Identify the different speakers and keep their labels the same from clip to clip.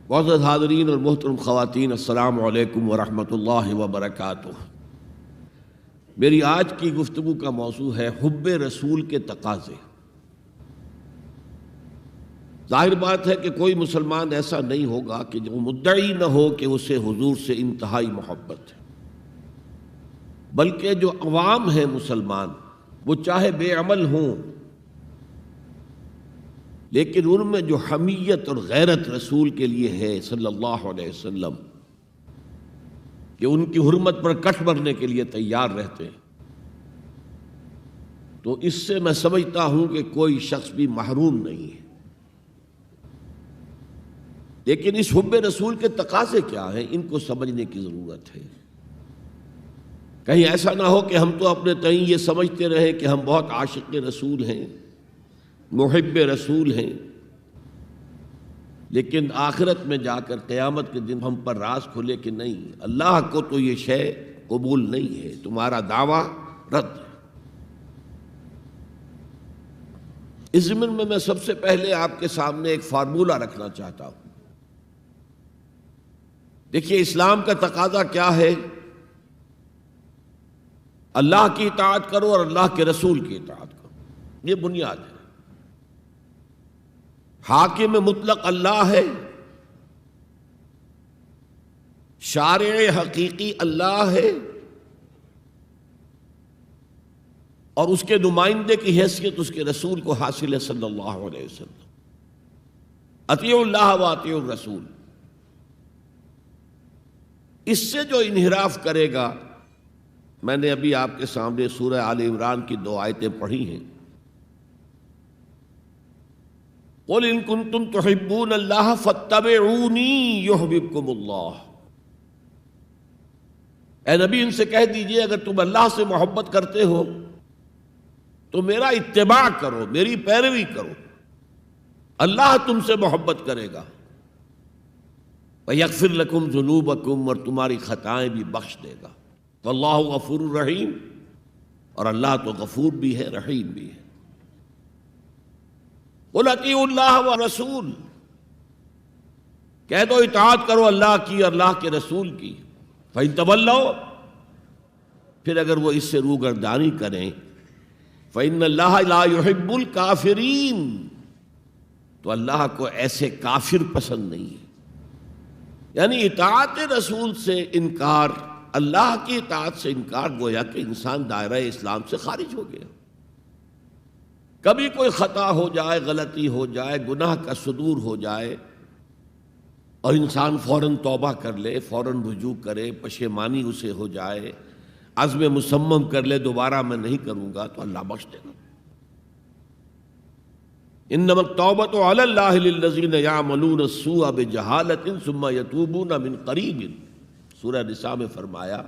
Speaker 1: معزز حاضرین اور محترم خواتین، السلام علیکم ورحمۃ اللہ وبرکاتہ۔ میری آج کی گفتگو کا موضوع ہے حب رسول کے تقاضے۔ ظاہر بات ہے کہ کوئی مسلمان ایسا نہیں ہوگا کہ جو مدعی نہ ہو کہ اسے حضور سے انتہائی محبت ہے، بلکہ جو عوام ہیں مسلمان، وہ چاہے بے عمل ہوں لیکن ان میں جو حمیت اور غیرت رسول کے لیے ہے صلی اللہ علیہ وسلم، کہ ان کی حرمت پر کٹ مرنے کے لیے تیار رہتے ہیں، تو اس سے میں سمجھتا ہوں کہ کوئی شخص بھی محروم نہیں ہے۔ لیکن اس حب رسول کے تقاضے کیا ہیں، ان کو سمجھنے کی ضرورت ہے۔ کہیں ایسا نہ ہو کہ ہم تو اپنے تئیں یہ سمجھتے رہیں کہ ہم بہت عاشق رسول ہیں، محب رسول ہیں، لیکن آخرت میں جا کر قیامت کے دن ہم پر راز کھلے کہ نہیں، اللہ کو تو یہ شے قبول نہیں ہے، تمہارا دعویٰ رد ہے۔ اس ضمن میں سب سے پہلے آپ کے سامنے ایک فارمولہ رکھنا چاہتا ہوں۔ دیکھیے، اسلام کا تقاضا کیا ہے؟ اللہ کی اطاعت کرو اور اللہ کے رسول کی اطاعت کرو، یہ بنیاد ہے۔ حاکم مطلق اللہ ہے، شارع حقیقی اللہ ہے، اور اس کے نمائندے کی حیثیت اس کے رسول کو حاصل ہے صلی اللہ علیہ وسلم۔ اطیعوا اللہ و اطیعوا الرسول۔ اس سے جو انحراف کرے گا، میں نے ابھی آپ کے سامنے سورہ آل عمران کی 2 آیتیں پڑھی ہیں۔ قُلْ إِن كُنتُمْ تُحِبُّونَ اللَّهَ فَاتَّبِعُونِي يُحْبِبْكُمُ اللَّهُ۔ اے نبی، ان سے کہہ دیجئے اگر تم اللہ سے محبت کرتے ہو تو میرا اتباع کرو، میری پیروی کرو، اللہ تم سے محبت کرے گا۔ وَيَغْفِرْ لَكُمْ ذُنُوبَكُمْ، اور تمہاری خطائیں بھی بخش دے گا۔ وَاللَّهُ غَفُورٌ رَحِيمٌ، اور اللہ تو غفور بھی ہے، رحیم بھی ہے۔ قُلْ اطیعوا اللہ والرسول، کہہ دو اطاعت کرو اللہ کی اور اللہ کے رسول کی۔ فَإِن تَوَلَّوْا، پھر اگر وہ اس سے روگردانی کریں، فَإِنَّ اللَّهَ لَا يُحِبُّ الْكَافِرِينَ، تو اللہ کو ایسے کافر پسند نہیں ہے۔ یعنی اطاعت رسول سے انکار، اللہ کی اطاعت سے انکار، گویا کہ انسان دائرہ اسلام سے خارج ہو گیا۔ کبھی کوئی خطا ہو جائے، غلطی ہو جائے، گناہ کا صدور ہو جائے، اور انسان فوراً توبہ کر لے، فوراً رجوع کرے، پشیمانی اسے ہو جائے، عزم مصمم کر لے دوبارہ میں نہیں کروں گا، تو اللہ بخش دے گا۔ انما التوبۃ علی اللہ للذین یعملون السوء بجہالۃ ثم یتوبون من قریب، سورہ نساء میں فرمایا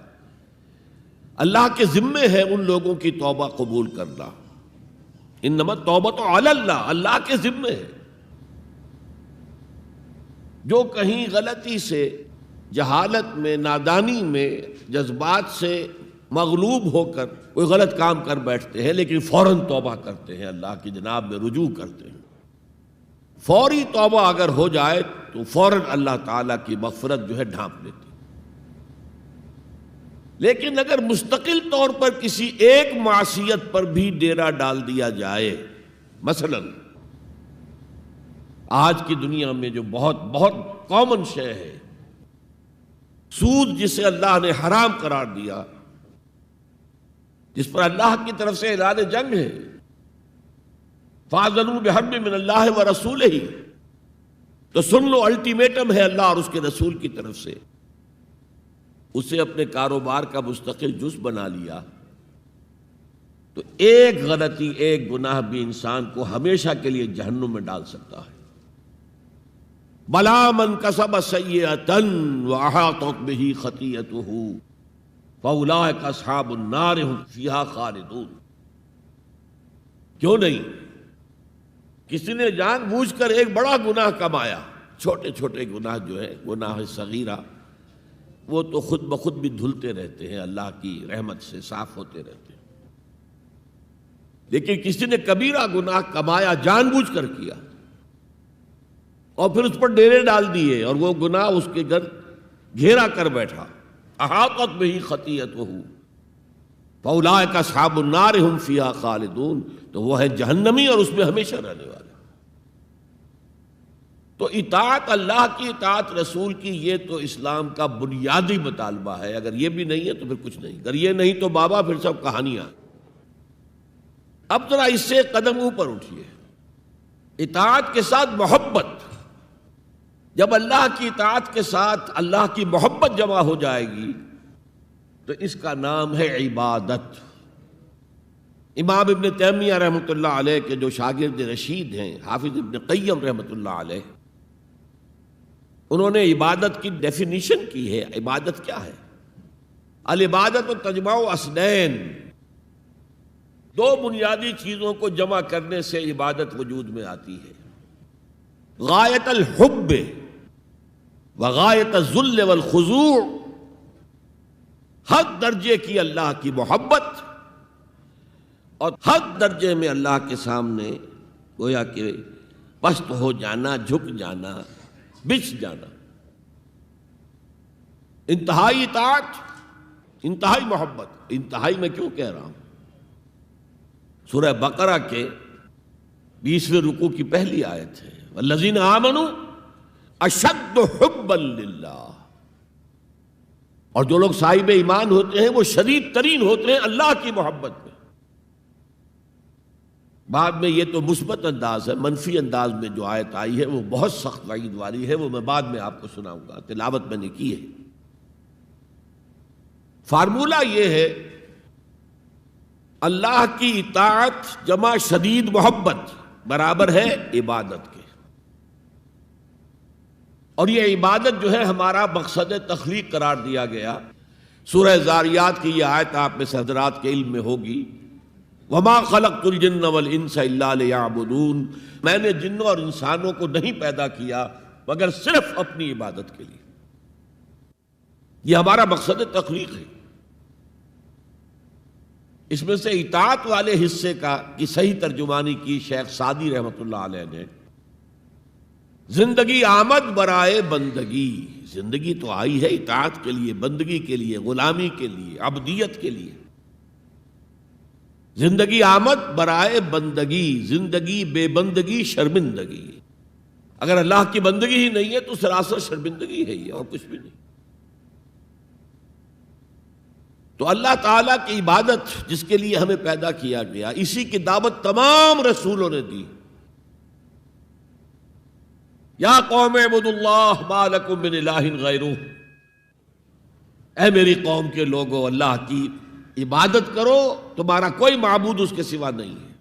Speaker 1: اللہ کے ذمے ہے ان لوگوں کی توبہ قبول کرنا۔ انما التوبۃ علی اللہ، اللہ کے ذمے ہے۔ جو کہیں غلطی سے، جہالت میں، نادانی میں، جذبات سے مغلوب ہو کر کوئی غلط کام کر بیٹھتے ہیں، لیکن فوراً توبہ کرتے ہیں، اللہ کی جناب میں رجوع کرتے ہیں، فوری توبہ اگر ہو جائے تو فوراً اللہ تعالیٰ کی مغفرت جو ہے ڈھانپ لیتی۔ لیکن اگر مستقل طور پر کسی ایک معصیت پر بھی ڈیرا ڈال دیا جائے، مثلا آج کی دنیا میں جو بہت بہت کامن شے ہے، سود جسے اللہ نے حرام قرار دیا، جس پر اللہ کی طرف سے اعلان جنگ ہے، فَأَذَنُوا بِحَرْبٍ مِّنَ اللَّهِ وَرَسُولِهِ، تو سن لو، الٹیمیٹم ہے اللہ اور اس کے رسول کی طرف سے۔ اسے اپنے کاروبار کا مستقل جز بنا لیا تو ایک غلطی، ایک گناہ بھی انسان کو ہمیشہ کے لیے جہنم میں ڈال سکتا ہے۔ بَلَا مَنْ كَسَبَ سَيِّئَةً وَأَحَاطَتْ بِهِ خَطِيئَتُهُ فَأُولَٰئِكَ أَصْحَابُ النَّارِ هُمْ فِيهَا خَالِدُونَ۔ کیوں نہیں؟ کسی نے جان بوجھ کر ایک بڑا گناہ کمایا، چھوٹے چھوٹے گناہ جو ہے، گناہ صغیرہ، وہ تو خود بخود بھی دھلتے رہتے ہیں، اللہ کی رحمت سے صاف ہوتے رہتے ہیں۔ لیکن کسی نے کبیرہ گناہ کمایا، جان بوجھ کر کیا، اور پھر اس پر ڈیرے ڈال دیے اور وہ گناہ اس کے گرد گھیرا کر بیٹھا. احاطت بہ خطیئتہ فاولئک اصحاب النار هم فیہا خالدون. تو وہ ہے جہنمی اور اس میں ہمیشہ رہنے والے. تو اطاعت اللہ کی، اطاعت رسول کی، یہ تو اسلام کا بنیادی مطالبہ ہے. اگر یہ بھی نہیں ہے تو پھر کچھ نہیں. اگر یہ نہیں تو بابا پھر سب کہانیاں. اب ذرا اس سے قدم اوپر اٹھیے. اطاعت کے ساتھ محبت. جب اللہ کی اطاعت کے ساتھ اللہ کی محبت جمع ہو جائے گی تو اس کا نام ہے عبادت. امام ابن تیمیہ رحمۃ اللہ علیہ کے جو شاگرد رشید ہیں، حافظ ابن قیم رحمۃ اللہ علیہ، انہوں نے عبادت کی ڈیفینیشن کی ہے. عبادت کیا ہے؟ العبادت تجمع اصلین، دو بنیادی چیزوں کو جمع کرنے سے عبادت وجود میں آتی ہے. غایت الحب وغایت الذل والخضوع، حد درجے کی اللہ کی محبت اور حد درجے میں اللہ کے سامنے گویا کہ پست ہو جانا، جھک جانا، بچھ جانا. انتہائی اطاعت، انتہائی محبت. انتہائی میں کیوں کہہ رہا ہوں؟ سورہ بقرہ کے 20ویں رکوع کی پہلی آیت ہے والذین آمنوا اشد حبا للہ. اور جو لوگ صاحب ایمان ہوتے ہیں وہ شدید ترین ہوتے ہیں اللہ کی محبت میں. بعد میں یہ تو مثبت انداز ہے، منفی انداز میں جو آیت آئی ہے وہ بہت سخت وعید والی ہے، وہ میں بعد میں آپ کو سناؤں گا، تلاوت میں نے کی ہے. فارمولہ یہ ہے اللہ کی اطاعت جمع شدید محبت برابر ہے عبادت کے. اور یہ عبادت جو ہے ہمارا مقصد تخلیق قرار دیا گیا. سورہ زاریات کی یہ آیت آپ میں حضرات کے علم میں ہوگی، وما خلقت الجن والانس الا لیعبدون، میں نے جنوں اور انسانوں کو نہیں پیدا کیا مگر صرف اپنی عبادت کے لیے. یہ ہمارا مقصد تخلیق ہے. اس میں سے اطاعت والے حصے کی صحیح ترجمانی کی شیخ سعدی رحمۃ اللہ علیہ نے، زندگی آمد برائے بندگی. زندگی تو آئی ہے اطاعت کے لیے، بندگی کے لیے، غلامی کے لیے، عبدیت کے لیے. زندگی آمد برائے بندگی، زندگی بے بندگی شرمندگی. اگر اللہ کی بندگی ہی نہیں ہے تو سراسر شرمندگی ہے یہ، اور کچھ بھی نہیں. تو اللہ تعالیٰ کی عبادت جس کے لیے ہمیں پیدا کیا گیا، اسی کی دعوت تمام رسولوں نے دی. یا قوم اعبدوا اللہ ما لکم من الہ غیرہ، اے میری قوم کے لوگو اللہ کی عبادت کرو، تمہارا کوئی معبود اس کے سوا نہیں ہے.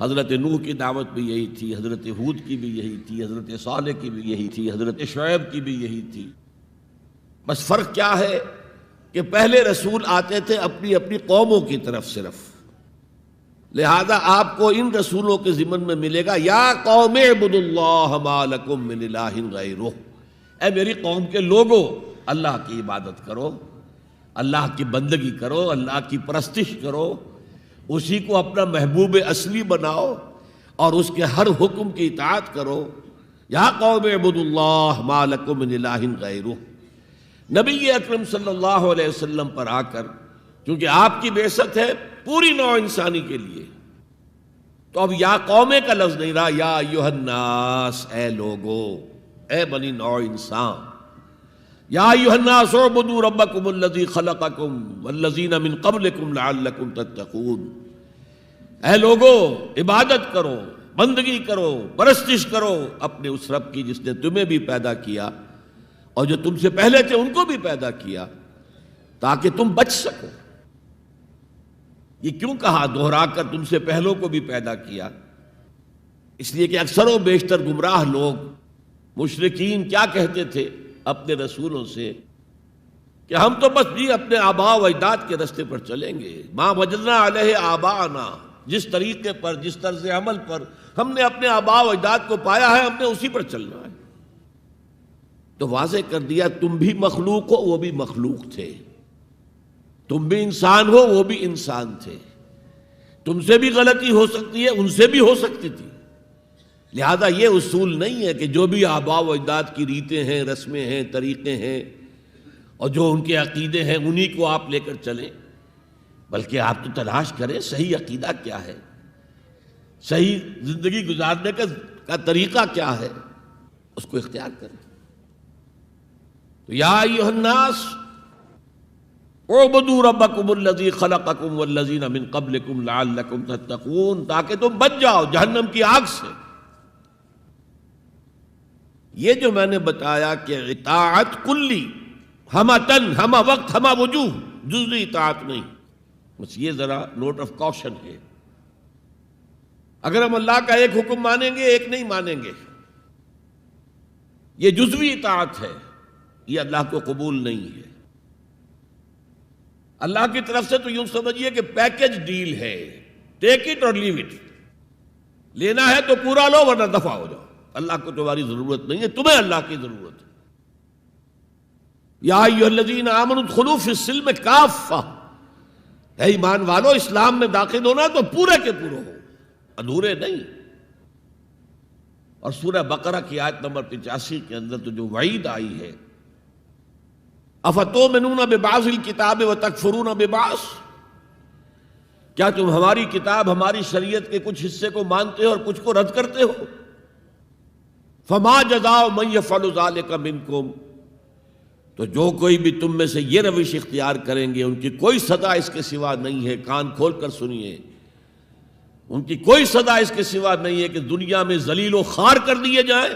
Speaker 1: حضرت نوح کی دعوت بھی یہی تھی، حضرت ہود کی بھی یہی تھی، حضرت صالح کی بھی یہی تھی، حضرت شعیب کی بھی یہی تھی. بس فرق کیا ہے کہ پہلے رسول آتے تھے اپنی اپنی قوموں کی طرف صرف، لہذا آپ کو ان رسولوں کے ضمن میں ملے گا یا قوم اعبدوا اللہ ما لکم من الہ غیرہ، اے میری قوم کے لوگوں اللہ کی عبادت کرو، اللہ کی بندگی کرو، اللہ کی پرستش کرو، اسی کو اپنا محبوب اصلی بناؤ اور اس کے ہر حکم کی اطاعت کرو. یا قوم اعبدوا اللہ ما لکم من الہ غیرہ. نبی اکرم صلی اللہ علیہ وسلم پر آ کر، کیونکہ آپ کی بعثت ہے پوری نوع انسانی کے لیے، تو اب یا قومے کا لفظ نہیں رہا، یا ایھا الناس، اے لوگو، اے بنی نوع انسان. یا ایھا الناس اعبدوا ربکم الذی خلقکم والذین من قبلکم لعلکم تتقون. اے لوگو عبادت کرو، بندگی کرو، پرستش کرو اپنے اس رب کی جس نے تمہیں بھی پیدا کیا اور جو تم سے پہلے تھے ان کو بھی پیدا کیا، تاکہ تم بچ سکو. یہ کیوں کہا دوہرا کر تم سے پہلوں کو بھی پیدا کیا؟ اس لیے کہ اکثر و بیشتر گمراہ لوگ، مشرکین کیا کہتے تھے اپنے رسولوں سے کہ ہم تو بس جی اپنے آباء و اجداد کے راستے پر چلیں گے، ما وجدنا علیہ آباءنا، جس طریقے پر، جس طرز عمل پر ہم نے اپنے آباء و اجداد کو پایا ہے ہم نے اسی پر چلنا ہے. تو واضح کر دیا تم بھی مخلوق ہو، وہ بھی مخلوق تھے، تم بھی انسان ہو، وہ بھی انسان تھے، تم سے بھی غلطی ہو سکتی ہے، ان سے بھی ہو سکتی تھی، لہذا یہ اصول نہیں ہے کہ جو بھی آباء و اجداد کی ریتیں ہیں، رسمیں ہیں، طریقے ہیں اور جو ان کے عقیدے ہیں انہی کو آپ لے کر چلیں، بلکہ آپ تو تلاش کریں صحیح عقیدہ کیا ہے، صحیح زندگی گزارنے کا طریقہ کیا ہے، اس کو اختیار کریں۔ تو یا ایھا الناس اعبدوا ربکم الذی خلقکم والذین من قبلکم لعلکم تتقون، تاکہ تم بچ جاؤ جہنم کی آگ سے۔ یہ جو میں نے بتایا کہ اطاعت کلی، ہمہ تن، ہمہ وقت، ہمہ وجوہ، جزوی اطاعت نہیں، بس یہ ذرا نوٹ آف کاشن ہے۔ اگر ہم اللہ کا ایک حکم مانیں گے ایک نہیں مانیں گے، یہ جزوی اطاعت ہے، یہ اللہ کو قبول نہیں ہے۔ اللہ کی طرف سے تو یوں سمجھیے کہ پیکج ڈیل ہے، ٹیک اٹ اور لیو اٹ، لینا ہے تو پورا لو ورنہ دفع ہو جاؤ، اللہ کو تمہاری ضرورت نہیں ہے، تمہیں اللہ کی ضرورت ہے۔ یا ایھا الذین آمنوا ادخلوا فی السلم کافہ، اے ایمان والو اسلام میں داخل ہونا تو پورے کے پورے ہو، ادھورے نہیں۔ اور سورہ بقرہ کی آیت نمبر 85 کے اندر تو جو وعید آئی ہے، افتؤمنون ببعض الکتاب وتکفرون ببعض، کیا تم ہماری کتاب، ہماری شریعت کے کچھ حصے کو مانتے ہو اور کچھ کو رد کرتے ہو؟ فما جزاء من یفعل ذلک منکم، تو جو کوئی بھی تم میں سے یہ روش اختیار کریں گے ان کی کوئی سزا اس کے سوا نہیں ہے، کان کھول کر سنیے، ان کی کوئی سزا اس کے سوا نہیں ہے کہ دنیا میں ذلیل و خوار کر دیے جائیں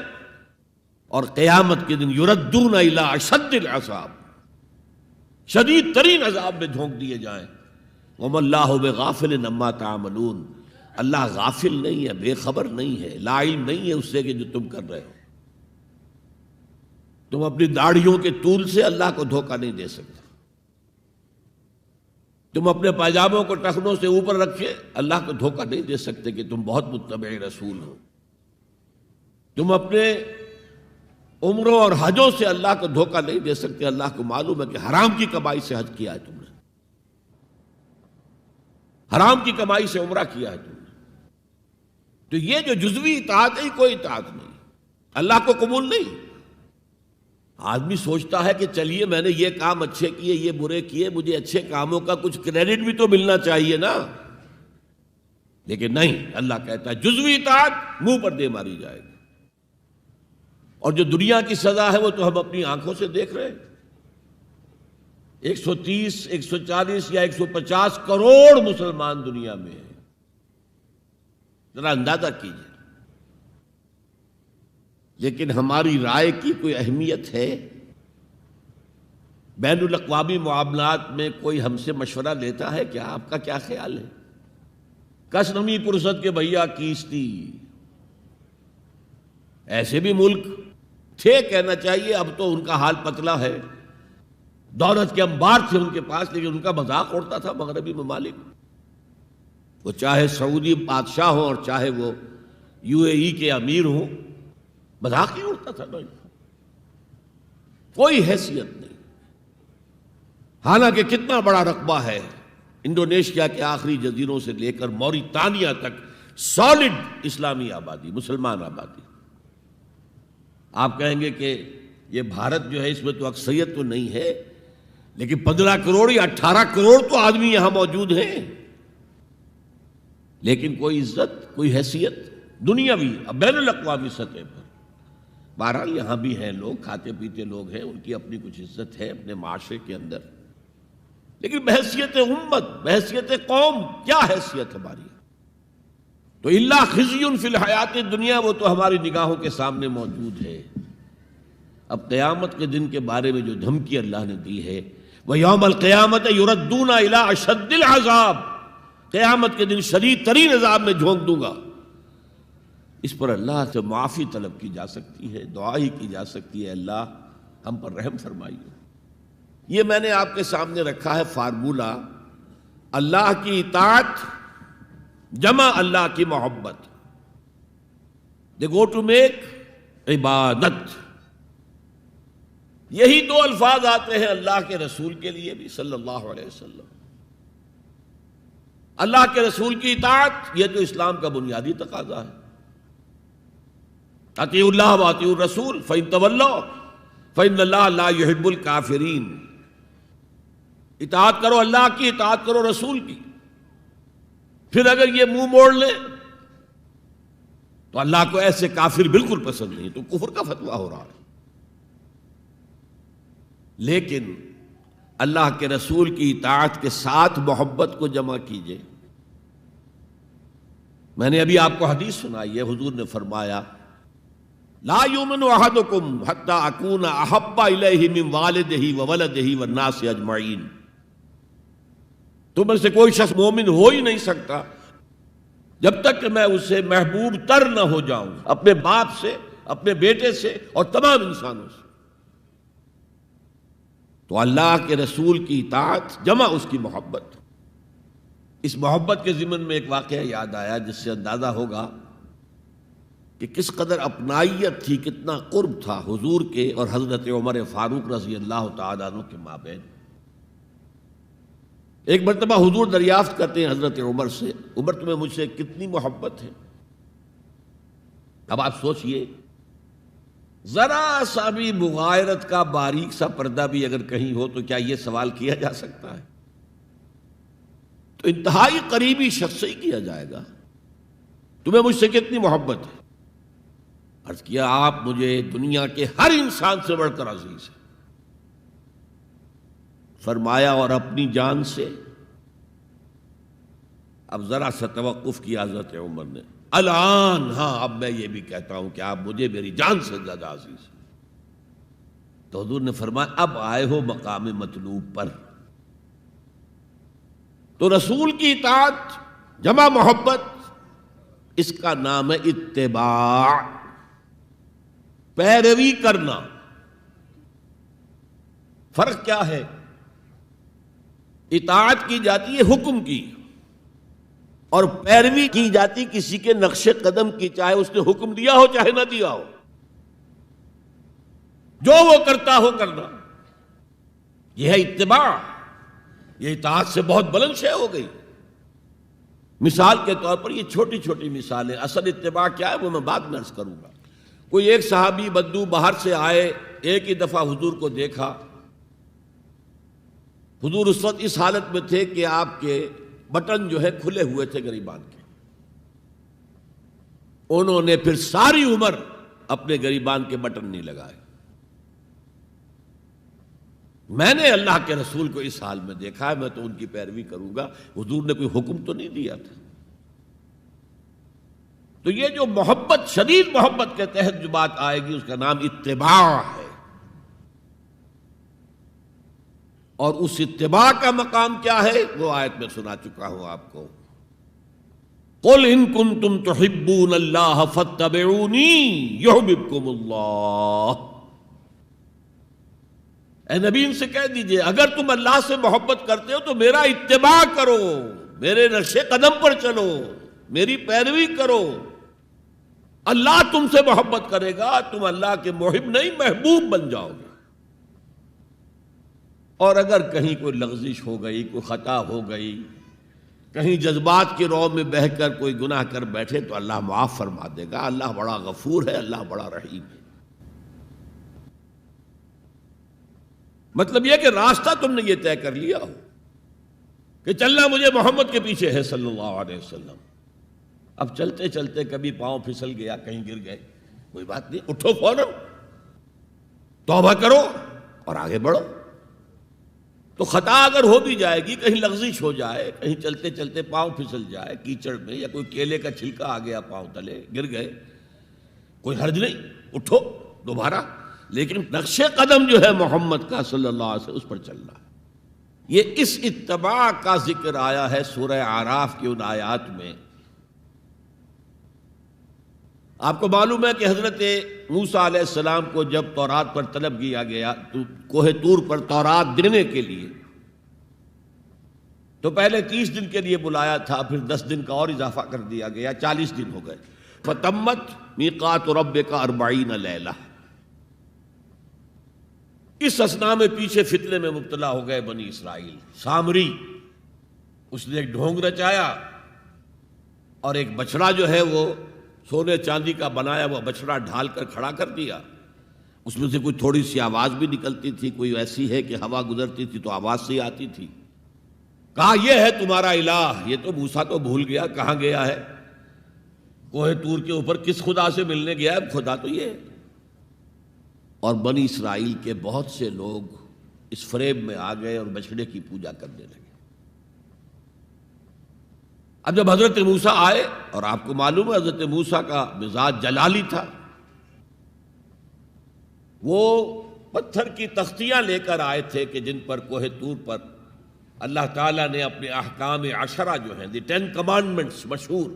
Speaker 1: اور قیامت کے دن یردون الی اشد العذاب، شدید ترین عذاب میں جھونک دیے جائیں۔ وما اللہ بغافل عما تعملون، اللہ غافل نہیں ہے، بے خبر نہیں ہے، لا علم نہیں ہے اس سے کہ جو تم کر رہے ہو۔ تم اپنی داڑھیوں کے طول سے اللہ کو دھوکہ نہیں دے سکتے، تم اپنے پائجاموں کو ٹخنوں سے اوپر رکھے اللہ کو دھوکہ نہیں دے سکتے کہ تم بہت متبع رسول ہو، تم اپنے عمروں اور حجوں سے اللہ کو دھوکہ نہیں دے سکتے، اللہ کو معلوم ہے کہ حرام کی کمائی سے حج کیا ہے تم نے، حرام کی کمائی سے عمرہ کیا ہے تم نے۔ تو یہ جو جزوی اطاعت ہے کوئی اطاعت نہیں، اللہ کو قبول نہیں۔ آدمی سوچتا ہے کہ چلیے میں نے یہ کام اچھے کیے، یہ برے کیے، مجھے اچھے کاموں کا کچھ کریڈٹ بھی تو ملنا چاہیے نا، لیکن نہیں، اللہ کہتا ہے جزوی اطاعت منہ پر دے ماری جائے گی، اور جو دنیا کی سزا ہے وہ تو ہم اپنی آنکھوں سے دیکھ رہے ہیں۔ 130، 140 یا 150 کروڑ مسلمان دنیا میں ہیں، ذرا اندازہ کیجیے، لیکن ہماری رائے کی کوئی اہمیت ہے؟ بین الاقوامی معاملات میں کوئی ہم سے مشورہ لیتا ہے کیا؟ آپ کا کیا خیال ہے؟ کس نمی پرست کے بھیا کیستی، ایسے بھی ملک تھے کہنا چاہیے، اب تو ان کا حال پتلا ہے، دولت کے انبار تھے ان کے پاس، لیکن ان کا مذاق اڑتا تھا مغربی ممالک، وہ چاہے سعودی بادشاہ ہوں اور چاہے وہ UAE کے امیر ہوں، مذاق ہی اڑتا تھا، نہیں کوئی حیثیت نہیں۔ حالانکہ کتنا بڑا رقبہ ہے انڈونیشیا کے آخری جزیروں سے لے کر موریتانیہ تک، سالڈ اسلامی آبادی، مسلمان آبادی۔ آپ کہیں گے کہ یہ بھارت جو ہے اس میں تو اکثریت تو نہیں ہے، لیکن 15 کروڑ یا 18 کروڑ تو آدمی یہاں موجود ہیں، لیکن کوئی عزت، کوئی حیثیت دنیاوی بین الاقوامی سطح پر۔ بہرحال یہاں بھی ہیں لوگ، کھاتے پیتے لوگ ہیں، ان کی اپنی کچھ عزت ہے اپنے معاشرے کے اندر، لیکن بحیثیت امت، بحیثیت قوم کیا حیثیت ہماری؟ تو الا خزی فی الحیات دنیا، وہ تو ہماری نگاہوں کے سامنے موجود ہے۔ اب قیامت کے دن کے بارے میں جو دھمکی اللہ نے دی ہے، وہ یوم القیامت یردون الی اشد العذاب، قیامت کے دن شدید ترین عذاب میں جھونک دوں گا۔ اس پر اللہ سے معافی طلب کی جا سکتی ہے، دعا ہی کی جا سکتی ہے، اللہ ہم پر رحم فرمائیے۔ یہ میں نے آپ کے سامنے رکھا ہے فارمولہ، اللہ کی اطاعت جمع اللہ کی محبت، دے گو ٹو میک عبادت۔ یہی دو الفاظ آتے ہیں اللہ کے رسول کے لیے بھی صلی اللہ علیہ وسلم۔ اللہ کے رسول کی اطاعت یہ تو اسلام کا بنیادی تقاضا ہے، اطیعوا اللہ واطیعوا الرسول فإن تولوا فإن اللہ لا يحب الکافرین، اطاعت کرو اللہ کی، اطاعت کرو رسول کی. پھر اگر یہ منہ موڑ لیں تو اللہ کو ایسے کافر بالکل پسند نہیں، تو کفر کا فتویٰ ہو رہا ہے. لیکن اللہ کے رسول کی اطاعت کے ساتھ محبت کو جمع کیجئے. میں نے ابھی آپ کو حدیث سنائی ہے، حضور نے فرمایا لا یؤمن احدکم حتی اکون احب الیہ من والدہ وولدہ والناس اجمعین. تم میں سے کوئی شخص مومن ہو ہی نہیں سکتا جب تک کہ میں اسے محبوب تر نہ ہو جاؤں، اپنے باپ سے، اپنے بیٹے سے اور تمام انسانوں سے. تو اللہ کے رسول کی اطاعت جمع اس کی محبت. اس محبت کے ضمن میں ایک واقعہ یاد آیا جس سے اندازہ ہوگا کہ کس قدر اپنائیت تھی، کتنا قرب تھا حضور کے اور حضرت عمر فاروق رضی اللہ تعالیٰ عنہ کے مابین. ایک مرتبہ حضور دریافت کرتے ہیں حضرت عمر سے، عمر تمہیں مجھ سے کتنی محبت ہے؟ اب آپ سوچئے ذرا سا بھی مغایرت کا باریک سا پردہ بھی اگر کہیں ہو تو کیا یہ سوال کیا جا سکتا ہے؟ تو انتہائی قریبی شخص سے ہی کیا جائے گا، تمہیں مجھ سے کتنی محبت ہے؟ عرض کیا آپ مجھے دنیا کے ہر انسان سے بڑھ کر عزیز ہیں. فرمایا اور اپنی جان سے؟ اب ذرا سا توقف کیا حضرت عمر نے. الان ہاں اب میں یہ بھی کہتا ہوں کہ آپ مجھے میری جان سے زیادہ عزیز ہیں. تو حضور نے فرمایا اب آئے ہو مقام مطلوب پر. تو رسول کی اطاعت جمع محبت، اس کا نام ہے اتباع، پیروی کرنا. فرق کیا ہے؟ اطاعت کی جاتی ہے حکم کی اور پیروی کی جاتی کسی کے نقش قدم کی، چاہے اس نے حکم دیا ہو چاہے نہ دیا ہو، جو وہ کرتا ہو کرنا. یہ ہے اتباع. یہ اطاعت سے بہت بلند شے ہو گئی. مثال کے طور پر یہ چھوٹی چھوٹی مثالیں، اصل اتباع کیا ہے وہ میں بعد میں عرض کروں گا. کوئی ایک صحابی بدو باہر سے آئے، ایک ہی دفعہ حضور کو دیکھا. حضور اس وقت اس حالت میں تھے کہ آپ کے بٹن جو ہے کھلے ہوئے تھے گریبان کے. انہوں نے پھر ساری عمر اپنے گریبان کے بٹن نہیں لگائے. میں نے اللہ کے رسول کو اس حال میں دیکھا ہے، میں تو ان کی پیروی کروں گا. حضور نے کوئی حکم تو نہیں دیا تھا. تو یہ جو محبت، شدید محبت کے تحت جو بات آئے گی اس کا نام اتباع ہے. اور اس اتباع کا مقام کیا ہے وہ آیت میں سنا چکا ہوں آپ کو. قل ان کنتم تحبون اللہ فاتبعونی یحببکم اللہ. اے نبی ان سے کہہ دیجئے اگر تم اللہ سے محبت کرتے ہو تو میرا اتباع کرو، میرے نقش قدم پر چلو، میری پیروی کرو. اللہ تم سے محبت کرے گا، تم اللہ کے محب نہیں محبوب بن جاؤ گے. اور اگر کہیں کوئی لغزش ہو گئی، کوئی خطا ہو گئی، کہیں جذبات کی رو میں بہہ کر کوئی گناہ کر بیٹھے تو اللہ معاف فرما دے گا. اللہ بڑا غفور ہے، اللہ بڑا رحیم ہے. مطلب یہ کہ راستہ تم نے یہ طے کر لیا ہو کہ چلنا مجھے محمد کے پیچھے ہے صلی اللہ علیہ وسلم. اب چلتے چلتے کبھی پاؤں پھسل گیا، کہیں گر گئے، کوئی بات نہیں، اٹھو فوراً، توبہ کرو اور آگے بڑھو. تو خطا اگر ہو بھی جائے گی، کہیں لغزش ہو جائے، کہیں چلتے چلتے پاؤں پھسل جائے کیچڑ میں، یا کوئی کیلے کا چھلکا آ گیا پاؤں تلے، گر گئے، کوئی حرج نہیں، اٹھو دوبارہ. لیکن نقش قدم جو ہے محمد کا صلی اللہ علیہ وسلم اس پر چلنا ہے. یہ اس اتباع کا ذکر آیا ہے سورہ اعراف کی ان آیات میں. آپ کو معلوم ہے کہ حضرت موسیٰ علیہ السلام کو جب تورات پر طلب کیا گیا تو کوہ طور پر تورات دینے کے لیے، تو پہلے 30 دن کے لیے بلایا تھا، پھر 10 دن کا اور اضافہ کر دیا گیا، 40 دن ہو گئے. فَتَمَّتْ مِيقَاتُ رَبِّكَ 40 لَيْلَةً. اس اثنا میں پیچھے فتنے میں مبتلا ہو گئے بنی اسرائیل. سامری اس نے ایک ڈھونگ رچایا اور ایک بچڑا جو ہے وہ سونے چاندی کا بنایا ہوا بچڑا ڈھال کر کھڑا کر دیا، اس میں سے کوئی تھوڑی سی آواز بھی نکلتی تھی، کوئی ایسی ہے کہ ہوا گزرتی تھی تو آواز سے آتی تھی۔ کہا یہ ہے تمہارا الہ۔ یہ تو موسیٰ تو بھول گیا کہاں گیا ہے، کوہ طور کے اوپر کس خدا سے ملنے گیا ہے، خدا تو یہ ہے۔ اور بنی اسرائیل کے بہت سے لوگ اس فریب میں آ گئے اور بچڑے کی پوجا کرنے لگے۔ اب جب حضرت موسیٰ آئے، اور آپ کو معلوم ہے حضرت موسیٰ کا مزاج جلالی تھا، وہ پتھر کی تختیاں لے کر آئے تھے کہ جن پر کوہ طور پر اللہ تعالیٰ نے اپنے احکام عشرہ جو ہیں دی 10 کمانڈمنٹس مشہور،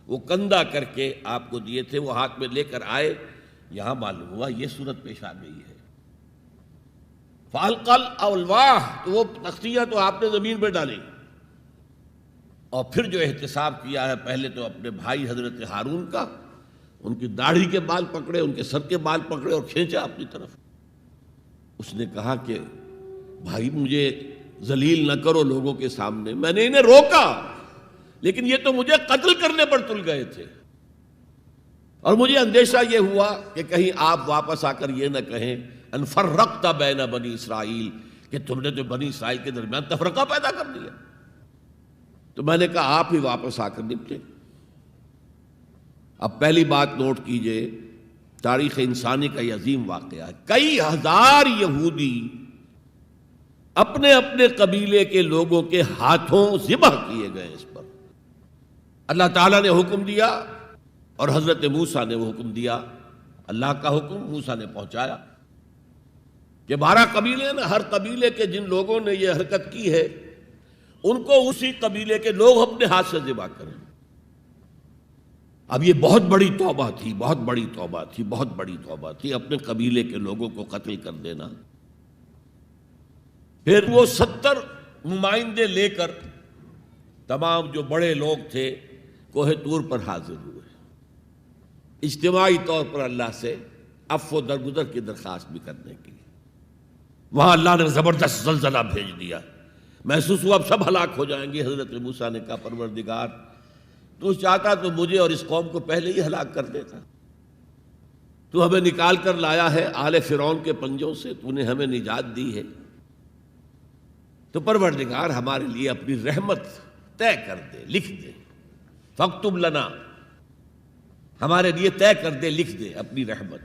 Speaker 1: وہ کندہ کر کے آپ کو دیے تھے، وہ ہاتھ میں لے کر آئے۔ یہاں معلوم ہوا یہ صورت پیش آ گئی ہے۔ فَأَلْقَى الْأَلْوَاحَ، تو وہ تختیاں تو آپ نے زمین پہ ڈالی، اور پھر جو احتساب کیا ہے، پہلے تو اپنے بھائی حضرت ہارون کا، ان کی داڑھی کے بال پکڑے، ان کے سر کے بال پکڑے اور کھینچا اپنی طرف۔ اس نے کہا کہ بھائی مجھے ذلیل نہ کرو لوگوں کے سامنے، میں نے انہیں روکا لیکن یہ تو مجھے قتل کرنے پر تل گئے تھے، اور مجھے اندیشہ یہ ہوا کہ کہیں آپ واپس آ کر یہ نہ کہیں ان فرقت بین بنی اسرائیل، کہ تم نے جو بنی اسرائیل کے درمیان تفرقہ پیدا کر دیا۔ تو میں نے کہا آپ ہی واپس آ کر نپٹے۔ اب پہلی بات نوٹ کیجئے، تاریخ انسانی کا یہ عظیم واقعہ ہے، کئی ہزار یہودی اپنے اپنے قبیلے کے لوگوں کے ہاتھوں ذبح کیے گئے اس پر۔ اللہ تعالیٰ نے حکم دیا اور حضرت موسیٰ نے وہ حکم دیا، اللہ کا حکم موسیٰ نے پہنچایا کہ 12 قبیلے ہیں نا، ہر قبیلے کے جن لوگوں نے یہ حرکت کی ہے ان کو اسی قبیلے کے لوگ اپنے ہاتھ سے ذبح کریں۔ اب یہ بہت بڑی توبہ تھی، بہت بڑی توبہ تھی، بہت بڑی توبہ تھی، اپنے قبیلے کے لوگوں کو قتل کر دینا۔ پھر وہ 70 نمائندے لے کر تمام جو بڑے لوگ تھے کوہ طور پر حاضر ہوئے، اجتماعی طور پر اللہ سے عفو درگزر کی درخواست بھی کرنے کی۔ وہاں اللہ نے زبردست زلزلہ بھیج دیا، محسوس ہوا اب سب ہلاک ہو جائیں گے۔ حضرت موسیٰ نے کہا پروردگار تو چاہتا تو مجھے اور اس قوم کو پہلے ہی ہلاک کر دیتا، تو ہمیں نکال کر لایا ہے آل فرعون کے پنجوں سے، تو نے ہمیں نجات دی ہے، تو پروردگار ہمارے لیے اپنی رحمت طے کر دے، لکھ دے، فاکتب لنا، ہمارے لیے طے کر دے، لکھ دے اپنی رحمت۔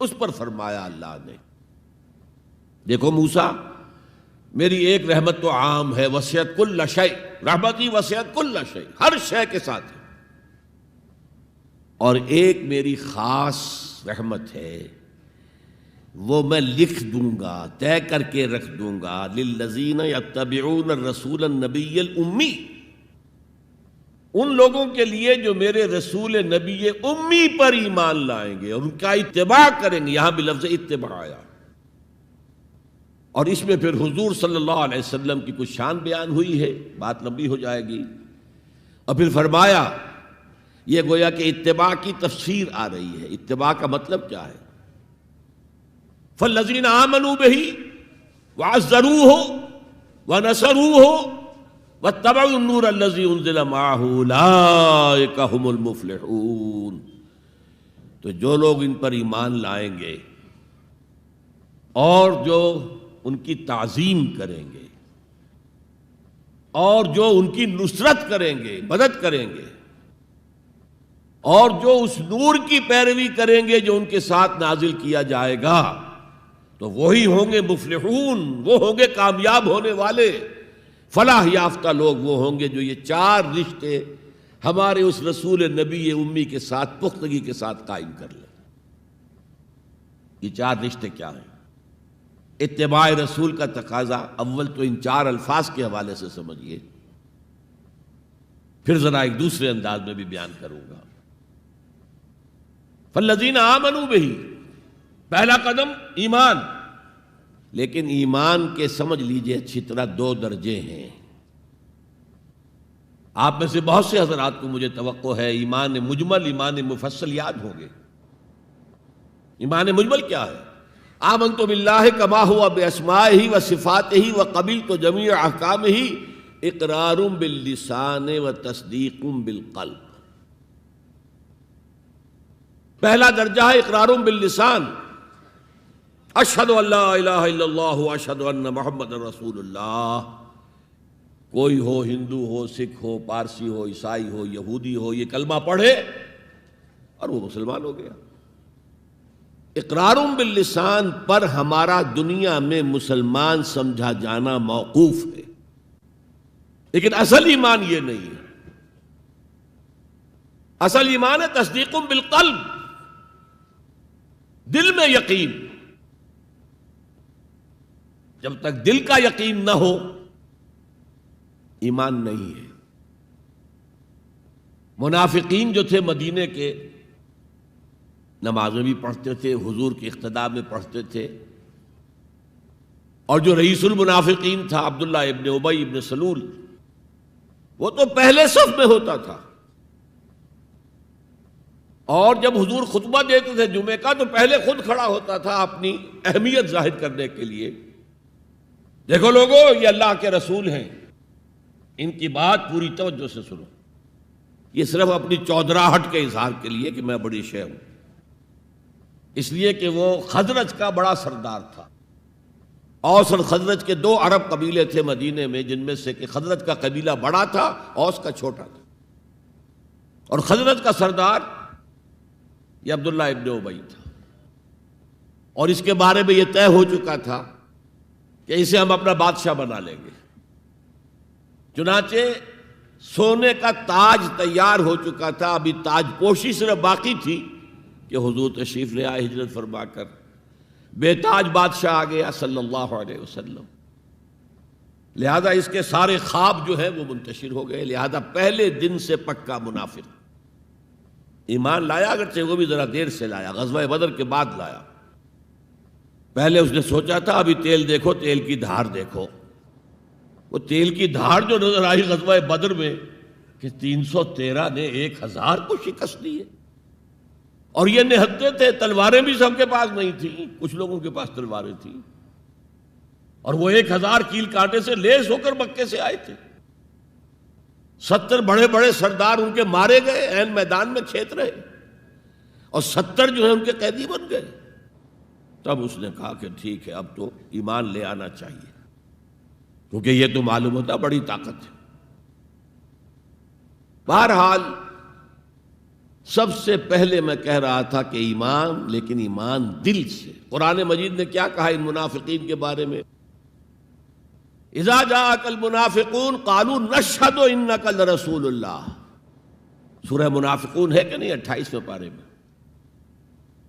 Speaker 1: اس پر فرمایا اللہ نے دیکھو موسیٰ، میری ایک رحمت تو عام ہے، وسعت کل شیء، رحمتی وسعت کل شیء، ہر شے کے ساتھ ہے، اور ایک میری خاص رحمت ہے، وہ میں لکھ دوں گا، طے کر کے رکھ دوں گا، للذین یتبعون الرسول النبی الامی، ان لوگوں کے لیے جو میرے رسول نبی امی پر ایمان لائیں گے اور ان کا اتباع کریں گے۔ یہاں بھی لفظ اتباع آیا، اور اس میں پھر حضور صلی اللہ علیہ وسلم کی کچھ شان بیان ہوئی ہے، بات لمبی ہو جائے گی، اور پھر فرمایا یہ گویا کہ اتباع کی تفسیر آ رہی ہے۔ اتباع کا مطلب کیا ہے؟ فالذین آمنوا بہ وعزروہ ونصروہ واتبعوا النور الذی انزل معہ اولئک ھم المفلحون، تو جو لوگ ان پر ایمان لائیں گے اور جو ان کی تعظیم کریں گے اور جو ان کی نصرت کریں گے، مدد کریں گے، اور جو اس نور کی پیروی کریں گے جو ان کے ساتھ نازل کیا جائے گا، تو وہی ہوں گے مفلحون، وہ ہوں گے کامیاب ہونے والے، فلاح یافتہ لوگ وہ ہوں گے جو یہ 4 رشتے ہمارے اس رسول نبی امی کے ساتھ پختگی کے ساتھ قائم کر لیں۔ یہ 4 رشتے کیا ہیں؟ اتباع رسول کا تقاضا اول تو ان 4 الفاظ کے حوالے سے سمجھیے، پھر ذرا ایک دوسرے انداز میں بھی بیان کروں گا۔ فالذین آمنوا بہ، پہلا قدم ایمان، لیکن ایمان کے سمجھ لیجئے اچھی طرح 2 درجے ہیں۔ آپ میں سے بہت سے حضرات کو مجھے توقع ہے ایمان مجمل، ایمان مفصل یاد ہوں گے۔ ایمان مجمل کیا ہے؟ آمنت باللہ کما ہوا باسمائہ و صفاتہ وقبلت جمیع احکامہ اقرار باللسان و تصدیق بالقلب۔ پہلا درجہ ہے اقرار باللسان، اشہد ان لا الہ الا اللہ اشہد ان محمد رسول اللہ. کوئی ہو، ہندو ہو، سکھ ہو، پارسی ہو، عیسائی ہو، یہودی ہو، یہ کلمہ پڑھے اور وہ مسلمان ہو گیا. اقرار باللسان پر ہمارا دنیا میں مسلمان سمجھا جانا موقوف ہے، لیکن اصل ایمان یہ نہیں ہے. اصل ایمان ہے تصدیق بالقلب، دل میں یقین. جب تک دل کا یقین نہ ہو ایمان نہیں ہے. منافقین جو تھے مدینے کے، نمازیں بھی پڑھتے تھے، حضور کی اقتداء میں پڑھتے تھے، اور جو رئیس المنافقین تھا عبداللہ ابن ابی ابن سلول، وہ تو پہلے صف میں ہوتا تھا، اور جب حضور خطبہ دیتے تھے جمعے کا تو پہلے خود کھڑا ہوتا تھا اپنی اہمیت ظاہر کرنے کے لیے. دیکھو لوگو، یہ اللہ کے رسول ہیں، ان کی بات پوری توجہ سے سنو. یہ صرف اپنی چودراہٹ کے اظہار کے لیے کہ میں بڑی شے ہوں، اس لیے کہ وہ خزرج کا بڑا سردار تھا. اوس اور خزرج کے 2 عرب قبیلے تھے مدینے میں، جن میں سے کہ خزرج کا قبیلہ بڑا تھا، اوس کا چھوٹا تھا. اور خزرج کا سردار یہ عبداللہ ابن ابی تھا، اور اس کے بارے میں یہ طے ہو چکا تھا کہ اسے ہم اپنا بادشاہ بنا لیں گے. چنانچہ سونے کا تاج تیار ہو چکا تھا، ابھی تاج پوشی صرف باقی تھی کہ حضور تشریف لے آئے ہجرت فرما کر. بے تاج بادشاہ آ گیا صلی اللہ علیہ وسلم. لہذا اس کے سارے خواب جو ہیں وہ منتشر ہو گئے. لہذا پہلے دن سے پکا منافق. ایمان لایا، اگرچہ وہ بھی ذرا دیر سے لایا، غزوہ بدر کے بعد لایا. پہلے اس نے سوچا تھا ابھی تیل دیکھو، تیل کی دھار دیکھو. وہ تیل کی دھار جو نظر آئی غزوہ بدر میں کہ 313 نے 1000 کو شکست دی ہے. اور یہ نہتے تھے، تلواریں بھی سب کے پاس نہیں تھیں، کچھ لوگوں کے پاس تلواریں تھیں، اور وہ 1000 کیل کانٹے سے لیس ہو کر مکے سے آئے تھے. 70 بڑے بڑے سردار ان کے مارے گئے، عین میدان میں کھیت رہے، اور 70 جو ہیں ان کے قیدی بن گئے. تب اس نے کہا کہ ٹھیک ہے، اب تو ایمان لے آنا چاہیے، کیونکہ یہ تو معلوم ہوتا بڑی طاقت ہے. بہرحال سب سے پہلے میں کہہ رہا تھا کہ ایمان، لیکن ایمان دل سے. قرآن مجید نے کیا کہا ان منافقین کے بارے میں؟ اذا جاءک المنافقون قالوا نشہد انک لرسول اللہ. سورہ منافقون ہے کہ نہیں 28ویں پارے میں؟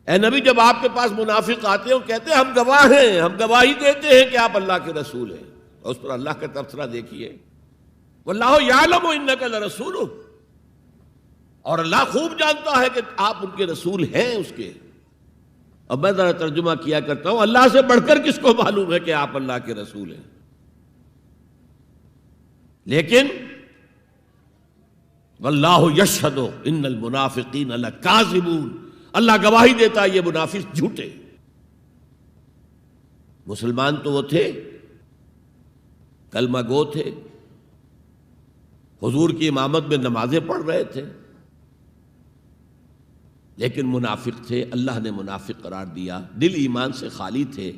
Speaker 1: اے نبی، جب آپ کے پاس منافق آتے ہیں وہ کہتے ہیں ہم گواہ ہیں، ہم گواہی دیتے ہیں کہ آپ اللہ کے رسول ہیں. اور اس پر اللہ کا تبصرہ دیکھیے، واللہ یعلم انک لرسولہ، اور اللہ خوب جانتا ہے کہ آپ ان کے رسول ہیں اس کے. اب میں ذرا ترجمہ کیا کرتا ہوں، اللہ سے بڑھ کر کس کو معلوم ہے کہ آپ اللہ کے رسول ہیں؟ لیکن واللہ یشہد ان المنافقین لکاذبون، اللہ گواہی دیتا یہ منافق جھوٹے. مسلمان تو وہ تھے، کلمہ گو تھے، حضور کی امامت میں نمازیں پڑھ رہے تھے، لیکن منافق تھے. اللہ نے منافق قرار دیا. دل ایمان سے خالی تھے،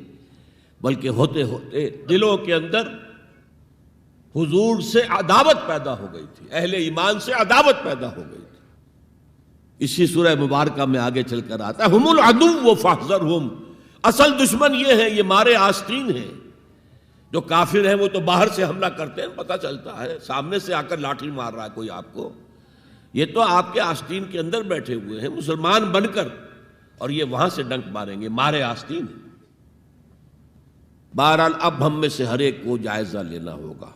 Speaker 1: بلکہ ہوتے ہوتے دلوں کے اندر حضور سے عداوت پیدا ہو گئی تھی، اہل ایمان سے عداوت پیدا ہو گئی تھی. اسی سورہ مبارکہ میں آگے چل کر آتا ہے ہم العدو فاحذرہم، اصل دشمن یہ ہیں، یہ مارے آستین ہیں. جو کافر ہیں وہ تو باہر سے حملہ کرتے ہیں، پتہ چلتا ہے، سامنے سے آ کر لاٹھی مار رہا ہے کوئی آپ کو. یہ تو آپ کے آستین کے اندر بیٹھے ہوئے ہیں مسلمان بن کر، اور یہ وہاں سے ڈنک ماریں گے، مارے آستین. بہرحال اب ہم میں سے ہر ایک کو جائزہ لینا ہوگا،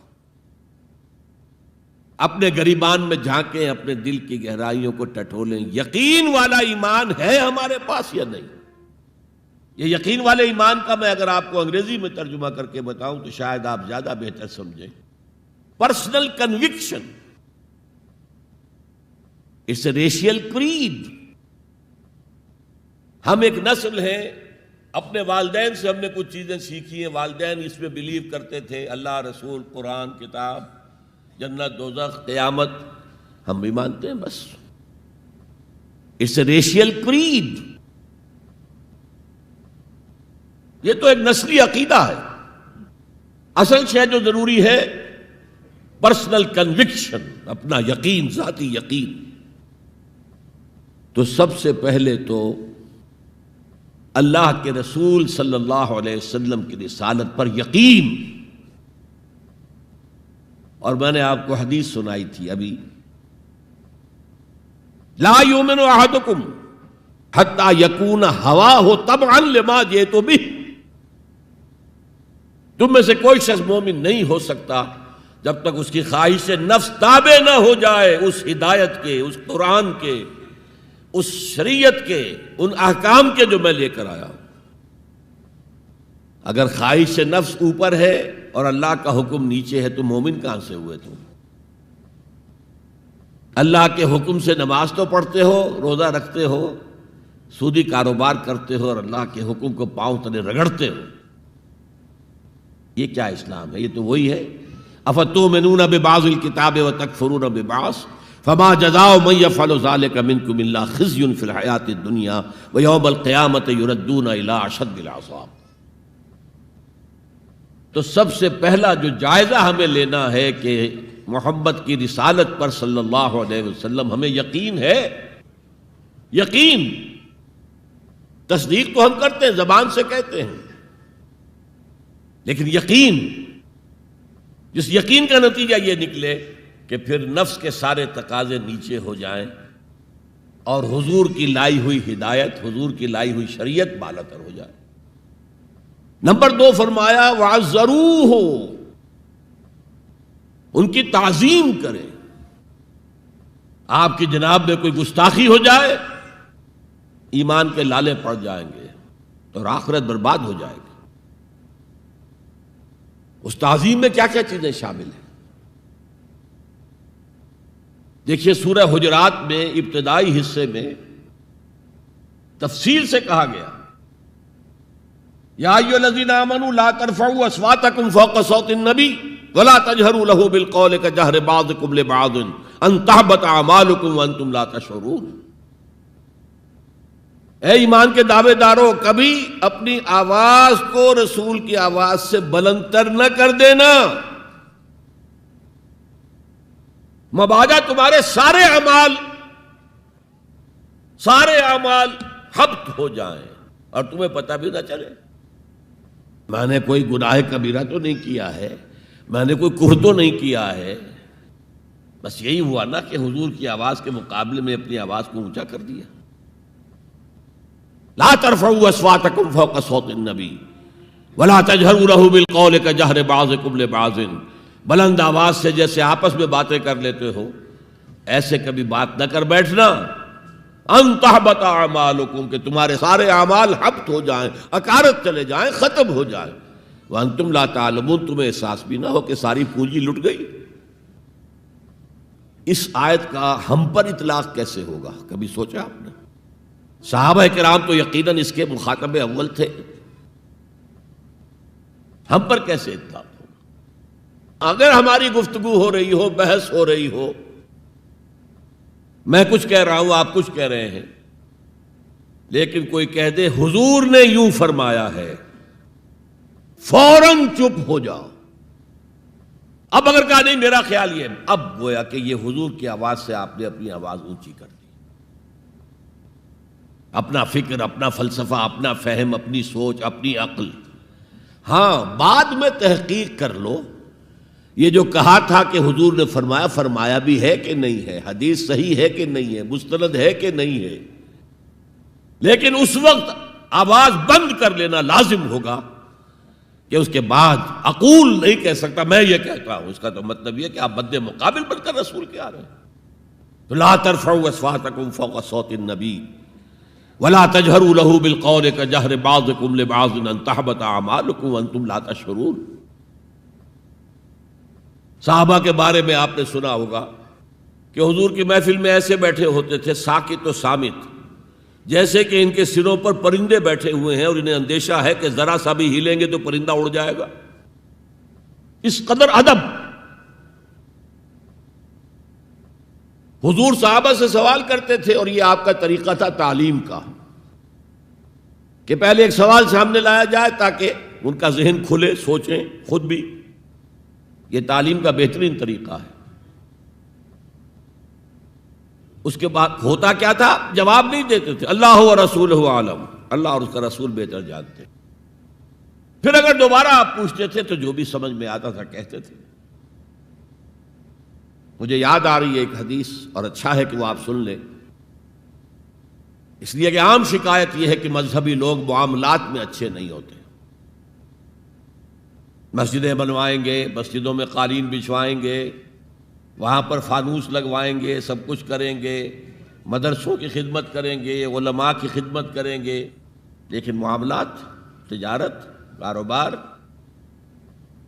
Speaker 1: اپنے گریبان میں جھانکیں، اپنے دل کی گہرائیوں کو ٹٹولیں. یقین والا ایمان ہے ہمارے پاس یا نہیں؟ یہ یقین والے ایمان کا میں اگر آپ کو انگریزی میں ترجمہ کر کے بتاؤں تو شاید آپ زیادہ بہتر سمجھیں. Personal conviction, it's a racial creed. ہم ایک نسل ہیں، اپنے والدین سے ہم نے کچھ چیزیں سیکھی ہیں، والدین اس میں بلیو کرتے تھے، اللہ، رسول، قرآن، کتاب، جنت، دوزخ، قیامت، ہم بھی مانتے ہیں. بس اٹس اے ریشیل کریڈ. یہ تو ایک نسلی عقیدہ ہے. اصل شے جو ضروری ہے پرسنل کنوکشن، اپنا یقین، ذاتی یقین. تو سب سے پہلے تو اللہ کے رسول صلی اللہ علیہ وسلم کی رسالت پر یقین. اور میں نے آپ کو حدیث سنائی تھی ابھی، لا یؤمن احدکم حتی یکون ہواہ تبعا لما جئت بہ. تم میں سے کوئی شخص مومن نہیں ہو سکتا جب تک اس کی خواہش نفس تابع نہ ہو جائے اس ہدایت کے، اس قرآن کے، اس شریعت کے، ان احکام کے جو میں لے کر آیا ہوں. اگر خواہش نفس اوپر ہے اور اللہ کا حکم نیچے ہے تو مومن کہاں سے ہوئے تم؟ اللہ کے حکم سے نماز تو پڑھتے ہو، روزہ رکھتے ہو، سودی کاروبار کرتے ہو، اور اللہ کے حکم کو پاؤں تلے رگڑتے ہو. یہ کیا اسلام ہے؟ یہ تو وہی ہے افتؤمنون ببعض الکتاب وتکفرون ببعض فما جزاء من يفعل ذلك منكم الا خزي في الحياة الدنيا ويوم القيامة يردون الى اشد العذاب. تو سب سے پہلا جو جائزہ ہمیں لینا ہے کہ محمد کی رسالت پر صلی اللہ علیہ وسلم ہمیں یقین ہے. یقین، تصدیق تو ہم کرتے ہیں، زبان سے کہتے ہیں، لیکن یقین، جس یقین کا نتیجہ یہ نکلے کہ پھر نفس کے سارے تقاضے نیچے ہو جائیں اور حضور کی لائی ہوئی ہدایت، حضور کی لائی ہوئی شریعت بالاتر ہو جائے. نمبر 2 فرمایا وَعَزَّرُوهُ، ان کی تعظیم کریں. آپ کی جناب میں کوئی گستاخی ہو جائے ایمان کے لالے پڑ جائیں گے اور آخرت برباد ہو جائے گی. اس تعظیم میں کیا کیا چیزیں شامل ہیں؟ دیکھیے سورہ حجرات میں ابتدائی حصے میں تفصیل سے کہا گیا یا ایھا الذین آمنوا لا ترفعوا اصواتکم فوق صوت النبی ولا تجہروا له بالقول کجہر بعضکم لبعض ان تحبط اعمالکم وانتم لا تشعرون. اے ایمان کے دعوے دارو، کبھی اپنی آواز کو رسول کی آواز سے بلند تر نہ کر دینا، مبادا تمہارے سارے اعمال حبط ہو جائیں اور تمہیں پتہ بھی نہ چلے. میں نے کوئی گناہ کبیرہ تو نہیں کیا ہے، میں نے کوئی کفر تو نہیں کیا ہے، بس یہی ہوا نا کہ حضور کی آواز کے مقابلے میں اپنی آواز کو اونچا کر دیا. لا ترفعوا اصواتکم فوق صوت النبی ولا تجہروا له بالقول کجہر بعضکم لبعض. بلند آواز سے جیسے آپس میں باتیں کر لیتے ہو ایسے کبھی بات نہ کر بیٹھنا. ان تحبط اعمالکم، کہ تمہارے سارے اعمال حبط ہو جائیں، اکارت چلے جائیں، ختم ہو جائیں. وانتم لا تعلمون، تمہیں احساس بھی نہ ہو کہ ساری پونجی لٹ گئی. اس آیت کا ہم پر اطلاق کیسے ہوگا؟ کبھی سوچا آپ نے؟ صحابہ کرام تو یقیناً اس کے مخاطب اول تھے، ہم پر کیسے اطلاق ہوگا؟ اگر ہماری گفتگو ہو رہی ہو، بحث ہو رہی ہو، میں کچھ کہہ رہا ہوں، آپ کچھ کہہ رہے ہیں، لیکن کوئی کہہ دے حضور نے یوں فرمایا ہے، فوراً چپ ہو جاؤ. اب اگر کہا نہیں میرا خیال یہ ہے، اب گویا کہ یہ حضور کی آواز سے آپ نے اپنی آواز اونچی کر دی. اپنا فکر، اپنا فلسفہ، اپنا فہم، اپنی سوچ، اپنی عقل. ہاں بعد میں تحقیق کر لو یہ جو کہا تھا کہ حضور نے فرمایا، فرمایا بھی ہے کہ نہیں ہے، حدیث صحیح ہے کہ نہیں ہے، مستند ہے کہ نہیں ہے. لیکن اس وقت آواز بند کر لینا لازم ہوگا کہ اس کے بعد اقول نہیں کہہ سکتا میں یہ کہتا ہوں. اس کا تو مطلب یہ کہ آپ مد مقابل بن کر رسول کے آ رہے ہیں. تو لا ترفعوا اصواتکم فوق صوت النبی ولا تجہروا له بالقول کجہر بعضکم لبعض ان تحبط اعمالکم وانتم لا تشعرون. صحابہ کے بارے میں آپ نے سنا ہوگا کہ حضور کی محفل میں ایسے بیٹھے ہوتے تھے ساکت و صامت، جیسے کہ ان کے سروں پر پرندے بیٹھے ہوئے ہیں اور انہیں اندیشہ ہے کہ ذرا سا بھی ہلیں گے تو پرندہ اڑ جائے گا. اس قدر ادب. حضور صحابہ سے سوال کرتے تھے، اور یہ آپ کا طریقہ تھا تعلیم کا، کہ پہلے ایک سوال سامنے لایا جائے تاکہ ان کا ذہن کھلے، سوچیں خود بھی۔ یہ تعلیم کا بہترین طریقہ ہے۔ اس کے بعد ہوتا کیا تھا؟ جواب نہیں دیتے تھے، اللہ و رسولہ عالم، اللہ اور اس کا رسول بہتر جانتے۔ پھر اگر دوبارہ آپ پوچھتے تھے تو جو بھی سمجھ میں آتا تھا کہتے تھے۔ مجھے یاد آ رہی ہے ایک حدیث، اور اچھا ہے کہ وہ آپ سن لیں، اس لیے کہ عام شکایت یہ ہے کہ مذہبی لوگ معاملات میں اچھے نہیں ہوتے۔ مسجدیں بنوائیں گے، مسجدوں میں قالین بچھوائیں گے، وہاں پر فانوس لگوائیں گے، سب کچھ کریں گے، مدرسوں کی خدمت کریں گے، علماء کی خدمت کریں گے، لیکن معاملات، تجارت، کاروبار،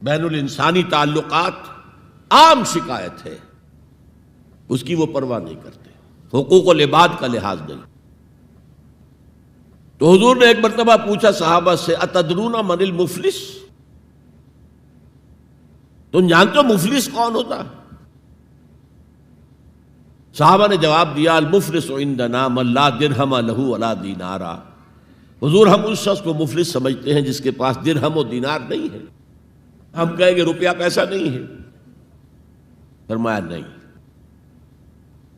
Speaker 1: بین الانسانی تعلقات، عام شکایت ہے، اس کی وہ پرواہ نہیں کرتے، حقوق العباد کا لحاظ نہیں۔ تو حضور نے ایک مرتبہ پوچھا صحابہ سے، اتدرون من المفلس، تم جانتے ہو مفلس کون ہوتا ہے؟ صحابہ نے جواب دیا، المفلس عندنا من لا درہم لہ ولا دینارا، حضور ہم اس شخص کو مفلس سمجھتے ہیں جس کے پاس درہم و دینار نہیں ہے۔ ہم کہیں گے روپیہ پیسہ نہیں ہے، فرمایا نہیں،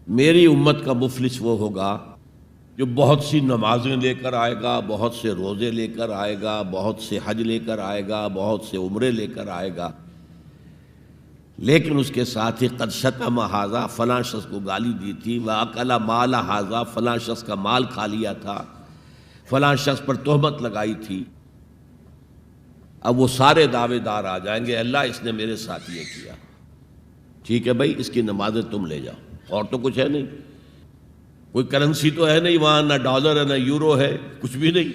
Speaker 1: میری امت کا مفلس وہ ہوگا جو بہت سی نمازیں لے کر آئے گا، بہت سے روزے لے کر آئے گا، بہت سے حج لے کر آئے گا، بہت سے عمرے لے کر آئے گا، لیکن اس کے ساتھ ہی قد شتم ھذا، فلاں شخص کو گالی دی تھی، واکل مال ھذا، فلاں شخص کا مال کھا لیا تھا، فلاں شخص پر تہمت لگائی تھی۔ اب وہ سارے دعوے دار آ جائیں گے، اللہ اس نے میرے ساتھ یہ کیا، ٹھیک ہے بھائی، اس کی نمازیں تم لے جاؤ، اور تو کچھ ہے نہیں، کوئی کرنسی تو ہے نہیں وہاں، نہ ڈالر ہے نہ یورو ہے، کچھ بھی نہیں،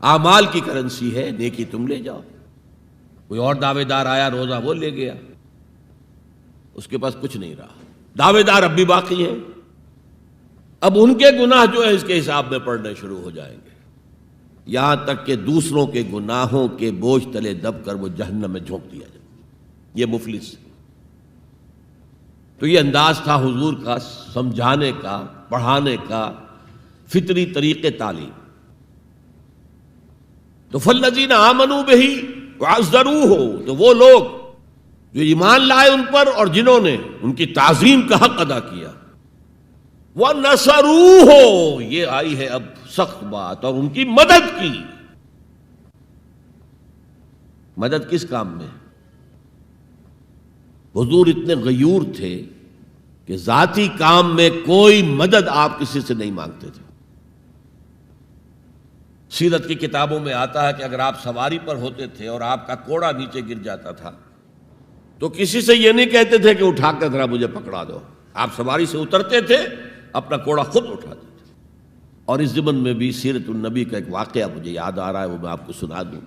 Speaker 1: اعمال کی کرنسی ہے، نیکی تم لے جاؤ۔ کوئی اور دعوے دار آیا، روزہ وہ لے گیا، اس کے پاس کچھ نہیں رہا، دعوے دار اب بھی باقی ہیں۔ اب ان کے گناہ جو ہے اس کے حساب میں پڑنے شروع ہو جائیں گے، یہاں تک کہ دوسروں کے گناہوں کے بوجھ تلے دب کر وہ جہنم میں جھونک دیا جائے۔ یہ مفلس۔ تو یہ انداز تھا حضور کا سمجھانے کا، پڑھانے کا، فطری طریقے تعلیم۔ تو فالذین آمنوا بہ وعزروہ، تو وہ لوگ جو ایمان لائے ان پر اور جنہوں نے ان کی تعظیم کا حق ادا کیا، وَنَصَرُوهُ، یہ آئی ہے اب سخت بات، اور ان کی مدد کی۔ مدد کس کام میں؟ حضور اتنے غیور تھے کہ ذاتی کام میں کوئی مدد آپ کسی سے نہیں مانگتے تھے۔ سیرت کی کتابوں میں آتا ہے کہ اگر آپ سواری پر ہوتے تھے اور آپ کا کوڑا نیچے گر جاتا تھا تو کسی سے یہ نہیں کہتے تھے کہ اٹھا کر ذرا مجھے پکڑا دو، آپ سواری سے اترتے تھے، اپنا کوڑا خود اٹھاتے تھے۔ اور اس ضمن میں بھی سیرت النبی کا ایک واقعہ مجھے یاد آ رہا ہے، وہ میں آپ کو سنا دوں۔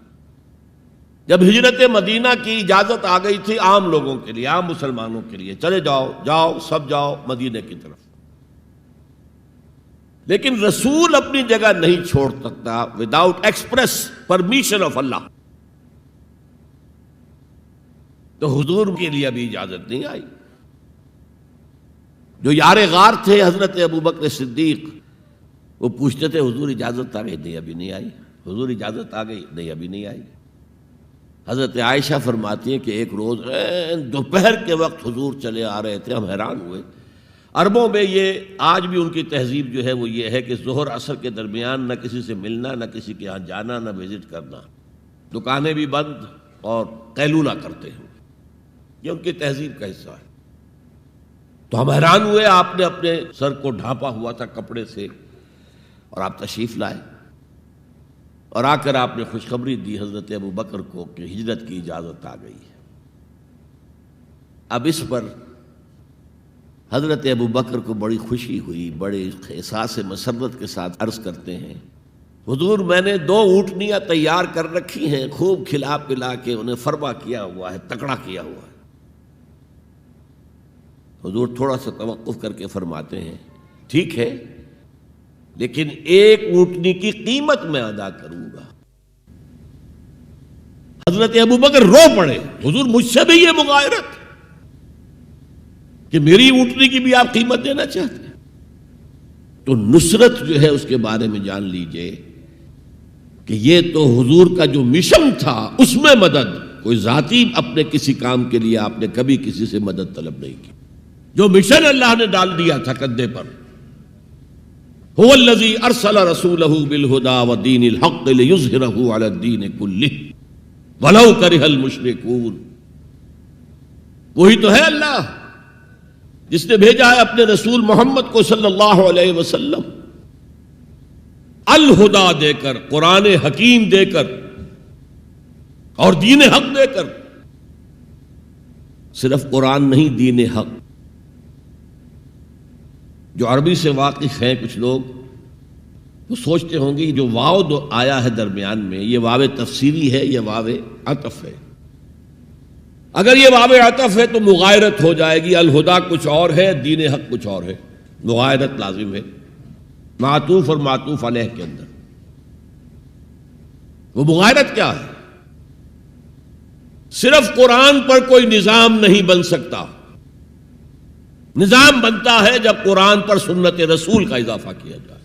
Speaker 1: جب ہجرت مدینہ کی اجازت آ گئی تھی عام لوگوں کے لیے، عام مسلمانوں کے لیے، چلے جاؤ جاؤ سب جاؤ مدینہ کی طرف، لیکن رسول اپنی جگہ نہیں چھوڑ سکتا وداؤٹ ایکسپریس پرمیشن آف اللہ، تو حضور کے لیے ابھی اجازت نہیں آئی۔ جو یار غار تھے حضرت ابو بکر صدیق، وہ پوچھتے تھے حضور اجازت آ گئی؟ نہیں ابھی نہیں آئی۔ حضور اجازت آ گئی؟ نہیں ابھی نہیں آئی۔ حضرت عائشہ فرماتی ہیں کہ ایک روز دوپہر کے وقت حضور چلے آ رہے تھے، ہم حیران ہوئے۔ عربوں میں یہ آج بھی ان کی تہذیب جو ہے وہ یہ ہے کہ ظہر عصر کے درمیان نہ کسی سے ملنا، نہ کسی کے ہاں جانا، نہ وزٹ کرنا، دکانیں بھی بند اور قیلولہ کرتے ہیں، یہ ان کی تہذیب کا حصہ ہے۔ تو ہم حیران ہوئے، آپ نے اپنے سر کو ڈھانپا ہوا تھا کپڑے سے اور آپ تشریف لائے، اور آ کر آپ نے خوشخبری دی حضرت ابو بکر کو کہ ہجرت کی اجازت آ گئی ہے۔ اب اس پر حضرت ابو بکر کو بڑی خوشی ہوئی، بڑے احساس مسرت کے ساتھ عرض کرتے ہیں، حضور میں نے 2 اونٹنیاں تیار کر رکھی ہیں، خوب کھلا پلا کے انہیں فربا کیا ہوا ہے، تکڑا کیا ہوا ہے۔ حضور تھوڑا سا توقف کر کے فرماتے ہیں، ٹھیک ہے لیکن 1 اونٹنی کی قیمت میں ادا کروں گا۔ حضرت ابو بکر رو پڑے، حضور مجھ سے بھی یہ مغایرت؟ کہ میری اونٹنی کی بھی آپ قیمت دینا چاہتے ہیں؟ تو نصرت جو ہے اس کے بارے میں جان لیجئے کہ یہ تو حضور کا جو مشن تھا اس میں مدد، کوئی ذاتی اپنے کسی کام کے لیے آپ نے کبھی کسی سے مدد طلب نہیں کی. جو مشن اللہ نے ڈال دیا تھا کندھے پر، هو الذی ارسل رسولہ بالہدی ودین الحق لیظہرہ علی الدین کلہ ولو کرہ المشرکون. وہی تو ہے اللہ جس نے بھیجا ہے اپنے رسول محمد کو صلی اللہ علیہ وسلم الہدا دے کر، قرآن حکیم دے کر اور دین حق دے کر. صرف قرآن نہیں، دین حق. جو عربی سے واقف ہیں کچھ لوگ وہ سوچتے ہوں گے جو واو دو آیا ہے درمیان میں، یہ واو تفسیری ہے، یہ واو عطف ہے. اگر یہ واو عطف ہے تو مغایرت ہو جائے گی. الہدا کچھ اور ہے، دین حق کچھ اور ہے، مغایرت لازم ہے معطوف اور معطوف علیہ کے اندر. وہ مغایرت کیا ہے؟ صرف قرآن پر کوئی نظام نہیں بن سکتا. نظام بنتا ہے جب قرآن پر سنت رسول کا اضافہ کیا جائے.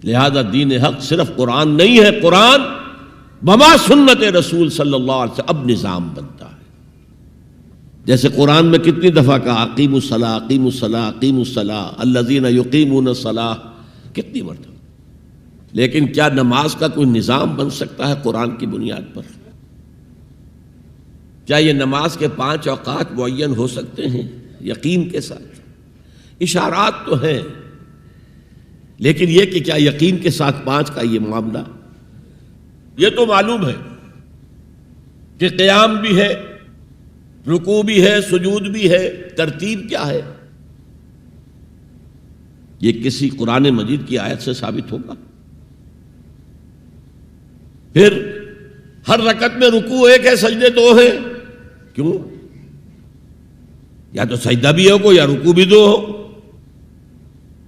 Speaker 1: لہذا دین حق صرف قرآن نہیں ہے، قرآن بما سنت رسول صلی اللہ علیہ وسلم اب نظام بنتا ہے. جیسے قرآن میں کتنی دفعہ کہا اقیموا الصلاۃ اقیموا الصلاۃ اقیموا الصلاۃ الذین یقیمون الصلاۃ، کتنی مرتبہ. لیکن کیا نماز کا کوئی نظام بن سکتا ہے قرآن کی بنیاد پر؟ کیا یہ نماز کے 5 اوقات معین ہو سکتے ہیں یقین کے ساتھ؟ اشارات تو ہیں، لیکن یہ کہ کیا یقین کے ساتھ 5 کا یہ معاملہ؟ یہ تو معلوم ہے کہ قیام بھی ہے، رکوع بھی ہے، سجود بھی ہے. ترتیب کیا ہے؟ یہ کسی قرآن مجید کی آیت سے ثابت ہوگا؟ پھر ہر رکعت میں رکوع ایک ہے، سجدے 2 ہیں. کیوں؟ یا تو سجدہ بھی ہو یا رکوع بھی 2 ہو.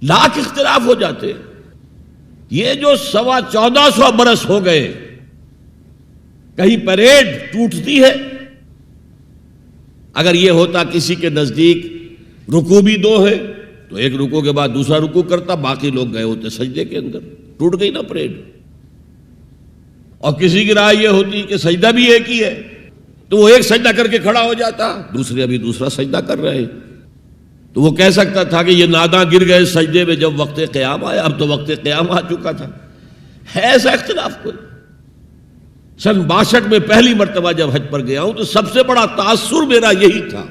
Speaker 1: لاکھ اختلاف ہو جاتے. یہ جو 1450 برس ہو گئے، کہیں پریڈ ٹوٹتی ہے. اگر یہ ہوتا کسی کے نزدیک رکوع بھی 2 ہے تو ایک رکوع کے بعد دوسرا رکوع کرتا، باقی لوگ گئے ہوتے سجدے کے اندر. ٹوٹ گئی نا پریڈ. اور کسی کی رائے یہ ہوتی کہ سجدہ بھی ایک ہی ہے تو وہ ایک سجدہ کر کے کھڑا ہو جاتا، دوسرے ابھی دوسرا سجدہ کر رہے ہیں، تو وہ کہہ سکتا تھا کہ یہ ناداں گر گئے سجدے میں جب وقت قیام آیا. اب تو وقت قیام آ چکا تھا. ہے ایسا اختلاف کوئی؟ سن 62 میں پہلی مرتبہ جب حج پر گیا ہوں تو سب سے بڑا تاثر میرا یہی تھا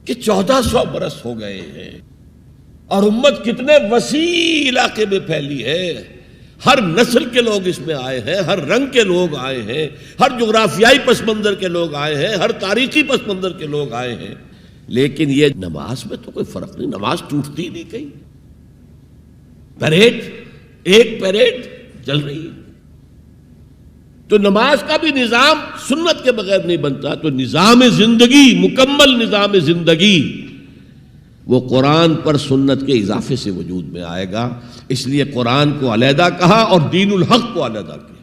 Speaker 1: کہ 1400 برس ہو گئے ہیں اور امت کتنے وسیع علاقے میں پھیلی ہے. ہر نسل کے لوگ اس میں آئے ہیں، ہر رنگ کے لوگ آئے ہیں، ہر جغرافیائی پس منظر کے لوگ آئے ہیں، ہر تاریخی پس منظر کے لوگ آئے ہیں. لیکن یہ نماز میں تو کوئی فرق نہیں، نماز ٹوٹتی نہیں کہیں. پریڈ، ایک پریڈ چل رہی ہے. تو نماز کا بھی نظام سنت کے بغیر نہیں بنتا. تو نظام زندگی، مکمل نظام زندگی، وہ قرآن پر سنت کے اضافے سے وجود میں آئے گا. اس لیے قرآن کو علیحدہ کہا اور دین الحق کو علیحدہ کیا.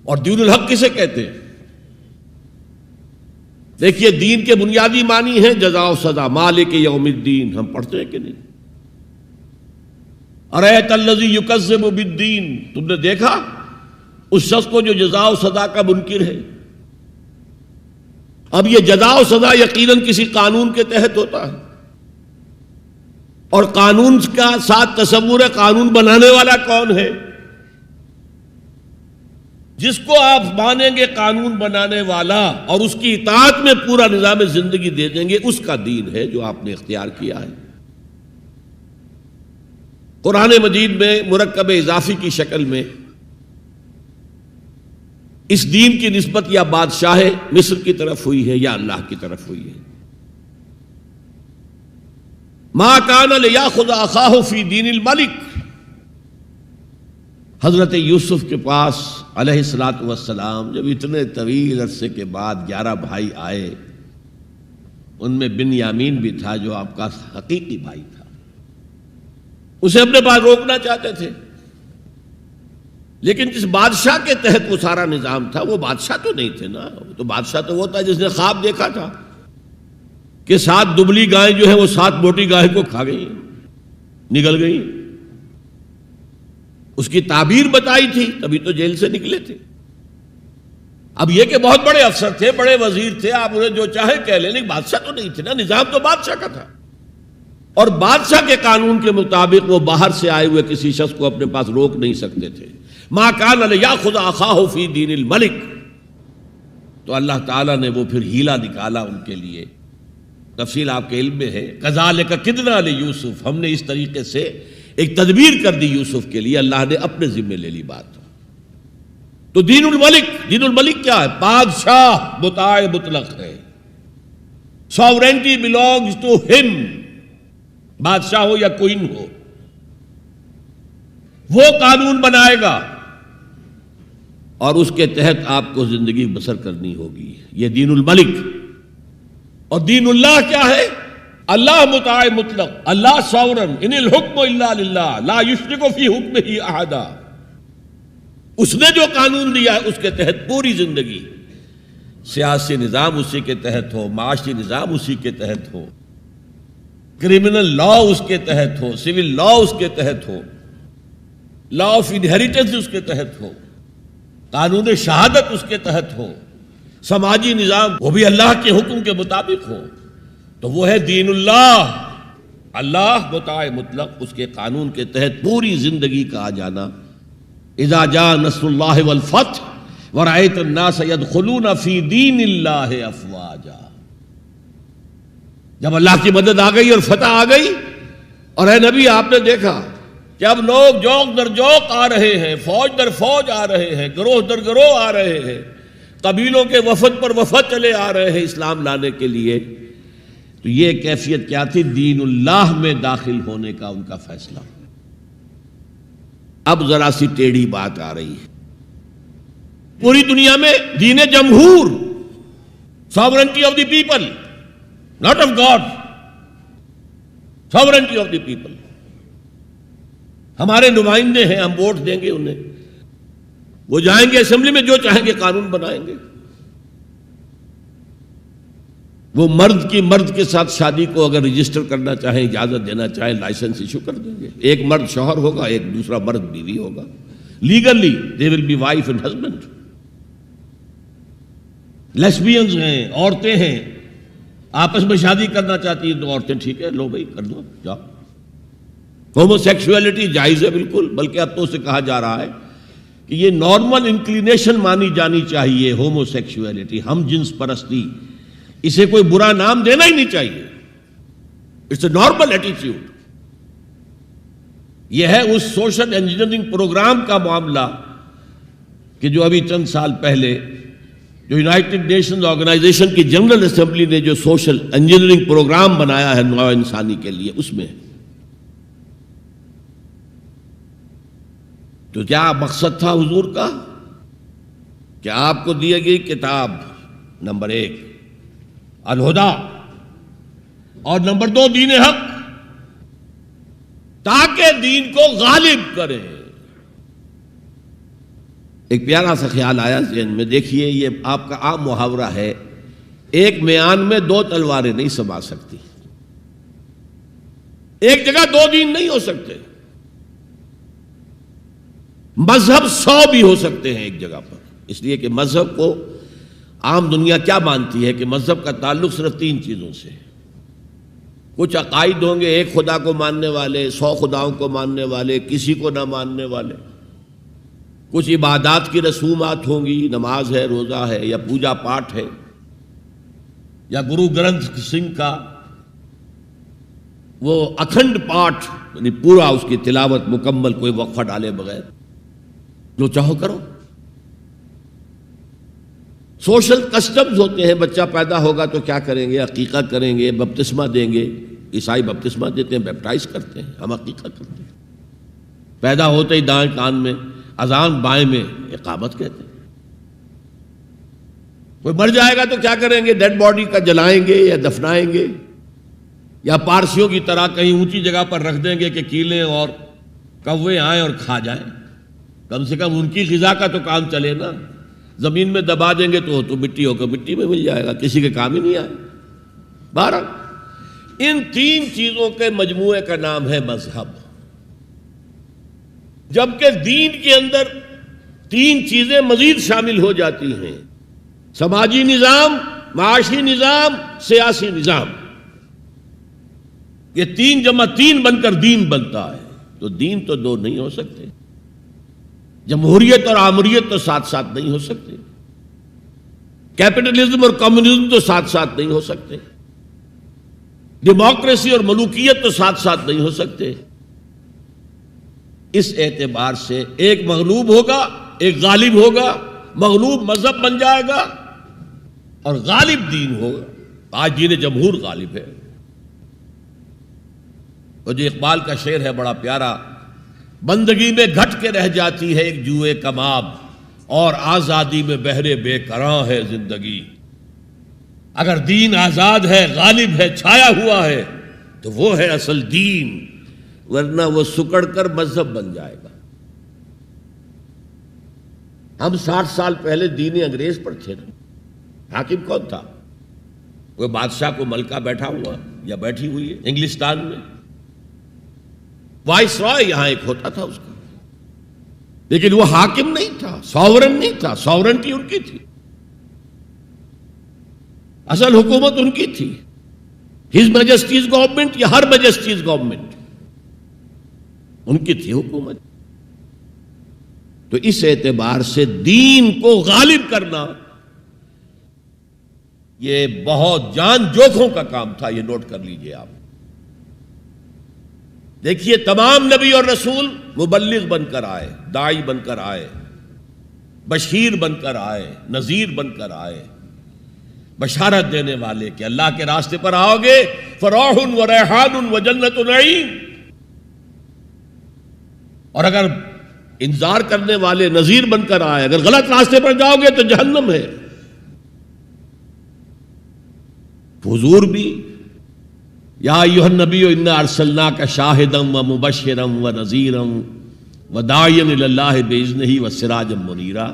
Speaker 1: اور دین الحق کسے کہتے ہیں؟ دیکھیے دین کے بنیادی معنی ہیں جزا و سزا، مالک یوم الدین. ہم پڑھتے ہیں کہ نہیں؟ ارأیت الذی یکذب بالدین، تم نے دیکھا اس شخص کو جو جزا و سزا کا منکر ہے. اب یہ جزا و سزا یقیناً کسی قانون کے تحت ہوتا ہے، اور قانون کا ساتھ تصور ہے قانون بنانے والا کون ہے. جس کو آپ مانیں گے قانون بنانے والا اور اس کی اطاعت میں پورا نظام زندگی دے دیں گے، اس کا دین ہے جو آپ نے اختیار کیا ہے. قرآن مجید میں مرکب اضافی کی شکل میں اس دین کی نسبت یا بادشاہ مصر کی طرف ہوئی ہے یا اللہ کی طرف ہوئی ہے. ما کان لیاخذ اخاہ فی دین الملک، حضرت یوسف کے پاس علیہ الصلوۃ والسلام جب اتنے طویل عرصے کے بعد 11 بھائی آئے، ان میں بنیامین بھی تھا جو آپ کا حقیقی بھائی تھا. اسے اپنے پاس روکنا چاہتے تھے، لیکن جس بادشاہ کے تحت وہ سارا نظام تھا وہ بادشاہ تو نہیں تھے نا، تو بادشاہ تو وہ تھا جس نے خواب دیکھا تھا کہ 7 دبلی گائیں جو ہیں وہ 7 موٹی گائیں کو کھا گئی، نگل گئی، اس کی تعبیر بتائی تھی، تبھی تو جیل سے نکلے تھے۔ اب یہ کہ بہت بڑے افسر تھے، بڑے وزیر تھے، آپ انہیں جو چاہے کہہ لیں، لیکن بادشاہ تو نہیں تھے نا، نظام تو بادشاہ کا تھا، اور بادشاہ کے قانون کے مطابق وہ باہر سے آئے ہوئے کسی شخص کو اپنے پاس روک نہیں سکتے تھے۔ ما کان لیاخذ اخاہ فی دین الملک، تو اللہ تعالیٰ نے وہ پھر ہیلا نکالا ان کے لیے، تفصیل آپ کے علم میں ہے۔ کذالک کدنا لیوسف، ہم نے اس طریقے سے ایک تدبیر کر دی یوسف کے لیے، اللہ نے اپنے ذمے لے لی بات۔ تو دین الملک، دین الملک کیا ہے؟ بادشاہ مطاع مطلق ہے، ساورینٹی بلونگز ٹو ہم، بادشاہ ہو یا کوئن ہو، وہ قانون بنائے گا اور اس کے تحت آپ کو زندگی بسر کرنی ہوگی، یہ دین الملک۔ اور دین اللہ کیا ہے؟ اللہ مطاع مطلق، اللہ ساورن، ان الحکم الا للہ لا یشرک فی حکمہ احدا، اس نے جو قانون دیا ہے اس کے تحت پوری زندگی، سیاسی نظام اسی کے تحت ہو، معاشی نظام اسی کے تحت ہو، کرمنل لا اس کے تحت ہو، سول لا اس کے تحت ہو، لا آف انہیریٹنس اس کے تحت ہو، قانون شہادت اس کے تحت ہو، سماجی نظام وہ بھی اللہ کے حکم کے مطابق ہو، تو وہ ہے دین اللہ۔ اللہ مطاع مطلق، اس کے قانون کے تحت پوری زندگی کا آ جانا۔ اذا جاء نصر اللہ والفتح ورأیت الناس يدخلون فی دین اللہ افواجا، جب اللہ کی مدد آ گئی اور فتح آ گئی، اور اے نبی آپ نے دیکھا کہ اب لوگ جوق در جوق آ رہے ہیں، فوج در فوج آ رہے ہیں، گروہ در گروہ آ رہے ہیں، قبیلوں کے وفد پر وفد چلے آ رہے ہیں اسلام لانے کے لیے۔ تو یہ کیفیت کیا تھی؟ دین اللہ میں داخل ہونے کا ان کا فیصلہ۔ اب ذرا سی ٹیڑھی بات آ رہی ہے، پوری دنیا میں دین جمہور، sovereignty of the people, not of God, sovereignty of the people, ہمارے نمائندے ہیں، ہم ووٹ دیں گے انہیں، وہ جائیں گے اسمبلی میں، جو چاہیں گے قانون بنائیں گے۔ وہ مرد کی مرد کے ساتھ شادی کو اگر رجسٹر کرنا چاہیں، اجازت دینا چاہیں، لائسنس ایشو کر دیں گے، ایک مرد شوہر ہوگا، ایک دوسرا مرد بیوی ہوگا، legally they will be wife and husband. Lesbians ہیں، عورتیں ہیں، آپس میں شادی کرنا چاہتی ہیں تو عورتیں ٹھیک ہے، لو بھائی کر دو، جاؤ۔ ہومو سیکشولیٹی جائز ہے بالکل، بلکہ اب تو اسے کہا جا رہا ہے کہ یہ نارمل انکلینیشن مانی جانی چاہیے، ہومو سیکشولیٹی، ہم جنس پرستی، اسے کوئی برا نام دینا ہی نہیں چاہیے، اٹس اے نارمل ایٹیٹیوڈ۔ یہ ہے اس سوشل انجینئرنگ پروگرام کا معاملہ کہ جو ابھی چند سال پہلے جو یونائٹڈ نیشنز آرگنائزیشن کی جنرل اسمبلی نے جو سوشل انجینئرنگ پروگرام بنایا ہے نوع انسانی کے لیے، اس میں تو کیا مقصد تھا حضور کا کہ آپ کو دی گئی کتاب نمبر 1 الہدا، اور نمبر 2 دین حق، تاکہ دین کو غالب کرے۔ ایک پیارا سا خیال آیا ذہن میں، دیکھیے یہ آپ کا عام محاورہ ہے، ایک میان میں 2 تلواریں نہیں سما سکتی، ایک جگہ 2 دین نہیں ہو سکتے، مذہب 100 بھی ہو سکتے ہیں ایک جگہ پر، اس لیے کہ مذہب کو عام دنیا کیا مانتی ہے کہ مذہب کا تعلق صرف 3 چیزوں سے ہے۔ کچھ عقائد ہوں گے، ایک خدا کو ماننے والے، 100 خداؤں کو ماننے والے، کسی کو نہ ماننے والے، کچھ عبادات کی رسومات ہوں گی، نماز ہے، روزہ ہے، یا پوجا پاٹ ہے، یا گرو گرنتھ سنگھ کا وہ اکھنڈ پاٹ، یعنی پورا اس کی تلاوت مکمل، کوئی وقفہ ڈالے بغیر، جو چاہو کرو۔ سوشل کسٹمز ہوتے ہیں، بچہ پیدا ہوگا تو کیا کریں گے؟ عقیقہ کریں گے، بپتسمہ دیں گے، عیسائی بپتسمہ دیتے ہیں، بیپٹائز کرتے ہیں، ہم عقیقہ کرتے ہیں۔ پیدا ہوتے ہی دائیں کان میں اذان، بائیں میں اقامت کہتے ہیں۔ کوئی مر جائے گا تو کیا کریں گے؟ ڈیڈ باڈی کا جلائیں گے یا دفنائیں گے، یا پارسیوں کی طرح کہیں اونچی جگہ پر رکھ دیں گے کہ کیلیں اور کوے آئیں اور کھا جائیں۔ کم سے کم ان کی غذا کا تو کام چلے نا. زمین میں دبا دیں گے تو مٹی ہو کر مٹی میں مل جائے گا، کسی کے کام ہی نہیں آئے. بہرحال ان تین چیزوں کے مجموعے کا نام ہے مذہب. جبکہ دین کے اندر تین چیزیں مزید شامل ہو جاتی ہیں: سماجی نظام، معاشی نظام، سیاسی نظام. یہ 3 جمع 3 بن کر دین بنتا ہے. تو دین تو دو نہیں ہو سکتے. جمہوریت اور آمریت تو ساتھ ساتھ نہیں ہو سکتے. کیپٹلزم اور کمیونزم تو ساتھ ساتھ نہیں ہو سکتے. ڈیموکریسی اور ملوکیت تو ساتھ ساتھ نہیں ہو سکتے. اس اعتبار سے ایک مغلوب ہوگا، ایک غالب ہوگا. مغلوب مذہب بن جائے گا اور غالب دین ہوگا. آج دین جمہور غالب ہے. اور جو اقبال کا شعر ہے بڑا پیارا: بندگی میں گھٹ کے رہ جاتی ہے ایک جوئے کباب، اور آزادی میں بہرے بے قراں ہے زندگی. اگر دین آزاد ہے، غالب ہے، چھایا ہوا ہے تو وہ ہے اصل دین، ورنہ وہ سکڑ کر مذہب بن جائے گا. ہم 60 سال پہلے دین انگریز پر تھے نا. حاکم کون تھا؟ وہ بادشاہ کو ملکہ بیٹھا ہوا یا بیٹھی ہوئی ہے انگلستان میں. وائس رائے یہاں ایک ہوتا تھا اس کا، لیکن وہ حاکم نہیں تھا، ساورن نہیں تھا. ساورنٹی ان کی تھی، اصل حکومت ان کی تھی. ہز میجسٹیز گورنمنٹ یا ہر میجسٹیز گورنمنٹ، ان کی تھی حکومت. تو اس اعتبار سے دین کو غالب کرنا یہ بہت جان جوکھوں کا کام تھا. یہ نوٹ کر لیجئے آپ. دیکھیے تمام نبی اور رسول مبلغ بن کر آئے، داعی بن کر آئے، بشیر بن کر آئے، نذیر بن کر آئے، بشارت دینے والے کہ اللہ کے راستے پر آؤ گے فروح و ریحان و جنت نعیم. اور اگر انذار کرنے والے نذیر بن کر آئے، اگر غلط راستے پر جاؤ گے تو جہنم ہے. حضور بھی یا ایھا النبی انا ارسلناک شاہدا و مبشرا و نذیرا و داعیا الی اللہ باذنہ و سراجا منیرا.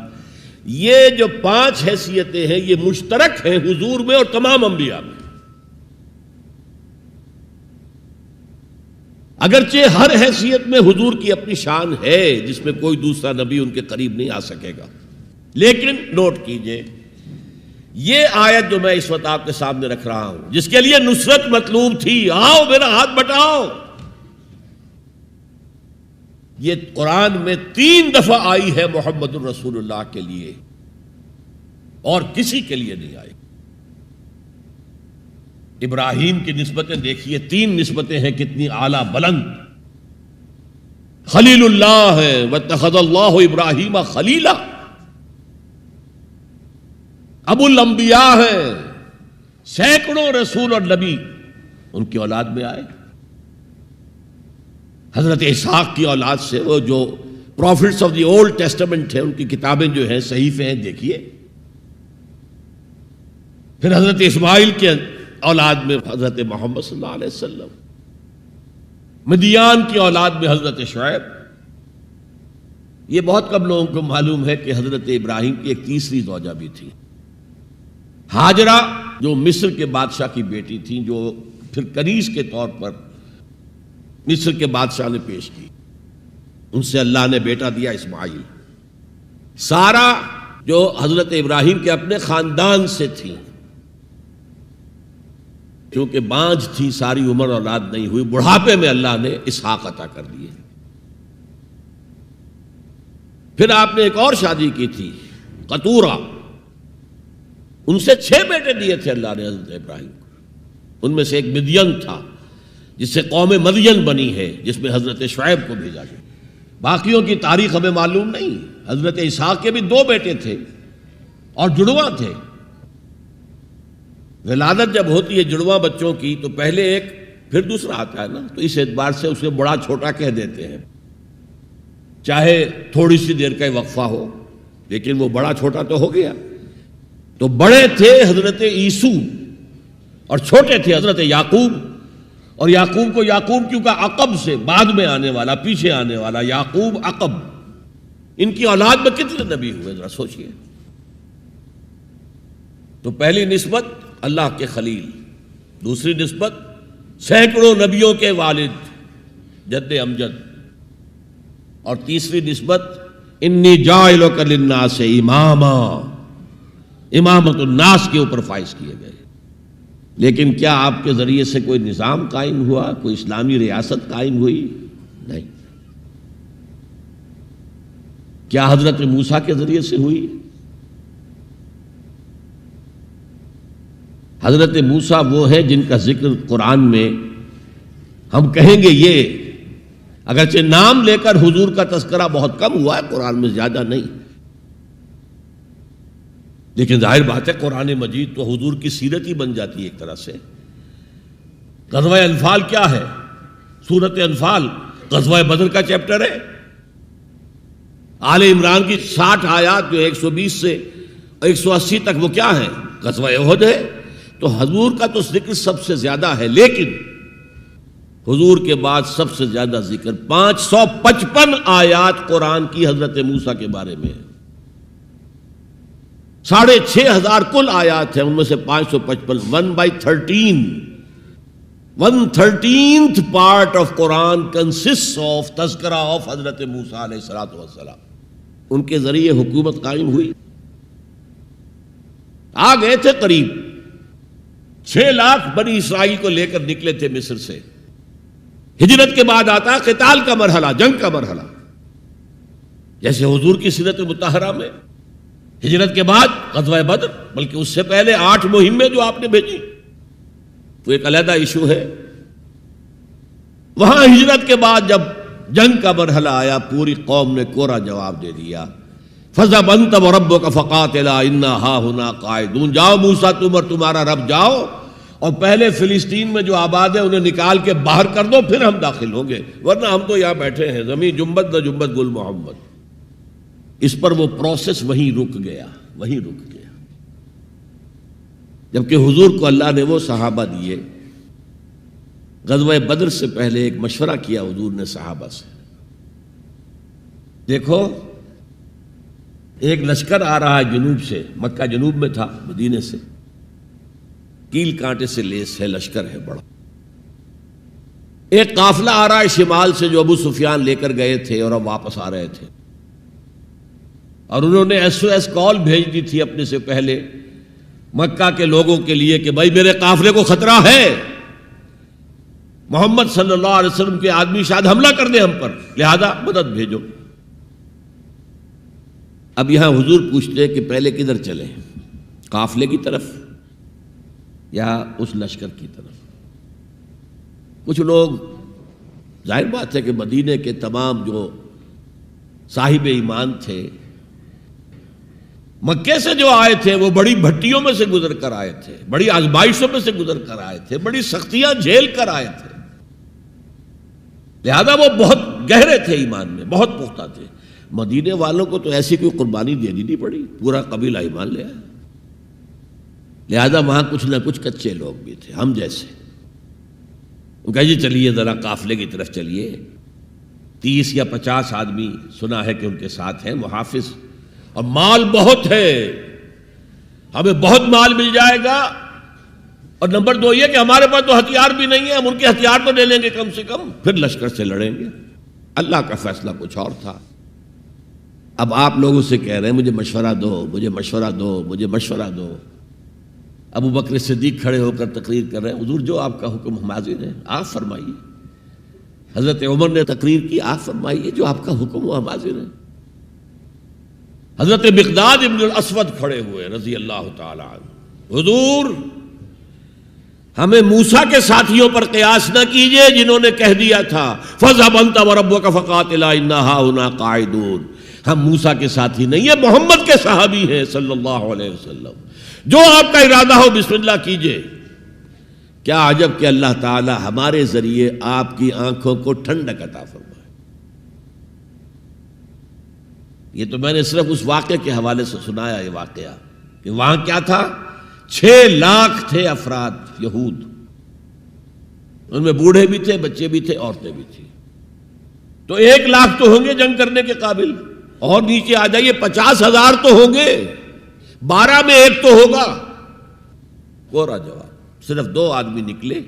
Speaker 1: یہ جو 5 حیثیتیں ہیں یہ مشترک ہیں حضور میں اور تمام انبیاء میں. اگرچہ ہر حیثیت میں حضور کی اپنی شان ہے جس میں کوئی دوسرا نبی ان کے قریب نہیں آ سکے گا. لیکن نوٹ کیجئے یہ آیت جو میں اس وقت آپ کے سامنے رکھ رہا ہوں، جس کے لیے نصرت مطلوب تھی، آؤ میرا ہاتھ بٹاؤ، یہ قرآن میں 3 دفعہ آئی ہے محمد الرسول اللہ کے لیے، اور کسی کے لیے نہیں آئی. ابراہیم کی نسبتیں دیکھیے، 3 نسبتیں ہیں کتنی اعلیٰ بلند. خلیل اللہ ہے، واتخذ اللہ ابراہیم خلیلا. ابو الانبیاء ہے، سینکڑوں رسول اور نبی ان کی اولاد میں آئے. حضرت اسحاق کی اولاد سے، وہ جو prophets of the Old Testament ہیں، ان کی کتابیں جو ہیں، صحیفے ہیں، دیکھیے. پھر حضرت اسماعیل کے اولاد میں حضرت محمد صلی اللہ علیہ وسلم، مدیان کی اولاد میں حضرت شعیب. یہ بہت کم لوگوں کو معلوم ہے کہ حضرت ابراہیم کی ایک تیسری زوجہ بھی تھی، ہاجرہ، جو مصر کے بادشاہ کی بیٹی تھی، جو پھر کنیز کے طور پر مصر کے بادشاہ نے پیش کی. ان سے اللہ نے بیٹا دیا اسماعیل. سارا جو حضرت ابراہیم کے اپنے خاندان سے تھی، کیونکہ بانجھ تھی، ساری عمر اولاد نہیں ہوئی، بڑھاپے میں اللہ نے اسحاق عطا کر دیے. پھر آپ نے ایک اور شادی کی تھی، قطورہ. ان سے 6 بیٹے دیے تھے اللہ نے حضرت ابراہیم کو. ان میں سے ایک مدین تھا جس سے قوم مدین بنی ہے، جس میں حضرت شعیب کو بھیجا گیا. باقیوں کی تاریخ ہمیں معلوم نہیں. حضرت اسحاق کے بھی 2 بیٹے تھے اور جڑواں تھے. ولادت جب ہوتی ہے جڑواں بچوں کی تو پہلے ایک پھر دوسرا آتا ہے نا، تو اس اعتبار سے اسے بڑا چھوٹا کہہ دیتے ہیں، چاہے تھوڑی سی دیر کا وقفہ ہو، لیکن وہ بڑا چھوٹا تو ہو گیا. تو بڑے تھے حضرت عیسو اور چھوٹے تھے حضرت یعقوب. اور یعقوب کو یعقوب کیوں کہا؟ عقب سے، بعد میں آنے والا، پیچھے آنے والا. یعقوب عقب. ان کی اولاد میں کتنے نبی ہوئے ذرا سوچئے. تو پہلی نسبت اللہ کے خلیل، دوسری نسبت سینکڑوں نبیوں کے والد جد امجد، اور تیسری نسبت انی جاعلک للناس اماما، امامت الناس کے اوپر فائز کیے گئے. لیکن کیا آپ کے ذریعے سے کوئی نظام قائم ہوا، کوئی اسلامی ریاست قائم ہوئی؟ نہیں. کیا حضرت موسیٰ کے ذریعے سے ہوئی؟ حضرت موسیٰ وہ ہے جن کا ذکر قرآن میں ہم کہیں گے یہ، اگرچہ نام لے کر حضور کا تذکرہ بہت کم ہوا ہے قرآن میں، زیادہ نہیں، لیکن ظاہر بات ہے قرآن مجید تو حضور کی سیرت ہی بن جاتی ہے ایک طرح سے. غزوہ انفال کیا ہے؟ سورت انفال غزوہ بدر کا چیپٹر ہے. آل عمران کی 60 آیات جو 120 سے 180 تک وہ کیا ہے؟ غزوہ احد ہے. تو حضور کا تو ذکر سب سے زیادہ ہے، لیکن حضور کے بعد سب سے زیادہ ذکر 555 آیات قرآن کی حضرت موسیٰ کے بارے میں ہے. 6,500 کل آیات ہیں، ان میں سے 555 1/13th part of Quran consists of تذکرہ of حضرت موسیٰ علیہ السلام. ان کے ذریعے حکومت قائم ہوئی. آ گئے تھے قریب 6 لاکھ بنی اسرائیل کو لے کر نکلے تھے مصر سے. ہجرت کے بعد آتا قتال کا مرحلہ، جنگ کا مرحلہ، جیسے حضور کی سیرت مطہرہ میں ہجرت کے بعد غزوہ بدر، بلکہ اس سے پہلے 8 مہمیں جو آپ نے بھیجی وہ ایک علیحدہ ایشو ہے. وہاں ہجرت کے بعد جب جنگ کا مرحلہ آیا پوری قوم نے کوڑا جواب دے دیا، فَذْهَبْ أَنْتَ وَرَبُّكَ فَقَاتِلَا إِنَّا هَاهُنَا قَاعِدُونَ. جاؤ موسیٰ تم اور تمہارا رب جاؤ، اور پہلے فلسطین میں جو آباد ہے انہیں نکال کے باہر کر دو، پھر ہم داخل ہوں گے، ورنہ ہم تو یہاں بیٹھے ہیں، زمین جنبت نہ جنبت گل محمد. اس پر وہ پروسیس وہیں رک گیا. جبکہ حضور کو اللہ نے وہ صحابہ دیے. غزوہ بدر سے پہلے ایک مشورہ کیا حضور نے صحابہ سے. دیکھو ایک لشکر آ رہا ہے جنوب سے، مکہ جنوب میں تھا مدینے سے، کیل کانٹے سے لیس ہے، لشکر ہے بڑا. ایک قافلہ آ رہا ہے شمال سے جو ابو سفیان لے کر گئے تھے اور اب واپس آ رہے تھے، اور انہوں نے SOS کال بھیج دی تھی اپنے سے پہلے مکہ کے لوگوں کے لیے کہ بھائی میرے قافلے کو خطرہ ہے، محمد صلی اللہ علیہ وسلم کے آدمی شاید حملہ کر دیں ہم پر، لہذا مدد بھیجو. اب یہاں حضور پوچھتے کہ پہلے کدھر چلیں، قافلے کی طرف یا اس لشکر کی طرف؟ کچھ لوگ، ظاہر بات ہے کہ مدینے کے تمام جو صاحب ایمان تھے، مکے سے جو آئے تھے وہ بڑی بھٹیوں میں سے گزر کر آئے تھے، بڑی آزمائشوں میں سے گزر کر آئے تھے، بڑی سختیاں جھیل کر آئے تھے، لہذا وہ بہت گہرے تھے ایمان میں، بہت پختہ تھے. مدینے والوں کو تو ایسی کوئی قربانی دینی نہیں پڑی، پورا قبیلہ ایمان لے آیا، لہذا وہاں کچھ نہ کچھ کچے لوگ بھی تھے ہم جیسے. وہ کہا جی چلیے ذرا قافلے کی طرف چلیے. 30 یا 50 آدمی سنا ہے کہ ان کے ساتھ ہیں محافظ، اور مال بہت ہے، ہمیں بہت مال مل جائے گا، اور نمبر 2 یہ کہ ہمارے پاس تو ہتھیار بھی نہیں ہے، ہم ان کے ہتھیار تو لے لیں گے کم سے کم، پھر لشکر سے لڑیں گے. اللہ کا فیصلہ کچھ اور تھا. اب آپ لوگوں سے کہہ رہے ہیں مجھے مشورہ دو، مجھے مشورہ دو، مجھے مشورہ دو. ابو بکر صدیق کھڑے ہو کر تقریر کر رہے ہیں، حضور جو آپ کا حکم ہم حاضر ہیں، آپ فرمائیے. حضرت عمر نے تقریر کی، آپ فرمائیے جو آپ کا حکم ہو ہم حاضر ہیں. حضرت مقداد ابن الاسود کھڑے ہوئے رضی اللہ تعالی عنہ، حضور ہمیں موسیٰ کے ساتھیوں پر قیاس نہ کیجئے جنہوں نے کہہ دیا تھا فَاذْهَبْ أَنْتَ وَرَبُّكَ فَقَاتِلَا إِنَّا هَاهُنَا قَاعِدُونَ. ہم موسیٰ کے ساتھی نہیں ہیں، محمد کے صحابی ہیں صلی اللہ علیہ وسلم. جو آپ کا ارادہ ہو بسم اللہ کیجئے. کیا عجب کہ اللہ تعالی ہمارے ذریعے آپ کی آنکھوں کو ٹھنڈک عطا فرمائے. یہ تو میں نے صرف اس واقعے کے حوالے سے سنایا یہ واقعہ کہ وہاں کیا تھا، 6 لاکھ تھے افراد یہود، ان میں بوڑھے بھی تھے، بچے بھی تھے، عورتیں بھی تھیں. تو 1 لاکھ تو ہوں گے جنگ کرنے کے قابل. اور نیچے آ جائیے 50,000 تو ہوں گے، 12 میں 1 تو ہوگا۔ کوڑا جواب، صرف 2 آدمی نکلے،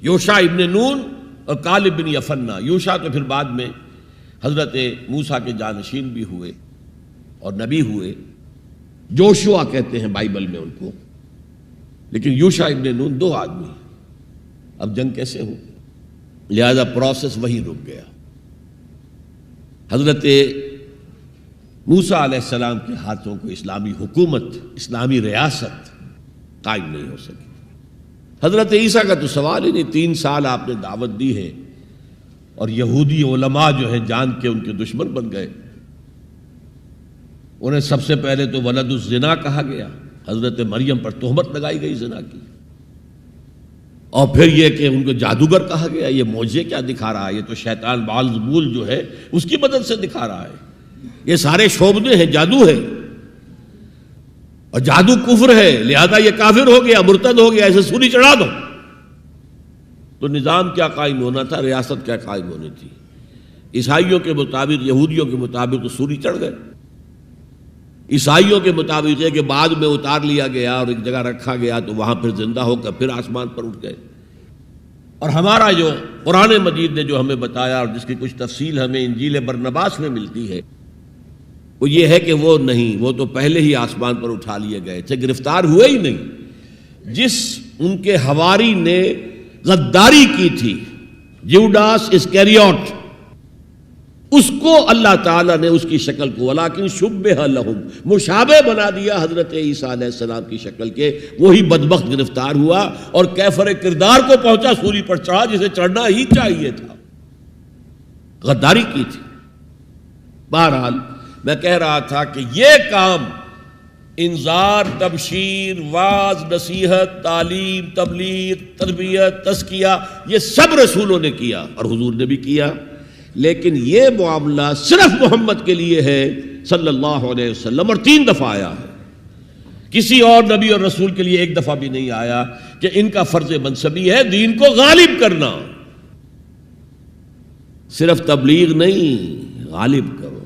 Speaker 1: یوشع ابن نون اور کالب بن یفنہ۔ یوشع تو پھر بعد میں حضرت موسیٰ کے جانشین بھی ہوئے اور نبی ہوئے، جوشوا کہتے ہیں بائبل میں ان کو، لیکن یوشع ابن نون 2 آدمی۔ اب جنگ کیسے ہو؟ لہذا پروسیس وہی رک گیا۔ حضرت موسیٰ علیہ السلام کے ہاتھوں کو اسلامی حکومت، اسلامی ریاست قائم نہیں ہو سکی۔ حضرت عیسیٰ کا تو سوال ہی نہیں، 3 سال آپ نے دعوت دی ہے اور یہودی علماء جو ہیں جان کے ان کے دشمن بن گئے۔ انہیں سب سے پہلے تو ولد الزنا کہا گیا، حضرت مریم پر تہمت لگائی گئی زنا کی، اور پھر یہ کہ ان کو جادوگر کہا گیا۔ یہ معجزے کیا دکھا رہا ہے؟ یہ تو شیطان بعلزبول جو ہے اس کی مدد سے دکھا رہا ہے۔ یہ سارے شعبدے ہیں، جادو ہے، اور جادو کفر ہے، لہذا یہ کافر ہو گیا، مرتد ہو گیا، ایسے سولی چڑھا دو۔ تو نظام کیا قائم ہونا تھا، ریاست کیا قائم ہونی تھی؟ عیسائیوں کے مطابق، یہودیوں کے مطابق تو سولی چڑھ گئے۔ عیسائیوں کے مطابق ہے کہ بعد میں اتار لیا گیا اور ایک جگہ رکھا گیا تو وہاں پھر زندہ ہو کر پھر آسمان پر اٹھ گئے۔ اور ہمارا جو قرآن مجید نے جو ہمیں بتایا اور جس کی کچھ تفصیل ہمیں انجیل برنباس میں ملتی ہے، وہ یہ ہے کہ وہ نہیں، وہ تو پہلے ہی آسمان پر اٹھا لیے گئے تھے، گرفتار ہوئے ہی نہیں۔ جس ان کے حواری نے غداری کی تھی، جیوڈاس اسکریوٹ، اس کو اللہ تعالیٰ نے اس کی شکل کو ولیکن شبہ لہم، مشابہ بنا دیا حضرت عیسیٰ علیہ السلام کی شکل کے۔ وہی بدبخت گرفتار ہوا اور کیفر کردار کو پہنچا، سولی پر چڑھا جسے چڑھنا ہی چاہیے تھا، غداری کی تھی۔ بہرحال میں کہہ رہا تھا کہ یہ کام انذار، تبشیر، واعظ، نصیحت، تعلیم، تبلیغ، تربیت، تزکیہ، یہ سب رسولوں نے کیا اور حضور نے بھی کیا، لیکن یہ معاملہ صرف محمد کے لیے ہے صلی اللہ علیہ وسلم، اور 3 دفعہ آیا ہے۔ کسی اور نبی اور رسول کے لیے 1 دفعہ بھی نہیں آیا کہ ان کا فرض منصبی ہے دین کو غالب کرنا۔ صرف تبلیغ نہیں، غالب کرو۔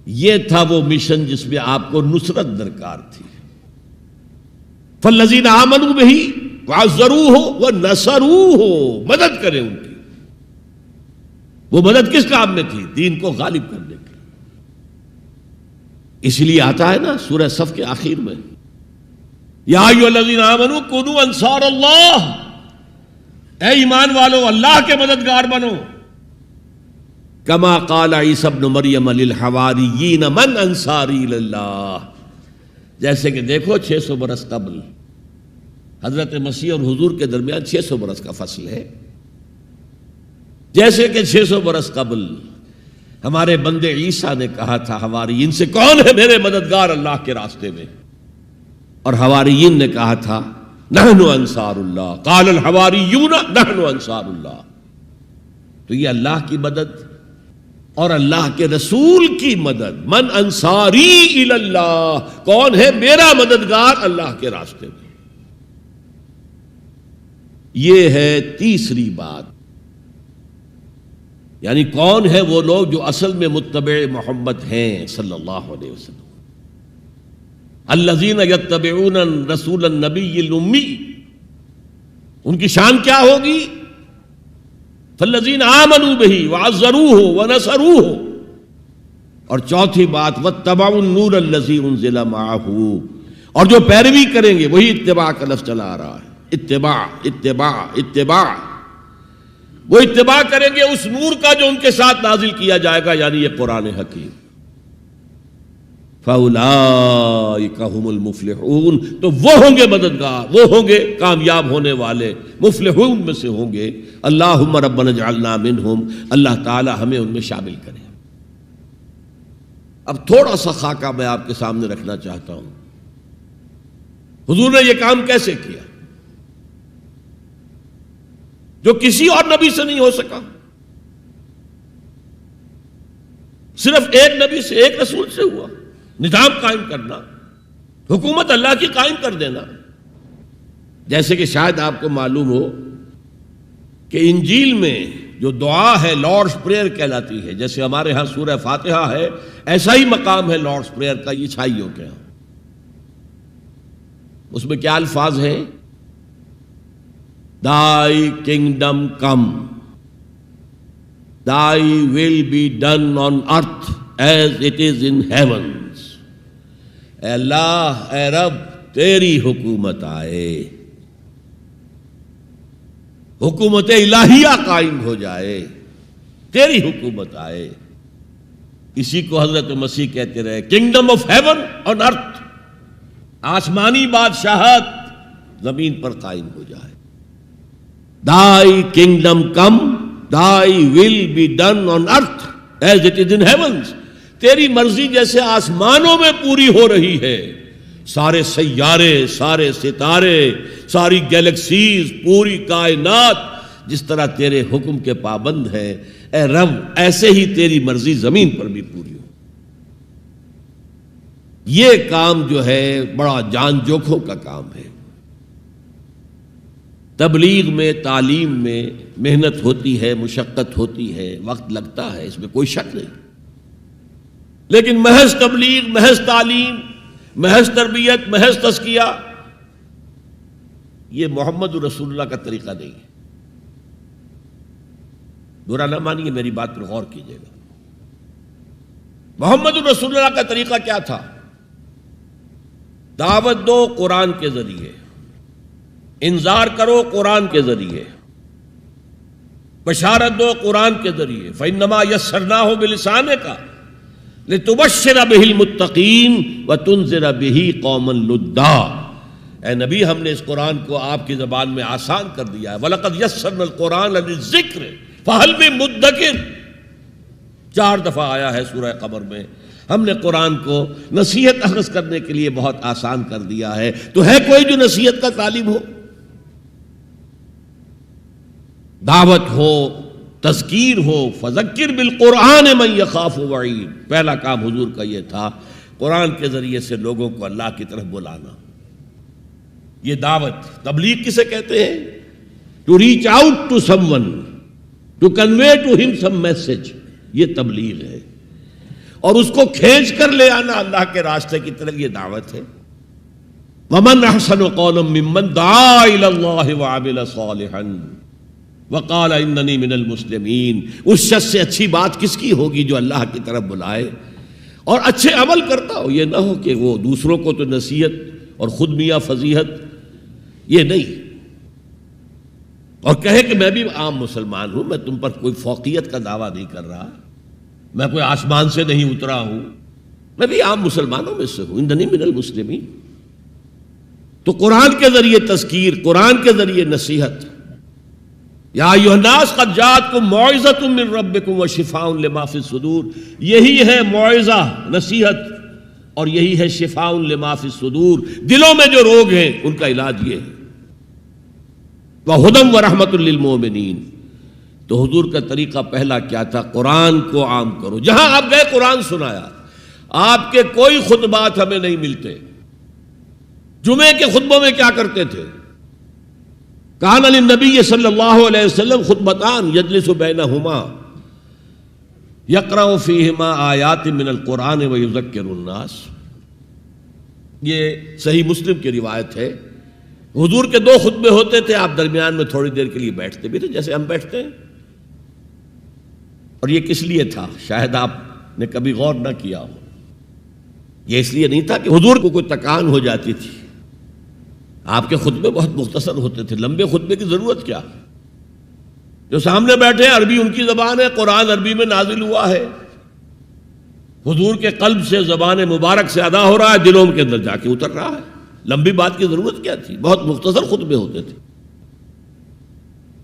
Speaker 1: یہ تھا وہ مشن جس میں آپ کو نصرت درکار تھی۔ فالذین آمنوا بہ وعزروہ ونصروہ، مدد کریں ان کی۔ وہ مدد کس کام میں تھی؟ دین کو غالب کرنے کی۔ اس لیے آتا ہے نا سورہ صف کے آخر میں، یا ایھا الذین آمنوا کونوا انصار اللہ، اے ایمان والو اللہ کے مددگار بنو۔ کما قال عیسی ابن مریم للحواریین من انصاری اللہ، جیسے کہ دیکھو 600 برس قبل حضرت مسیح اور حضور کے درمیان 600 برس کا فصل ہے، جیسے کہ 600 برس قبل ہمارے بندے عیسیٰ نے کہا تھا حواریین سے، کون ہے میرے مددگار اللہ کے راستے میں؟ اور حواریین نے کہا تھا نحن انصار اللہ، قال الحواریون نحن انصار اللہ۔ تو یہ اللہ کی مدد اور اللہ کے رسول کی مدد، من انصاری الی اللہ، کون ہے میرا مددگار اللہ کے راستے میں؟ یہ ہے تیسری بات، یعنی کون ہے وہ لوگ جو اصل میں متبع محمد ہیں صلی اللہ علیہ وسلم۔ الذین یتبعون الرسول النبی الامی، ان کی شان کیا ہوگی؟ فالذین آمنوا بہ وعزروہ ونصروہ۔ اور چوتھی بات واتبعوا النور الذی انزل معہ، اور جو پیروی کریں گے، وہی اتباع کا لفظ چلا آ رہا ہے، اتباع اتباع اتباع، وہ اتباع کریں گے اس نور کا جو ان کے ساتھ نازل کیا جائے گا، یعنی یہ قرآن حکیم۔ فَأُولَٰئِكَ هُمُ الْمُفْلِحُونَ، تو وہ ہوں گے مددگار، وہ ہوں گے کامیاب ہونے والے، مفلحون میں سے ہوں گے۔ اللہم ربنا اجعلنا منہم، اللہ تعالی ہمیں ان میں شامل کرے۔ اب تھوڑا سا خاکہ میں آپ کے سامنے رکھنا چاہتا ہوں، حضور نے یہ کام کیسے کیا جو کسی اور نبی سے نہیں ہو سکا؟ صرف ایک نبی سے، ایک رسول سے ہوا۔ نظام قائم کرنا، حکومت اللہ کی قائم کر دینا۔ جیسے کہ شاید آپ کو معلوم ہو کہ انجیل میں جو دعا ہے لارڈس پریئر کہلاتی ہے، جیسے ہمارے ہاں سورہ فاتحہ ہے، ایسا ہی مقام ہے لارڈس پریئر کا عیسائیوں کے ہاں۔ اس میں کیا الفاظ ہیں؟ Thy kingdom come, Thy will be done on earth as it is in heavens. اے اللہ، اے رب، تیری حکومت آئے، حکومت الہیہ قائم ہو جائے، تیری حکومت آئے۔ اسی کو حضرت مسیح کہتے رہے، کنگڈم آف ہیون آن ارتھ، آسمانی بادشاہت زمین پر قائم ہو جائے۔ Thy kingdom come, Thy will be done on earth as it is in heavens. تیری مرضی جیسے آسمانوں میں پوری ہو رہی ہے، سارے سیارے، سارے ستارے، ساری گیلیکسیز، پوری کائنات جس طرح تیرے حکم کے پابند ہیں، اے رب ایسے ہی تیری مرضی زمین پر بھی پوری ہو۔ یہ کام جو ہے بڑا جان جوکھوں کا کام ہے۔ تبلیغ میں، تعلیم میں محنت ہوتی ہے، مشقت ہوتی ہے، وقت لگتا ہے، اس میں کوئی شک نہیں، لیکن محض تبلیغ، محض تعلیم، محض تربیت، محض تزکیہ، یہ محمد رسول اللہ کا طریقہ نہیں ہے۔ برا نہ مانیے، میری بات پر غور کیجیے گا۔ محمد رسول اللہ کا طریقہ کیا تھا؟ دعوت دو قرآن کے ذریعے، انذار کرو قرآن کے ذریعے، بشارت دو قرآن کے ذریعے۔ فَإِنَّمَا يَسَّرْنَاهُ بِلِسَانِكَ لِتُبَشِّرَ بِهِ الْمُتَّقِينَ وَتُنذِرَ بِهِ قَوْمًا لُدًّا۔ اے نبی، ہم نے اس قرآن کو آپ کی زبان میں آسان کر دیا ہے۔ وَلَقَدْ يَسَّرْنَا الْقُرْآنَ لِلذِّكْرِ فَهَلْ مِن مُدَّكِرٍ، 4 دفعہ آیا ہے سورہ قمر میں۔ ہم نے قرآن کو نصیحت اخذ کرنے کے لیے بہت آسان کر دیا ہے، تو ہے کوئی جو نصیحت کا طالب ہو؟ دعوت ہو، تذکیر ہو، فذکر بالقرآن من یخاف وعید، پہلا کام حضور کا یہ تھا، قرآن کے ذریعے سے لوگوں کو اللہ کی طرف بلانا۔ یہ دعوت، تبلیغ کسے کہتے ہیں؟ To reach out to someone, to convey to him some message, یہ تبلیغ ہے، اور اس کو کھینچ کر لے آنا اللہ کے راستے کی طرف، یہ دعوت ہے۔ ومن احسن قولا ممن دعا الی اللہ وعمل صالحا وقال اننی من المسلمین۔ اس شخص سے اچھی بات کس کی ہوگی جو اللہ کی طرف بلائے اور اچھے عمل کرتا ہو۔ یہ نہ ہو کہ وہ دوسروں کو تو نصیحت اور خود میاں فضیحت، یہ نہیں، اور کہے کہ میں بھی عام مسلمان ہوں، میں تم پر کوئی فوقیت کا دعویٰ نہیں کر رہا، میں کوئی آسمان سے نہیں اترا ہوں، میں بھی عام مسلمانوں میں سے ہوں، اننی من المسلمین۔ تو قرآن کے ذریعے تذکیر، قرآن کے ذریعے نصیحت۔ یا ایھا الناس قد جاءتکم موعظۃ من ربکم وشفاء لما فی الصدور، یہی ہے موعظہ، نصیحت، اور یہی ہے شفاء لما فی الصدور، دلوں میں جو روگ ہیں ان کا علاج یہ ہے۔ وہدی ورحمۃ للمؤمنین۔ تو حضور کا طریقہ پہلا کیا تھا؟ قرآن کو عام کرو، جہاں آپ گئے قرآن سنایا۔ آپ کے کوئی خطبات ہمیں نہیں ملتے۔ جمعے کے خطبوں میں کیا کرتے تھے؟ کان للنبی صلی اللہ علیہ وسلم خطبتان یجلس بینہما یقرأ فیہما آیات من القرآن ویذکر الناس۔ یہ صحیح مسلم کی روایت ہے۔ حضور کے 2 خطبے ہوتے تھے، آپ درمیان میں تھوڑی دیر کے لیے بیٹھتے بھی تھے جیسے ہم بیٹھتے ہیں۔ اور یہ کس لیے تھا؟ شاید آپ نے کبھی غور نہ کیا ہو۔ یہ اس لیے نہیں تھا کہ حضور کو کوئی تکان ہو جاتی تھی، آپ کے خطبے بہت مختصر ہوتے تھے، لمبے خطبے کی ضرورت کیا؟ جو سامنے بیٹھے ہیں عربی ان کی زبان ہے، قرآن عربی میں نازل ہوا ہے، حضور کے قلب سے، زبان مبارک سے ادا ہو رہا ہے، دلوں کے اندر جا کے اتر رہا ہے، لمبی بات کی ضرورت کیا تھی؟ بہت مختصر خطبے ہوتے تھے،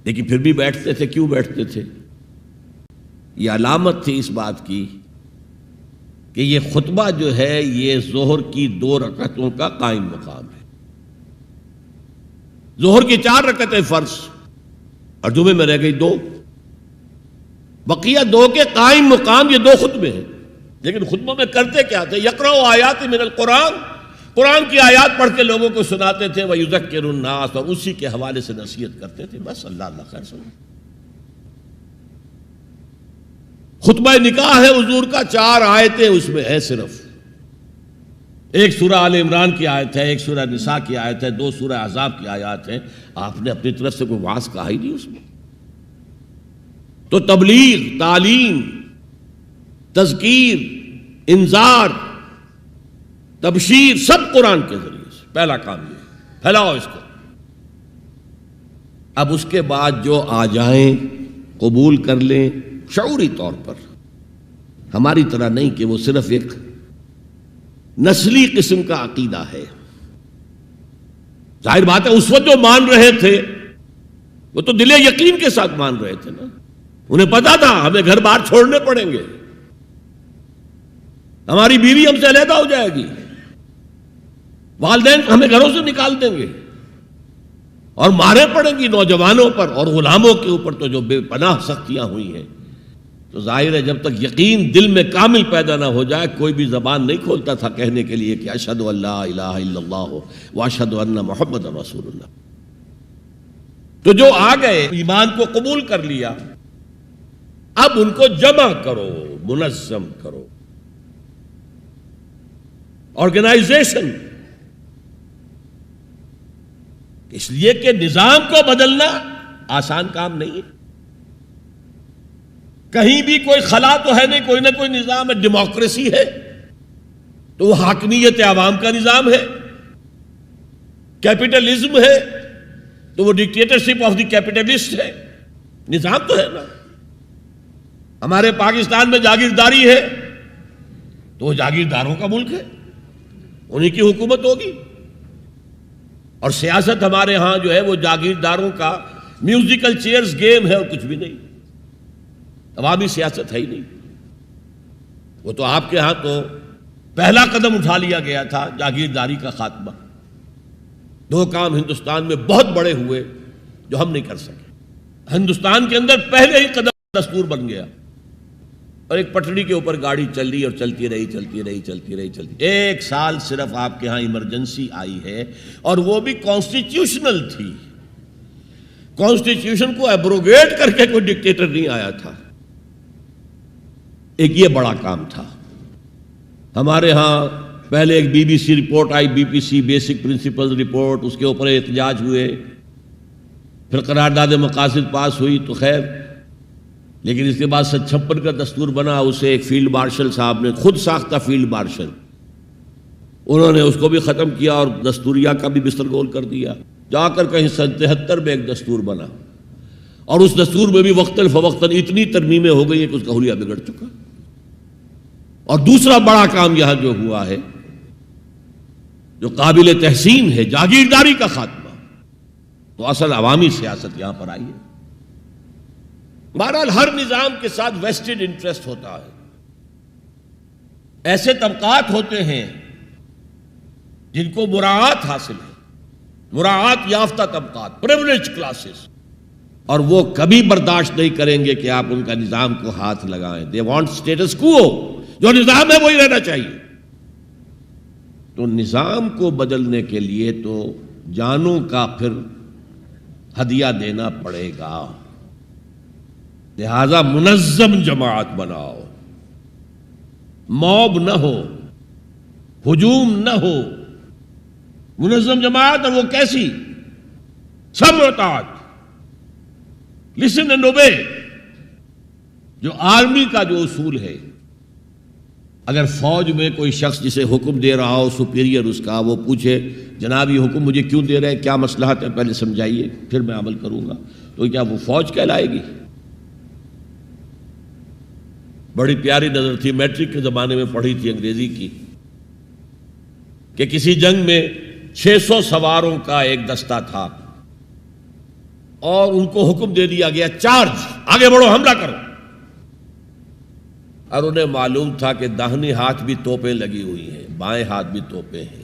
Speaker 1: لیکن پھر بھی بیٹھتے تھے۔ کیوں بیٹھتے تھے؟ یہ علامت تھی اس بات کی کہ یہ خطبہ جو ہے یہ ظہر کی 2 رکعتوں کا قائم مقام ہے۔ ظہر کی 4 رکعتیں فرض اور جمعے میں رہ گئی 2، بقیہ 2 کے قائم مقام یہ 2 خطبے ہیں۔ لیکن خطبوں میں کرتے کیا تھے؟ یقرأ آیات من القرآن، قرآن کی آیات پڑھ کے لوگوں کو سناتے تھے، وَيُذَكِّرُ النَّاسَ، اور اسی کے حوالے سے نصیحت کرتے تھے، بس۔ اللہ اللہ خیر سنا۔ خطبہ نکاح ہے حضور کا، 4 آیتیں اس میں ہے صرف، ایک سورہ آل عمران کی آیت ہے، ایک سورہ نساء کی آیت ہے، 2 سورہ احزاب کی آیات ہیں. آپ نے اپنی طرف سے کوئی وعظ کہا ہی نہیں اس میں. تو تبلیغ، تعلیم، تذکیر، انذار، تبشیر سب قرآن کے ذریعے سے. پہلا کام یہ پھیلاؤ اس کو. اب اس کے بعد جو آ جائیں قبول کر لیں شعوری طور پر، ہماری طرح نہیں کہ وہ صرف ایک نسلی قسم کا عقیدہ ہے. ظاہر بات ہے اس وقت جو مان رہے تھے وہ تو دل یقین کے ساتھ مان رہے تھے نا. انہیں پتا تھا ہمیں گھر بار چھوڑنے پڑیں گے، ہماری بیوی ہم سے علیحدہ ہو جائے گی، والدین ہمیں گھروں سے نکال دیں گے، اور مارے پڑیں گی نوجوانوں پر اور غلاموں کے اوپر تو جو بے پناہ سختیاں ہوئی ہیں. تو ظاہر ہے جب تک یقین دل میں کامل پیدا نہ ہو جائے کوئی بھی زبان نہیں کھولتا تھا کہنے کے لیے کہ اشہد ان لا الہ الا اللہ واشہد ان محمد رسول اللہ. تو جو آ گئے ایمان کو قبول کر لیا، اب ان کو جمع کرو، منظم کرو، آرگنائزیشن. اس لیے کہ نظام کو بدلنا آسان کام نہیں ہے. کہیں بھی کوئی خلا تو ہے نہیں، کوئی نہ کوئی نظام ہے. ڈیموکریسی ہے تو وہ حاکمیت عوام کا نظام ہے، کیپٹلزم ہے تو وہ ڈکٹیٹرشپ آف دی کیپٹلسٹ ہے. نظام تو ہے نا. ہمارے پاکستان میں جاگیرداری ہے تو وہ جاگیرداروں کا ملک ہے، انہی کی حکومت ہوگی. اور سیاست ہمارے ہاں جو ہے وہ جاگیرداروں کا میوزیکل چیئرز گیم ہے اور کچھ بھی نہیں. عوامی سیاست ہے ہی نہیں. وہ تو آپ کے ہاں تو پہلا قدم اٹھا لیا گیا تھا جاگیرداری کا خاتمہ. 2 کام ہندوستان میں بہت بڑے ہوئے جو ہم نہیں کر سکے. ہندوستان کے اندر پہلے ہی قدم دستور بن گیا اور ایک پٹڑی کے اوپر گاڑی چل رہی اور چلتی رہی. 1 سال صرف آپ کے ہاں ایمرجنسی آئی ہے اور وہ بھی کانسٹیٹیوشنل تھی. کانسٹیٹیوشن کو ایبروگیٹ کر کے کوئی ڈکٹیٹر نہیں آیا تھا. ایک یہ بڑا کام تھا. ہمارے ہاں پہلے ایک بی بی سی رپورٹ آئی، B P C basic principle report, اس کے اوپر احتجاج ہوئے، پھر قرارداد مقاصد پاس ہوئی تو خیر. لیکن اس کے بعد 56 کا دستور بنا، اسے ایک فیلڈ مارشل صاحب نے، خود ساختہ فیلڈ مارشل، انہوں نے اس کو بھی ختم کیا اور دستوریہ کا بھی بستر گول کر دیا. جا کر کہیں 73 میں ایک دستور بنا اور اس دستور میں بھی وقتاً فوقتاً اتنی ترمیمیں ہو گئی ہیں کہ اس کا حلیہ بگڑ چکا. اور دوسرا بڑا کام یہاں جو ہوا ہے جو قابل تحسین ہے، جاگیرداری کا خاتمہ. تو اصل عوامی سیاست یہاں پر آئی ہے. بہرحال ہر نظام کے ساتھ ویسٹڈ انٹرسٹ ہوتا ہے. ایسے طبقات ہوتے ہیں جن کو مراعات حاصل ہے، مراعات یافتہ طبقات، پریولیج کلاسز، اور وہ کبھی برداشت نہیں کریں گے کہ آپ ان کا نظام کو ہاتھ لگائیں. دے وانٹ اسٹیٹس کو، جو نظام ہے وہی رہنا چاہیے. تو نظام کو بدلنے کے لیے تو جانوں کا پھر ہدیہ دینا پڑے گا. لہذا منظم جماعت بناؤ، موب نہ ہو، ہجوم نہ ہو. منظم جماعت، اور وہ کیسی؟ سب اطاعت، لسن اینڈ اوبے. جو آرمی کا جو اصول ہے، اگر فوج میں کوئی شخص جسے حکم دے رہا ہو، سپیریئر اس کا، وہ پوچھے جناب یہ حکم مجھے کیوں دے رہے ہیں، کیا مصلحت ہے، پہلے سمجھائیے پھر میں عمل کروں گا، تو کیا وہ فوج کہلائے گی؟ بڑی پیاری نظر تھی، میٹرک کے زمانے میں پڑھی تھی انگریزی کی، کہ کسی جنگ میں 600 سواروں کا ایک دستہ تھا اور ان کو حکم دے دیا گیا چارج، آگے بڑھو، حملہ کرو. اور انہیں معلوم تھا کہ داہنے ہاتھ بھی توپیں لگی ہوئی ہیں، بائیں ہاتھ بھی توپیں ہیں،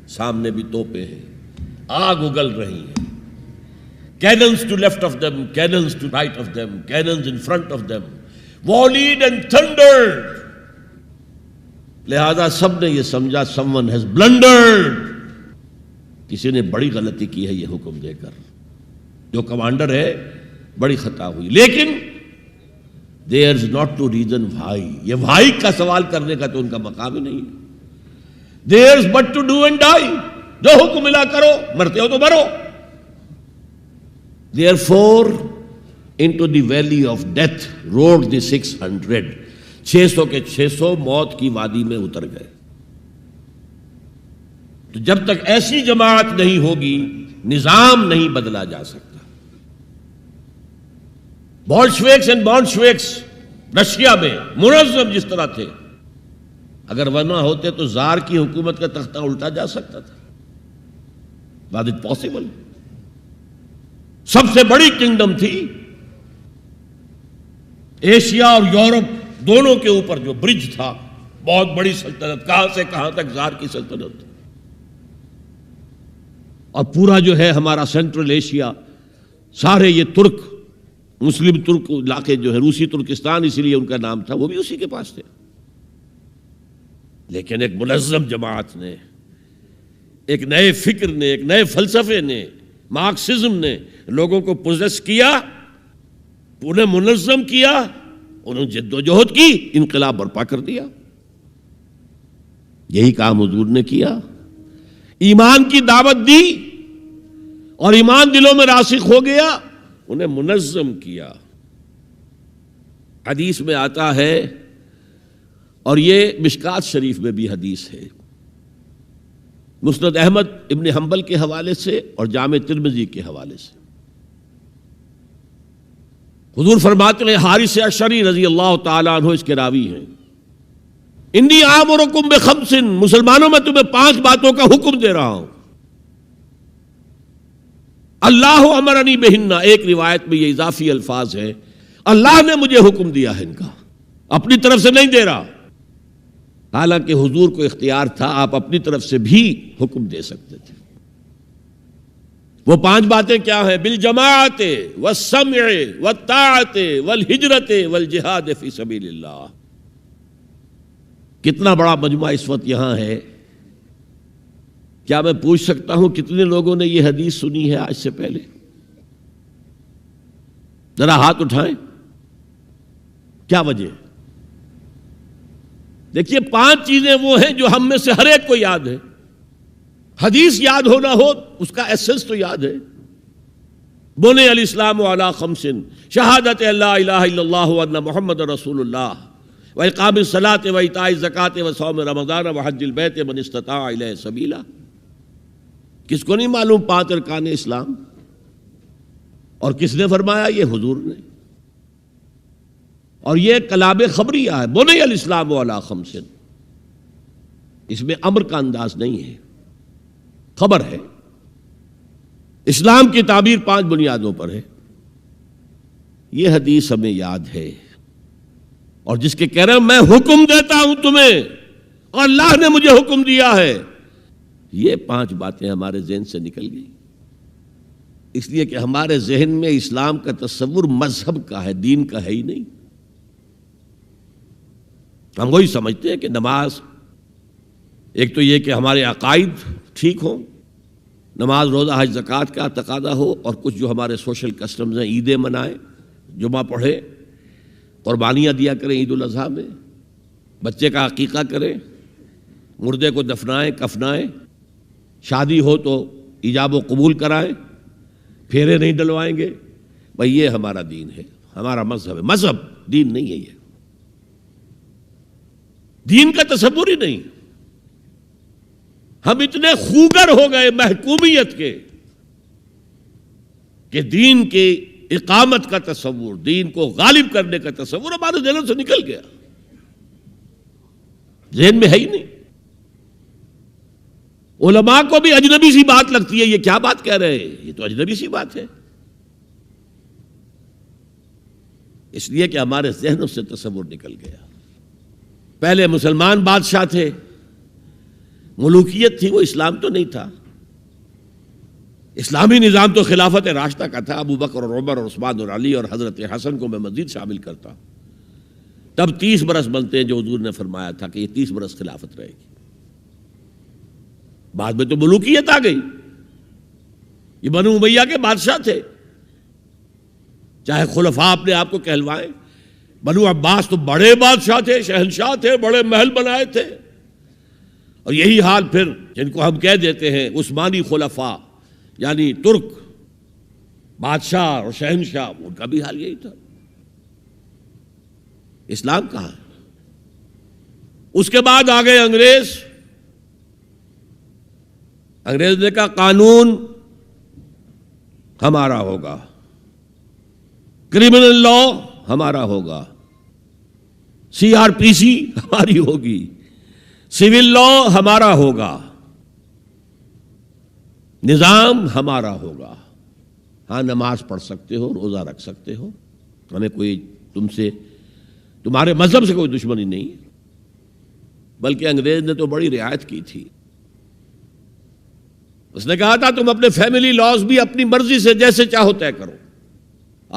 Speaker 1: سامنے بھی توپیں ہیں، آگ اگل رہی ہیں. Cannons to left of them, cannons to right of them, cannons in front of them, volleyed and thundered. لہذا سب نے یہ سمجھا someone has blundered. کسی نے بڑی غلطی کی ہے یہ حکم دے کر، جو کمانڈر ہے بڑی خطا ہوئی. لیکن There's not to reason why. یہ why کا سوال کرنے کا تو ان کا مقام ہی نہیں ہے. There's but to do and die. جو حکم ملا کرو, مرتے ہو تو مرو. Therefore, into the valley of death rode the 600. 600 کے 600 موت کی وادی میں اتر گئے. تو جب تک ایسی جماعت نہیں ہوگی نظام نہیں بدلا جا سکتا. بولشویکس اینڈ بولشویکس رشیا میں منظم جس طرح تھے, اگر وہ نہ ہوتے تو زار کی حکومت کا تختہ الٹا جا سکتا تھا. Was it possible? سب سے بڑی کنگڈم تھی ایشیا اور یورپ دونوں کے اوپر جو برج تھا, بہت بڑی سلطنت, کہاں سے کہاں تک زار کی سلطنت. اور پورا جو ہے ہمارا سینٹرل ایشیا, سارے یہ ترک, مسلم ترک علاقے جو ہے, روسی ترکستان اسی لیے ان کا نام تھا, وہ بھی اسی کے پاس تھے. لیکن ایک منظم جماعت نے, ایک نئے فکر نے, ایک نئے فلسفے نے, مارکسزم نے لوگوں کو پوزیس کیا, انہیں منظم کیا, انہوں نے جد و جہد کی, انقلاب برپا کر دیا. یہی کام حضور نے کیا. ایمان کی دعوت دی اور ایمان دلوں میں راسخ ہو گیا, انہیں منظم کیا. حدیث میں آتا ہے, اور یہ مشکات شریف میں بھی حدیث ہے, مسند احمد ابن حنبل کے حوالے سے اور جامع ترمذی کے حوالے سے. حضور فرماتے ہیں, حارث اشعری رضی اللہ تعالیٰ عنہ اس کے راوی ہیں, انی آمرکم بخمس, مسلمانوں میں تمہیں 5 باتوں کا حکم دے رہا ہوں. اللہ امرنی بہن, ایک روایت میں یہ اضافی الفاظ ہے, اللہ نے مجھے حکم دیا ہے ان کا, اپنی طرف سے نہیں دے رہا. حالانکہ حضور کو اختیار تھا, آپ اپنی طرف سے بھی حکم دے سکتے تھے. وہ 5 باتیں کیا ہیں؟ بالجماعت والسمع والطاعت والہجرت والجہاد فی سبیل اللہ. کتنا بڑا مجمع اس وقت یہاں ہے. کیا میں پوچھ سکتا ہوں کتنے لوگوں نے یہ حدیث سنی ہے آج سے پہلے؟ ذرا ہاتھ اٹھائیں. کیا وجہ؟ دیکھیے 5 چیزیں وہ ہیں جو ہم میں سے ہر ایک کو یاد ہے. حدیث یاد ہونا ہو, اس کا ایسنس تو یاد ہے. بنی الاسلام علی 5, شہادت اللہ الہ الا اللہ وان محمد رسول اللہ, وإقام الصلاة وإيتاء الزکاة وصوم رمضان وحج البیت من استطاع الیہ سبیلا. کس کو نہیں معلوم 5 ارکان اسلام؟ اور کس نے فرمایا؟ یہ حضور نے. اور یہ کلام خبریہ ہے, بنی الاسلام علی 5. اس میں امر کا انداز نہیں ہے, خبر ہے. اسلام کی تعبیر 5 بنیادوں پر ہے. یہ حدیث ہمیں یاد ہے, اور جس کے کہہ رہے ہیں میں حکم دیتا ہوں تمہیں اور اللہ نے مجھے حکم دیا ہے, یہ 5 باتیں ہمارے ذہن سے نکل گئی. اس لیے کہ ہمارے ذہن میں اسلام کا تصور مذہب کا ہے, دین کا ہے ہی نہیں. ہم وہی سمجھتے ہیں کہ نماز, ایک تو یہ کہ ہمارے عقائد ٹھیک ہوں, نماز روزہ حج زکوٰۃ کا تقاضا ہو, اور کچھ جو ہمارے سوشل کسٹمز ہیں, عیدیں منائیں, جمعہ پڑھیں, قربانیاں دیا کریں عید الاضحیٰ میں, بچے کا عقیقہ کریں, مردے کو دفنائیں کفنائیں, شادی ہو تو ایجاب و قبول کرائیں, پھیرے نہیں ڈلوائیں گے. بھئی یہ ہمارا دین ہے, ہمارا مذہب ہے. مذہب دین نہیں ہے, یہ دین کا تصور ہی نہیں. ہم اتنے خوگر ہو گئے محکومیت کے کہ دین کی اقامت کا تصور, دین کو غالب کرنے کا تصور ہمارے ذہن سے نکل گیا, ذہن میں ہے ہی نہیں. علماء کو بھی اجنبی سی بات لگتی ہے, یہ کیا بات کہہ رہے ہیں, یہ تو اجنبی سی بات ہے. اس لیے کہ ہمارے ذہنوں سے تصور نکل گیا. پہلے مسلمان بادشاہ تھے, ملوکیت تھی, وہ اسلام تو نہیں تھا. اسلامی نظام تو خلافت راشدہ کا تھا, ابو بکر اور عمر اور عثمان اور علی اور حضرت حسن کو میں مزید شامل کرتا ہوں. تب 30 برس بنتے ہیں جو حضور نے فرمایا تھا کہ یہ 30 برس خلافت رہے گی. بعد میں تو ملوکیت آ گئی. یہ بنو امیہ کے بادشاہ تھے, چاہے خلفاء اپنے آپ کو کہلوائیں, بنو عباس تو بڑے بادشاہ تھے، شہنشاہ تھے، بڑے محل بنائے تھے، اور یہی حال پھر جن کو ہم کہہ دیتے ہیں عثمانی خلفاء، یعنی ترک بادشاہ اور شہنشاہ، ان کا بھی حال یہی تھا۔ اسلام کہاں ہے؟ اس کے بعد آ گئے انگریز نے کہا قانون ہمارا ہوگا، کرمنل لا ہمارا ہوگا، CRPC ہماری ہوگی، سول لا ہمارا ہوگا، نظام ہمارا ہوگا۔ ہاں نماز پڑھ سکتے ہو، روزہ رکھ سکتے ہو، ہمیں کوئی تمہارے مذہب سے کوئی دشمنی نہیں ہے، بلکہ انگریز نے تو بڑی رعایت کی تھی۔ اس نے کہا تھا تم اپنے فیملی لاز بھی اپنی مرضی سے جیسے چاہو طے کرو۔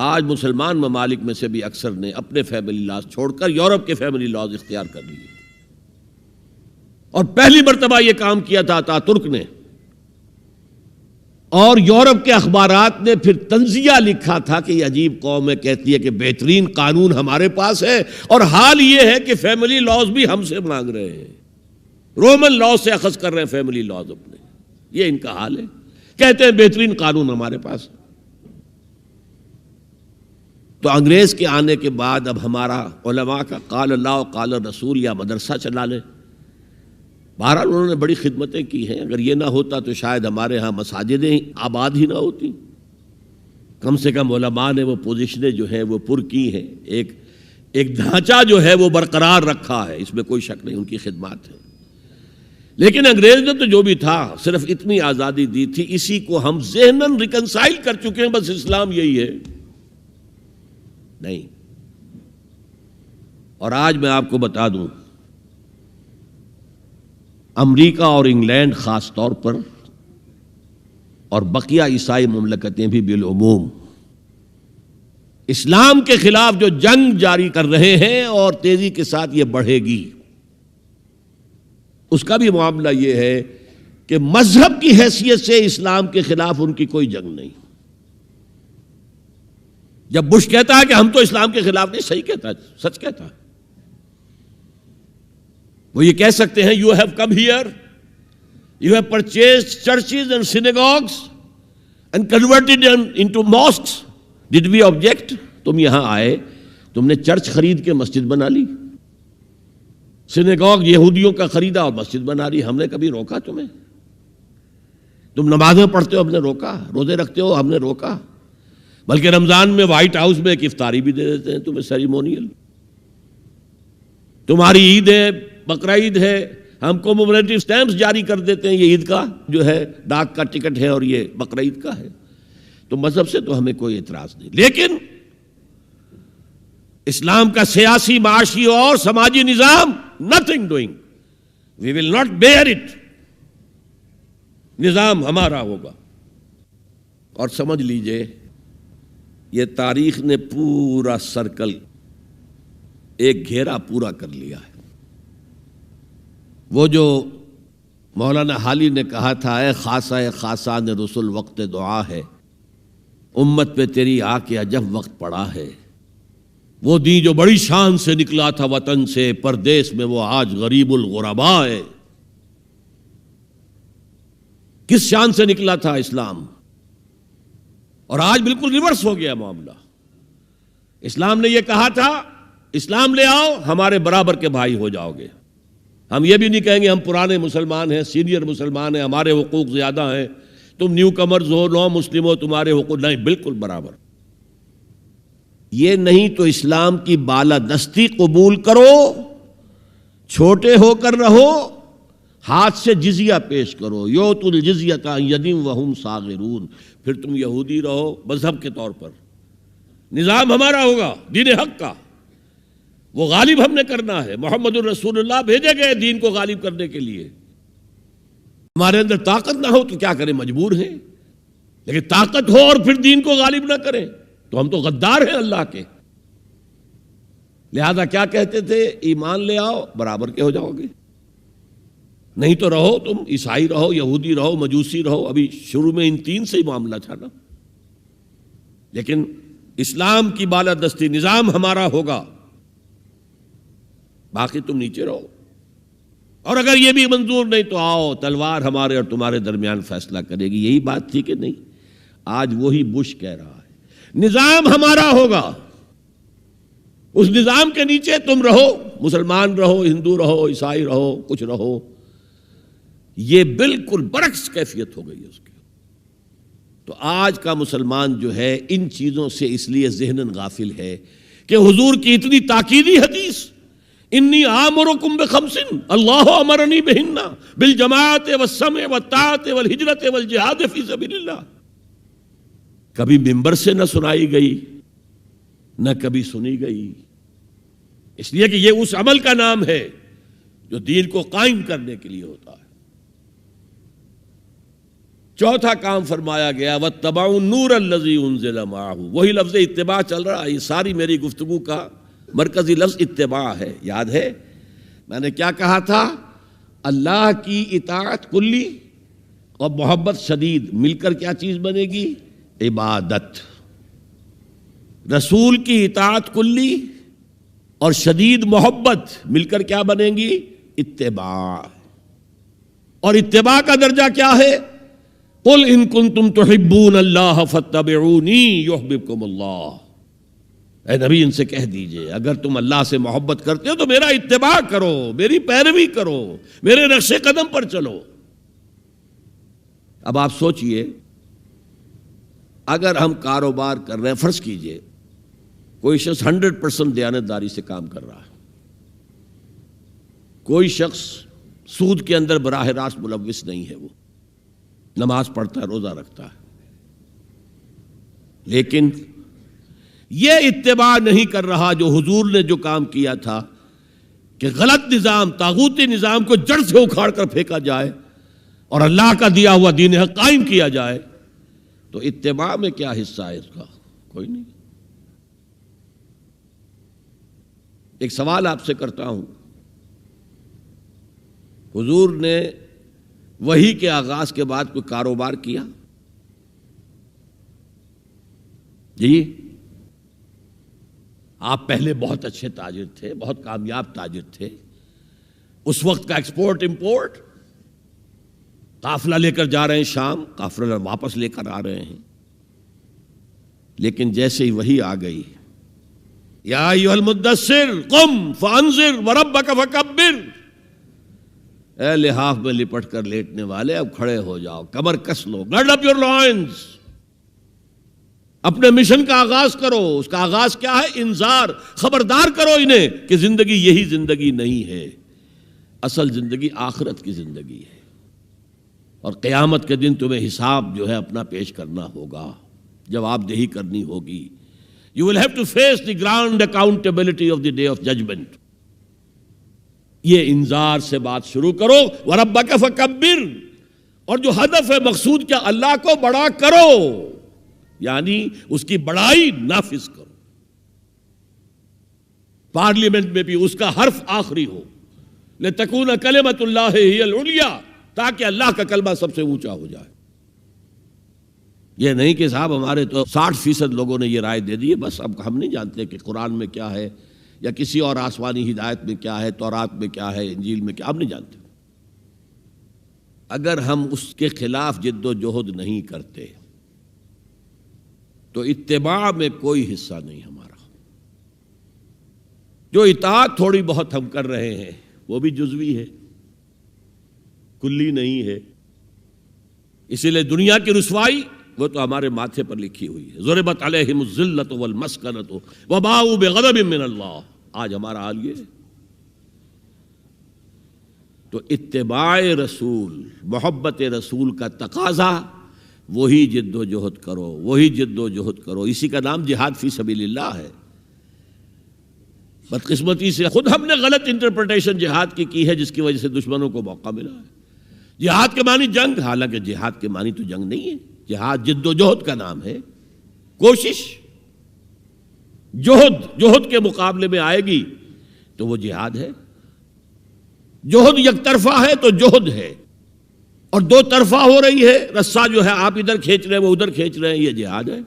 Speaker 1: آج مسلمان ممالک میں سے بھی اکثر نے اپنے فیملی لاز چھوڑ کر یورپ کے فیملی لاز اختیار کر لیے، اور پہلی مرتبہ یہ کام کیا تھا ترک نے، اور یورپ کے اخبارات نے پھر تنزیہ لکھا تھا کہ یہ عجیب قوم ہے، کہتی ہے کہ بہترین قانون ہمارے پاس ہے، اور حال یہ ہے کہ فیملی لاز بھی ہم سے مانگ رہے ہیں، رومن لاز سے اخذ کر رہے ہیں فیملی لاز اپنے، یہ ان کا حال ہے، کہتے ہیں بہترین قانون ہمارے پاس۔ تو انگریز کے آنے کے بعد اب ہمارا علماء کا قال اللہ و قال رسول یا مدرسہ چلا لیں۔ بہرحال انہوں نے بڑی خدمتیں کی ہیں، اگر یہ نہ ہوتا تو شاید ہمارے ہاں مساجدیں آباد ہی نہ ہوتی، کم سے کم علماء نے وہ پوزیشنیں جو ہیں وہ پر کی ہیں، ایک ڈھانچہ جو ہے وہ برقرار رکھا ہے، اس میں کوئی شک نہیں، ان کی خدمات ہے۔ لیکن انگریز نے تو جو بھی تھا صرف اتنی آزادی دی تھی، اسی کو ہم ذہناً ریکنسائل کر چکے ہیں، بس اسلام یہی ہے نہیں۔ اور آج میں آپ کو بتا دوں، امریکہ اور انگلینڈ خاص طور پر، اور بقیہ عیسائی مملکتیں بھی بالعموم، اسلام کے خلاف جو جنگ جاری کر رہے ہیں اور تیزی کے ساتھ یہ بڑھے گی، اس کا بھی معاملہ یہ ہے کہ مذہب کی حیثیت سے اسلام کے خلاف ان کی کوئی جنگ نہیں۔ جب بش کہتا ہے کہ ہم تو اسلام کے خلاف نہیں، صحیح کہتا ہے، سچ کہتا ہے، وہ یہ کہہ سکتے ہیں you have come here, you have purchased churches and synagogues and converted into mosques, did we object? تم یہاں آئے، تم نے چرچ خرید کے مسجد بنا لی، سینیگاگ یہودیوں کا خریدا اور مسجد بنا لی، ہم نے کبھی روکا تمہیں؟ تم نمازیں پڑھتے ہو، ہم نے روکا؟ روزے رکھتے ہو، ہم نے روکا؟ بلکہ رمضان میں وائٹ ہاؤس میں ایک افطاری بھی دے دیتے ہیں تمہیں، سیریمونیل۔ تمہاری عید ہے، بقرہ عید ہے، ہم کومیموریٹو سٹیمپس جاری کر دیتے ہیں، یہ عید کا جو ہے ڈاک کا ٹکٹ ہے اور یہ بقرہ عید کا ہے۔ تو مذہب سے تو ہمیں کوئی اعتراض نہیں، لیکن اسلام کا سیاسی، معاشی اور سماجی نظام nothing doing, we will not bear it، نظام ہمارا ہوگا۔ اور سمجھ لیجئے یہ تاریخ نے پورا سرکل، ایک گھیرا پورا کر لیا ہے۔ وہ جو مولانا حالی نے کہا تھا، اے خاصہ خاصان رسول وقت دعا ہے، امت پہ تیری آ کے عجب وقت پڑا ہے، وہ دین جو بڑی شان سے نکلا تھا وطن سے، پردیس میں وہ آج غریب الغرباء ہے۔ کس شان سے نکلا تھا اسلام، اور آج بالکل ریورس ہو گیا معاملہ۔ اسلام نے یہ کہا تھا اسلام لے آؤ، ہمارے برابر کے بھائی ہو جاؤ گے۔ ہم یہ بھی نہیں کہیں گے ہم پرانے مسلمان ہیں، سینئر مسلمان ہیں، ہمارے حقوق زیادہ ہیں، تم نیو کمرز ہو، نو مسلم ہو، تمہارے حقوق نہیں، بالکل برابر۔ یہ نہیں تو اسلام کی بالادستی قبول کرو، چھوٹے ہو کر رہو، ہاتھ سے جزیہ پیش کرو، یؤتوا الجزیۃ عن ید وہم صاغرون، پھر تم یہودی رہو مذہب کے طور پر، نظام ہمارا ہوگا دین حق کا، وہ غالب ہم نے کرنا ہے۔ محمد الرسول اللہ بھیجے گئے دین کو غالب کرنے کے لیے، ہمارے اندر طاقت نہ ہو تو کیا کریں، مجبور ہیں، لیکن طاقت ہو اور پھر دین کو غالب نہ کریں تو ہم تو غدار ہیں اللہ کے۔ لہذا کیا کہتے تھے، ایمان لے آؤ برابر کے ہو جاؤ گے، نہیں تو رہو تم عیسائی رہو، یہودی رہو، مجوسی رہو۔ ابھی شروع میں ان تین سے ہی معاملہ تھا نا، لیکن اسلام کی بالادستی، نظام ہمارا ہوگا، باقی تم نیچے رہو، اور اگر یہ بھی منظور نہیں تو آؤ تلوار ہمارے اور تمہارے درمیان فیصلہ کرے گی۔ یہی بات تھی کہ نہیں؟ آج وہی بش کہہ رہا ہے نظام ہمارا ہوگا، اس نظام کے نیچے تم رہو، مسلمان رہو، ہندو رہو، عیسائی رہو، کچھ رہو۔ یہ بالکل برعکس کیفیت ہو گئی ہے اس کی۔ تو آج کا مسلمان جو ہے ان چیزوں سے اس لیے ذہناً غافل ہے کہ حضور کی اتنی تاکیدی حدیث انی آمرکم بخمس اللہ امرنی بہن بالجماعت والسمع والطاعت والہجرت والجہاد فی سبیل اللہ، کبھی ممبر سے نہ سنائی گئی، نہ کبھی سنی گئی، اس لیے کہ یہ اس عمل کا نام ہے جو دین کو قائم کرنے کے لیے ہوتا ہے۔ چوتھا کام فرمایا گیا واتبعوا النور الذی انزل معہ، وہی لفظ اتباع چل رہا ہے۔ یہ ساری میری گفتگو کا مرکزی لفظ اتباع ہے، یاد ہے میں نے کیا کہا تھا؟ اللہ کی اطاعت کلی اور محبت شدید مل کر کیا چیز بنے گی؟ عبادت۔ رسول کی اطاعت کلی اور شدید محبت مل کر کیا بنیں گی؟ اتباع۔ اور اتباع کا درجہ کیا ہے؟ قل ان کنتم تحبون اللہ فاتبعونی یحببکم اللہ، اے نبی ان سے کہہ دیجئے اگر تم اللہ سے محبت کرتے ہو تو میرا اتباع کرو، میری پیروی کرو، میرے نقش قدم پر چلو۔ اب آپ سوچئے اگر ہم کاروبار کر رہے ہیں، فرض کیجئے کوئی شخص 100% دیانتداری سے کام کر رہا ہے، کوئی شخص سود کے اندر براہ راست ملوث نہیں ہے، وہ نماز پڑھتا ہے، روزہ رکھتا ہے، لیکن یہ اتباع نہیں کر رہا جو حضور نے جو کام کیا تھا کہ غلط نظام، طاغوتی نظام کو جڑ سے اکھاڑ کر پھینکا جائے اور اللہ کا دیا ہوا دین حق قائم کیا جائے، تو اتباع میں کیا حصہ ہے اس کا؟ کوئی نہیں۔ ایک سوال آپ سے کرتا ہوں، حضور نے وحی کے آغاز کے بعد کوئی کاروبار کیا؟ جی آپ پہلے بہت اچھے تاجر تھے، بہت کامیاب تاجر تھے، اس وقت کا ایکسپورٹ امپورٹ، قافلہ لے کر جا رہے ہیں شام، قافلہ واپس لے کر آ رہے ہیں، لیکن جیسے ہی وحی آ گئی یا ایھا المدثر قم فانذر وربک فکبر، اے لحاف میں لپٹ کر لیٹنے والے اب کھڑے ہو جاؤ، کمر کس لو، گرڈ اپ یور لائنز، اپنے مشن کا آغاز کرو۔ اس کا آغاز کیا ہے؟ انذار، خبردار کرو انہیں کہ زندگی یہی زندگی نہیں ہے، اصل زندگی آخرت کی زندگی ہے، اور قیامت کے دن تمہیں حساب جو ہے اپنا پیش کرنا ہوگا، جواب دہی کرنی ہوگی۔ You will have to face the grand accountability of the day of judgment۔ یہ انذار سے بات شروع کرو، وَرَبَّكَ فَكَبِّرْ، اور جو ہدف ہے مقصود کیا؟ اللہ کو بڑا کرو، یعنی اس کی بڑائی نافذ کرو۔ پارلیمنٹ میں بھی اس کا حرف آخری ہو، لِتَكُونَ كَلِمَةُ اللَّهِ هِيَ الْعُلْيَا، تاکہ اللہ کا کلمہ سب سے اونچا ہو جائے۔ یہ نہیں کہ صاحب ہمارے تو 60% لوگوں نے یہ رائے دے دی ہے، بس اب ہم نہیں جانتے کہ قرآن میں کیا ہے یا کسی اور آسمانی ہدایت میں کیا ہے، تورات میں کیا ہے، انجیل میں کیا، ہم نہیں جانتے۔ اگر ہم اس کے خلاف جد و جہد نہیں کرتے تو اتباع میں کوئی حصہ نہیں ہمارا۔ جو اطاعت تھوڑی بہت ہم کر رہے ہیں وہ بھی جزوی ہے، کلی نہیں ہے، اسی لیے دنیا کی رسوائی وہ تو ہمارے ماتھے پر لکھی ہوئی ہے، ضربت علیہم الذلۃ والمسکنۃ وباؤوا بغضب من اللہ۔ آج ہمارا حال یہ ہے۔ تو اتباع رسول، محبت رسول کا تقاضا، وہی جد و جہد کرو، وہی جد و جہد کرو، اسی کا نام جہاد فی سبیل اللہ ہے۔ بدقسمتی سے خود ہم نے غلط انٹرپریٹیشن جہاد کی ہے، جس کی وجہ سے دشمنوں کو موقع ملا ہے۔ جہاد کے معنی جنگ، حالانکہ جہاد کے معنی تو جنگ نہیں ہے، جہاد جد و جہد کا نام ہے، کوشش۔ جہد کے مقابلے میں آئے گی تو وہ جہاد ہے۔ جہد یک طرفہ ہے تو جہد ہے، اور دو طرفہ ہو رہی ہے، رسہ جو ہے آپ ادھر کھینچ رہے ہیں وہ ادھر کھینچ رہے ہیں، یہ جہاد ہے۔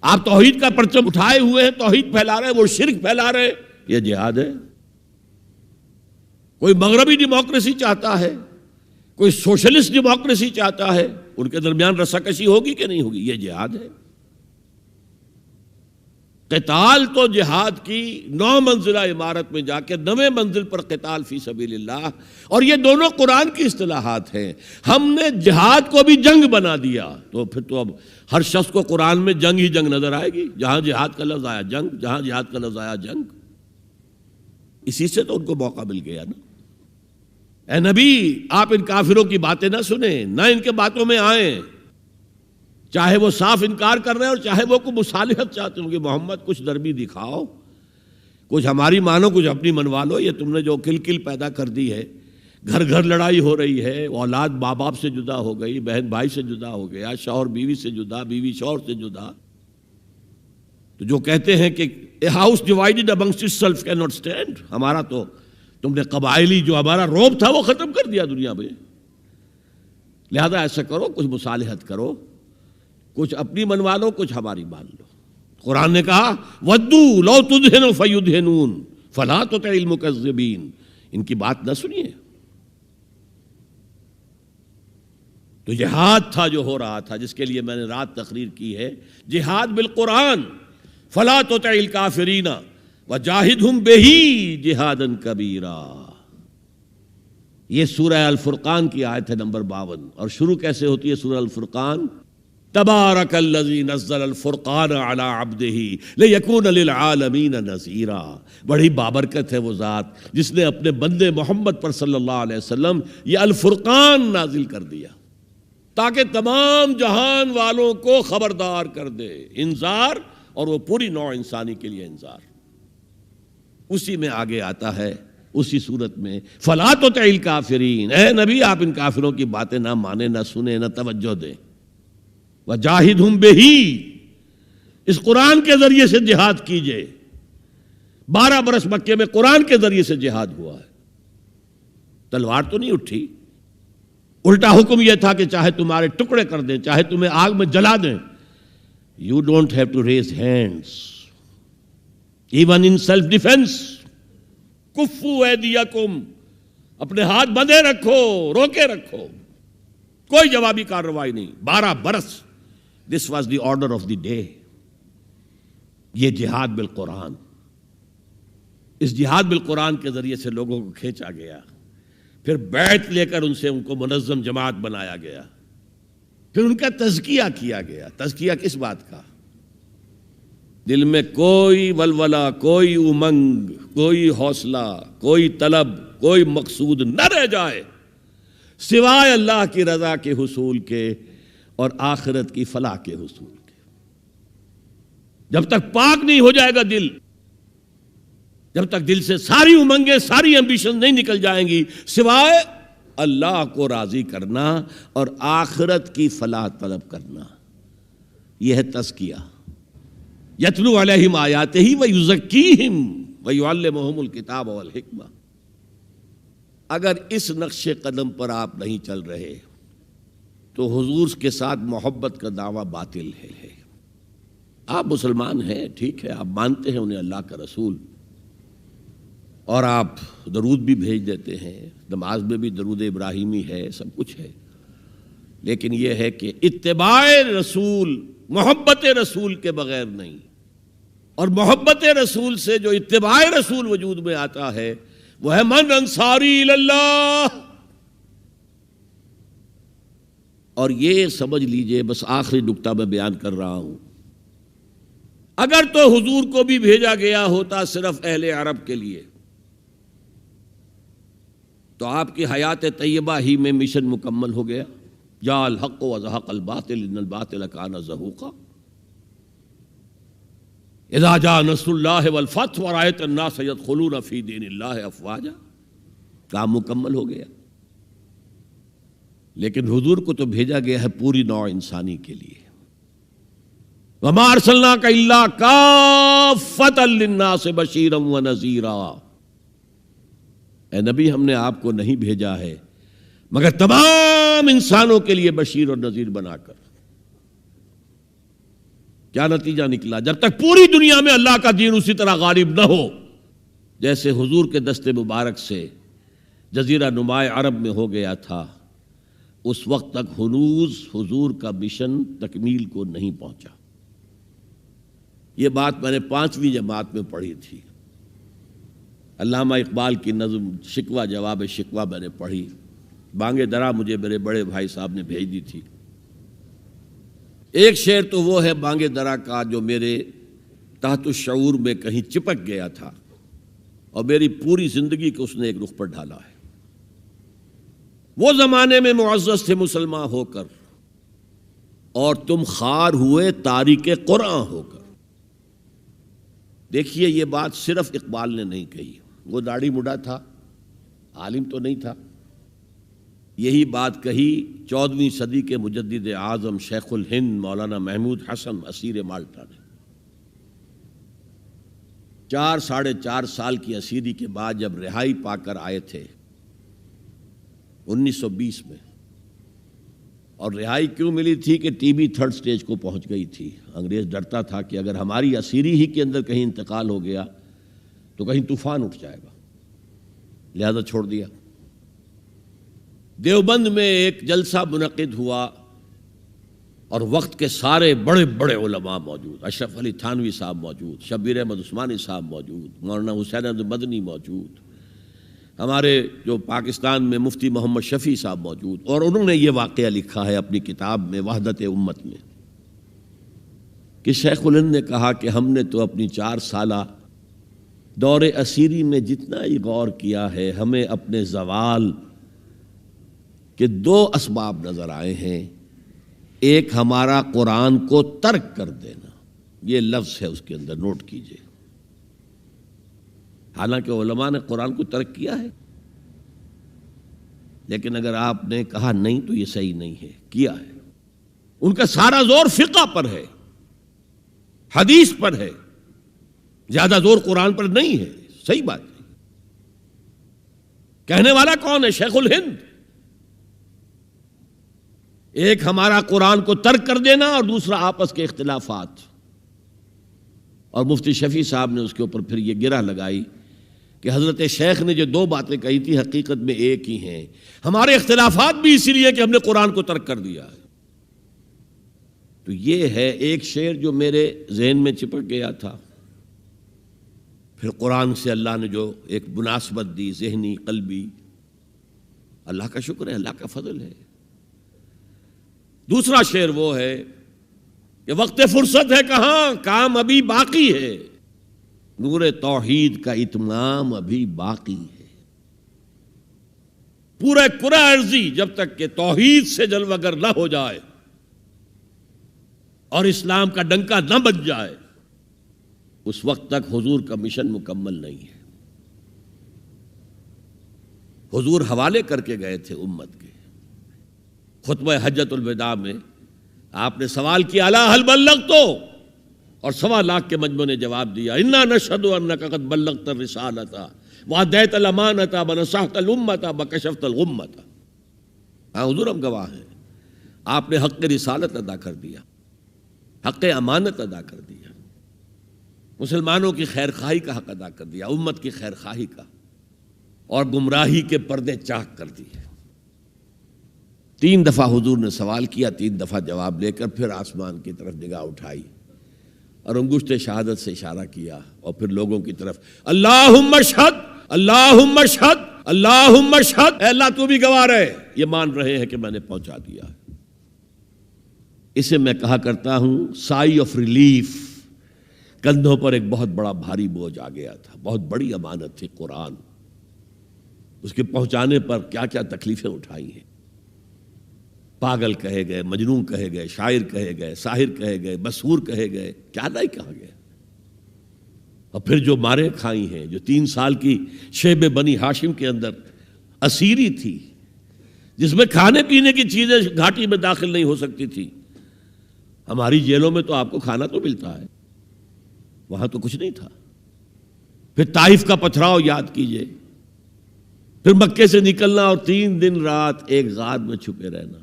Speaker 1: آپ توحید کا پرچم اٹھائے ہوئے ہیں، توحید پھیلا رہے ہیں، وہ شرک پھیلا رہے ہیں، یہ جہاد ہے۔ کوئی مغربی ڈیموکریسی چاہتا ہے، کوئی سوشلسٹ ڈیموکریسی چاہتا ہے، ان کے درمیان رساکشی ہوگی کہ نہیں ہوگی؟ یہ جہاد ہے۔ قتال تو جہاد کی 9 منزلہ عمارت میں جا کے 9ویں منزل پر قتال فی سبیل اللہ، اور یہ دونوں قرآن کی اصطلاحات ہیں۔ ہم نے جہاد کو بھی جنگ بنا دیا، تو پھر تو اب ہر شخص کو قرآن میں جنگ ہی جنگ نظر آئے گی۔ جہاں جہاد کا لفظ آیا جنگ، جہاں جہاد کا لفظ آیا جنگ۔ اسی سے تو ان کو موقع مل گیا نا۔ اے نبی، آپ ان کافروں کی باتیں نہ سنیں، نہ ان کے باتوں میں آئیں، چاہے وہ صاف انکار کر رہے ہیں اور چاہے وہ کوئی مصالحت چاہتے ہوں کہ محمد کچھ نرمی دکھاؤ، کچھ ہماری مانو، کچھ اپنی منوا لو۔ یہ تم نے جو کل پیدا کر دی ہے، گھر گھر لڑائی ہو رہی ہے، اولاد ماں باپ سے جدا ہو گئی، بہن بھائی سے جدا ہو گیا، شوہر بیوی سے جدا، بیوی شوہر سے جدا۔ تو جو کہتے ہیں کہ a house divided amongst it self can not stand, ہمارا تو تم نے قبائلی جو ہمارا روب تھا وہ ختم کر دیا دنیا میں۔ لہذا ایسا کرو، کچھ مصالحت کرو، کچھ اپنی منوا لو، کچھ ہماری مان لو۔ قرآن نے کہا وَدُّوا لَوْ تُدْهِنُ فَيُدْهِنُونَ فَلَا تُطِعِ الْمُكَذِّبِينَ، ان کی بات نہ سنیے۔ تو جہاد تھا جو ہو رہا تھا، جس کے لیے میں نے رات تقریر کی ہے، جہاد بالقرآن۔ فَلَا تُطِعِ الْكَافِرِينَ وَجَاهِدْهُمْ بِهِ جِهَادًا كَبِيرًا۔ یہ سورہ الفرقان کی آیت ہے نمبر 52، اور شروع کیسے ہوتی ہے سورہ الفرقان؟ تبارک الذی نزل الفرقان علی عبدہ لیکون للعالمین نذیرا۔ بڑی بابرکت ہے وہ ذات جس نے اپنے بندے محمد پر صلی اللہ علیہ وسلم یہ الفرقان نازل کر دیا تاکہ تمام جہان والوں کو خبردار کر دے، انذار، اور وہ پوری نوع انسانی کے لیے انذار۔ اسی میں آگے آتا ہے، اسی صورت میں فلا تطع الکافرین، اے نبی آپ ان کافروں کی باتیں نہ مانیں، نہ سنیں، نہ توجہ دیں۔ وَجَاهِدْهُمْ بِهِ، اس قرآن کے ذریعے سے جہاد کیجئے۔ 12 برس مکے میں قرآن کے ذریعے سے جہاد ہوا ہے، تلوار تو نہیں اٹھی۔ الٹا حکم یہ تھا کہ چاہے تمہارے ٹکڑے کر دیں، چاہے تمہیں آگ میں جلا دیں، you don't have to raise hands even in self defense۔ کفوا ایدیکم، اپنے ہاتھ بندھے رکھو، روکے رکھو، کوئی جوابی کارروائی نہیں۔ 12 برس this was the order of the day. یہ جہاد بالقرآن، اس جہاد بالقرآن کے ذریعے سے لوگوں کو کھینچا گیا، پھر بیعت لے کر ان سے ان کو منظم جماعت بنایا گیا، پھر ان کا تزکیہ کیا گیا۔ تزکیہ کس بات کا؟ دل میں کوئی ولولہ، کوئی امنگ، کوئی حوصلہ، کوئی طلب، کوئی مقصود نہ رہ جائے سوائے اللہ کی رضا کے حصول کے اور آخرت کی فلاح کے حصول کے۔ جب تک پاک نہیں ہو جائے گا دل، جب تک دل سے ساری امنگیں، ساری ایمبیشن نہیں نکل جائیں گی سوائے اللہ کو راضی کرنا اور آخرت کی فلاح طلب کرنا، یہ ہے تزکیہ۔ یتلو علیہم آیاتہ ویزکیہم ویعلمہم الکتاب والحکمہ۔ اگر اس نقش قدم پر آپ نہیں چل رہے تو حضور کے ساتھ محبت کا دعویٰ باطل ہے۔ آپ مسلمان ہیں، ٹھیک ہے، آپ مانتے ہیں انہیں اللہ کا رسول، اور آپ درود بھی بھیج دیتے ہیں، نماز میں بھی درود ابراہیمی ہے، سب کچھ ہے، لیکن یہ ہے کہ اتباع رسول، محبت رسول کے بغیر نہیں۔ اور محبت رسول سے جو اتباع رسول وجود میں آتا ہے وہ ہے من انصاری اللہ۔ اور یہ سمجھ لیجئے، بس آخری نکتہ میں بیان کر رہا ہوں، اگر تو حضور کو بھی بھیجا گیا ہوتا صرف اہل عرب کے لیے تو آپ کی حیات طیبہ ہی میں مشن مکمل ہو گیا۔ جاء الحق وزهق الباطل ان الباطل کان زہوقا، اذا جاء نصر اللہ والفتح ورأیت الناس يدخلون فی دین اللہ افواجا، کام مکمل ہو گیا۔ لیکن حضور کو تو بھیجا گیا ہے پوری نوع انسانی کے لیے۔ وما ارسلناک الا کافۃ للناس بشیرا ونذیرا، اے نبی ہم نے آپ کو نہیں بھیجا ہے مگر تمام انسانوں کے لیے بشیر اور نذیر بنا کر۔ کیا نتیجہ نکلا؟ جب تک پوری دنیا میں اللہ کا دین اسی طرح غالب نہ ہو جیسے حضور کے دست مبارک سے جزیرہ نماء عرب میں ہو گیا تھا، اس وقت تک ہنوز حضور کا مشن تکمیل کو نہیں پہنچا۔ یہ بات میں نے 5ویں جماعت میں پڑھی تھی۔ علامہ اقبال کی نظم شکوہ جواب شکوہ میں نے پڑھی، بانگ درا مجھے میرے بڑے بھائی صاحب نے بھیج دی تھی۔ ایک شعر تو وہ ہے بانگ درا کا جو میرے تحت الشعور میں کہیں چپک گیا تھا اور میری پوری زندگی کو اس نے ایک رخ پر ڈھالا ہے۔ وہ زمانے میں معزز تھے مسلمان ہو کر، اور تم خوار ہوئے تاریک قرآن ہو کر۔ دیکھیے یہ بات صرف اقبال نے نہیں کہی، وہ داڑھی مڈا تھا، عالم تو نہیں تھا۔ یہی بات کہی 14ویں صدی کے مجدد اعظم شیخ الہند مولانا محمود حسن اسیر مالٹا نے۔ 4 سال کی اسیری کے بعد جب رہائی پا کر آئے تھے 1920 میں، اور رہائی کیوں ملی تھی کہ ٹی بی 3rd سٹیج کو پہنچ گئی تھی۔ انگریز ڈرتا تھا کہ اگر ہماری اسیری ہی کے اندر کہیں انتقال ہو گیا تو کہیں طوفان اٹھ جائے گا، لہذا چھوڑ دیا۔ دیوبند میں ایک جلسہ منعقد ہوا اور وقت کے سارے بڑے بڑے علماء موجود، اشرف علی تھانوی صاحب موجود، شبیر احمد عثمانی صاحب موجود، مولانا حسین احمد مدنی موجود، ہمارے جو پاکستان میں مفتی محمد شفیع صاحب موجود، اور انہوں نے یہ واقعہ لکھا ہے اپنی کتاب میں وحدت امت میں کہ شیخ الہند نے کہا کہ ہم نے تو اپنی 4 سالہ دور اسیری میں جتنا ہی غور کیا ہے، ہمیں اپنے زوال کے 2 اسباب نظر آئے ہیں۔ ایک ہمارا قرآن کو ترک کر دینا، یہ لفظ ہے اس کے اندر، نوٹ کیجئے۔ حالانکہ علماء نے قرآن کو ترک کیا ہے، لیکن اگر آپ نے کہا نہیں تو یہ صحیح نہیں ہے، کیا ہے۔ ان کا سارا زور فقہ پر ہے، حدیث پر ہے، زیادہ زور قرآن پر نہیں ہے۔ صحیح بات ہے۔ کہنے والا کون ہے؟ شیخ الہند۔ ایک ہمارا قرآن کو ترک کر دینا اور دوسرا آپس کے اختلافات۔ اور مفتی شفیع صاحب نے اس کے اوپر پھر یہ گرہ لگائی کہ حضرت شیخ نے جو 2 باتیں کہی تھی حقیقت میں ایک ہی ہیں، ہمارے اختلافات بھی اسی لیے کہ ہم نے قرآن کو ترک کر دیا ہے۔ تو یہ ہے ایک شعر جو میرے ذہن میں چپک گیا تھا۔ پھر قرآن سے اللہ نے جو ایک مناسبت دی، ذہنی قلبی، اللہ کا شکر ہے، اللہ کا فضل ہے۔ دوسرا شعر وہ ہے کہ وقت فرصت ہے کہاں، کام ابھی باقی ہے، نور توحید کا اتمام ابھی باقی ہے۔ پورا کرہ ارضی جب تک کہ توحید سے جلوگر نہ ہو جائے اور اسلام کا ڈنکا نہ بج جائے، اس وقت تک حضور کا مشن مکمل نہیں ہے۔ حضور حوالے کر کے گئے تھے امت کے۔ خطبہ حجۃ الوداع میں آپ نے سوال کیا الا هل بلغت، اور 1.25 لاکھ کے مجمع نے جواب دیا انا نشهد انك قد بلغت الرسالة واديت الامانة ونصحت الامة وكشفت الغمة۔ ہاں حضور ہم گواہ ہیں، آپ نے حق رسالت ادا کر دیا، حق امانت ادا کر دیا، مسلمانوں کی خیر خواہی کا حق ادا کر دیا، امت کی خیر خواہی کا، اور گمراہی کے پردے چاک کر دیے۔ 3 دفعہ حضور نے سوال کیا، 3 دفعہ جواب لے کر پھر آسمان کی طرف نگاہ اٹھائی اور انگشت شہادت سے اشارہ کیا، اور پھر لوگوں کی طرف اللہم اشہد اللہم اشہد اللہم اشہد، اے اللہ تو بھی گواہ رہے، یہ مان رہے ہیں کہ میں نے پہنچا دیا ہے۔ اسے میں کہا کرتا ہوں سائی آف ریلیف۔ کندھوں پر ایک بہت بڑا بھاری بوجھ آ گیا تھا، بہت بڑی امانت تھی قرآن، اس کے پہنچانے پر کیا کیا تکلیفیں اٹھائی ہیں۔ پاگل کہے گئے، مجنون کہے گئے، شاعر کہے گئے، ساحر کہے گئے، مسحور کہے گئے، کیا نہیں کہا گیا۔ اور پھر جو مارے کھائی ہیں، جو 3 سال کی شیب بنی ہاشم کے اندر اسیری تھی، جس میں کھانے پینے کی چیزیں گھاٹی میں داخل نہیں ہو سکتی تھی۔ ہماری جیلوں میں تو آپ کو کھانا تو ملتا ہے، وہاں تو کچھ نہیں تھا۔ پھر طائف کا پتھراؤ یاد کیجئے، پھر مکے سے نکلنا اور 3 دن رات ایک غار میں چھپے رہنا،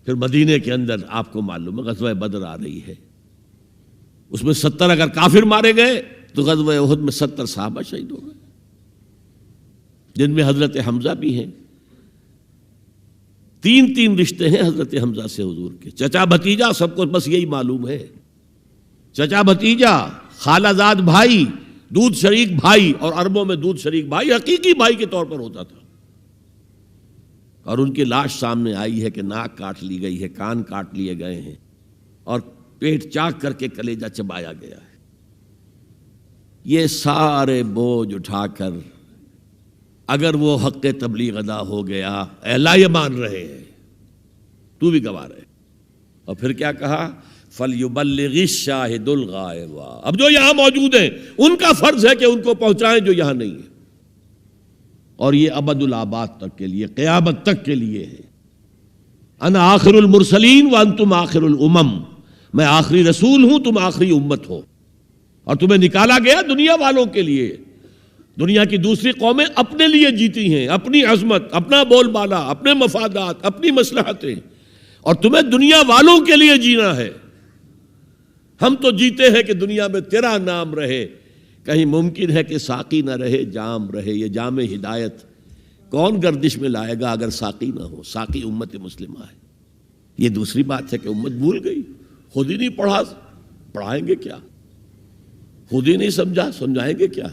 Speaker 1: پھر مدینے کے اندر آپ کو معلوم ہے غزوہ بدر آ رہی ہے، اس میں 70 اگر کافر مارے گئے تو غزوہ احد میں 70 صحابہ شہید ہو گئے، جن میں حضرت حمزہ بھی ہیں۔ 3 رشتے ہیں حضرت حمزہ سے حضور کے، چچا بھتیجا، سب کو بس یہی معلوم ہے، چچا بھتیجا، خالہ زاد بھائی، دودھ شریک بھائی، اور عربوں میں دودھ شریک بھائی حقیقی بھائی کے طور پر ہوتا تھا۔ اور ان کی لاش سامنے آئی ہے کہ ناک کاٹ لی گئی ہے، کان کاٹ لیے گئے ہیں، اور پیٹ چاک کر کے کلیجہ چبایا گیا ہے۔ یہ سارے بوجھ اٹھا کر اگر وہ حق تبلیغ ادا ہو گیا، اے اللہ یہ مان رہے ہیں، تو بھی گواہ رہے، اور پھر کیا کہا؟ فَلْيُبَلِّغِ الشَّاهِدُ الْغَائِبَ، اب جو یہاں موجود ہیں ان کا فرض ہے کہ ان کو پہنچائیں جو یہاں نہیں ہیں، اور یہ ابد الآباد تک کے لیے، قیامت تک کے لیے ہے۔ انا آخر المرسلین وانتم آخر الامم، میں آخری رسول ہوں، تم آخری امت ہو، اور تمہیں نکالا گیا دنیا والوں کے لیے۔ دنیا کی دوسری قومیں اپنے لیے جیتی ہیں، اپنی عظمت، اپنا بول بالا، اپنے مفادات، اپنی مصلحتیں، اور تمہیں دنیا والوں کے لیے جینا ہے۔ ہم تو جیتے ہیں کہ دنیا میں تیرا نام رہے، کہیں ممکن ہے کہ ساقی نہ رہے جام رہے۔ یہ جام ہدایت کون گردش میں لائے گا اگر ساقی نہ ہو؟ ساقی امت مسلمہ ہے۔ یہ دوسری بات ہے کہ امت بھول گئی، خود ہی نہیں پڑھا، پڑھائیں گے کیا؟ خود ہی نہیں سمجھا، سمجھائیں گے کیا؟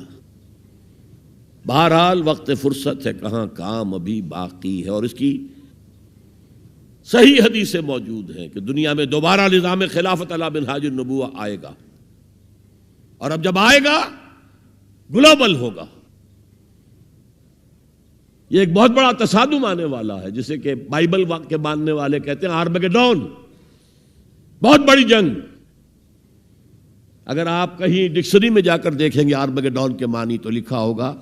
Speaker 1: بہرحال وقت فرصت ہے، کہاں کام ابھی باقی ہے، اور اس کی صحیح حدیثیں موجود ہیں کہ دنیا میں دوبارہ نظام خلافت علی منہاج النبوہ آئے گا، اور اب جب آئے گا گلوبل ہوگا۔ یہ ایک بہت بڑا تصادم آنے والا ہے، جسے کہ بائبل کے ماننے والے کہتے ہیں آرمگیڈون، بہت بڑی جنگ۔ اگر آپ کہیں ڈکشنری میں جا کر دیکھیں گے آرمگیڈون کے معنی تو لکھا ہوگا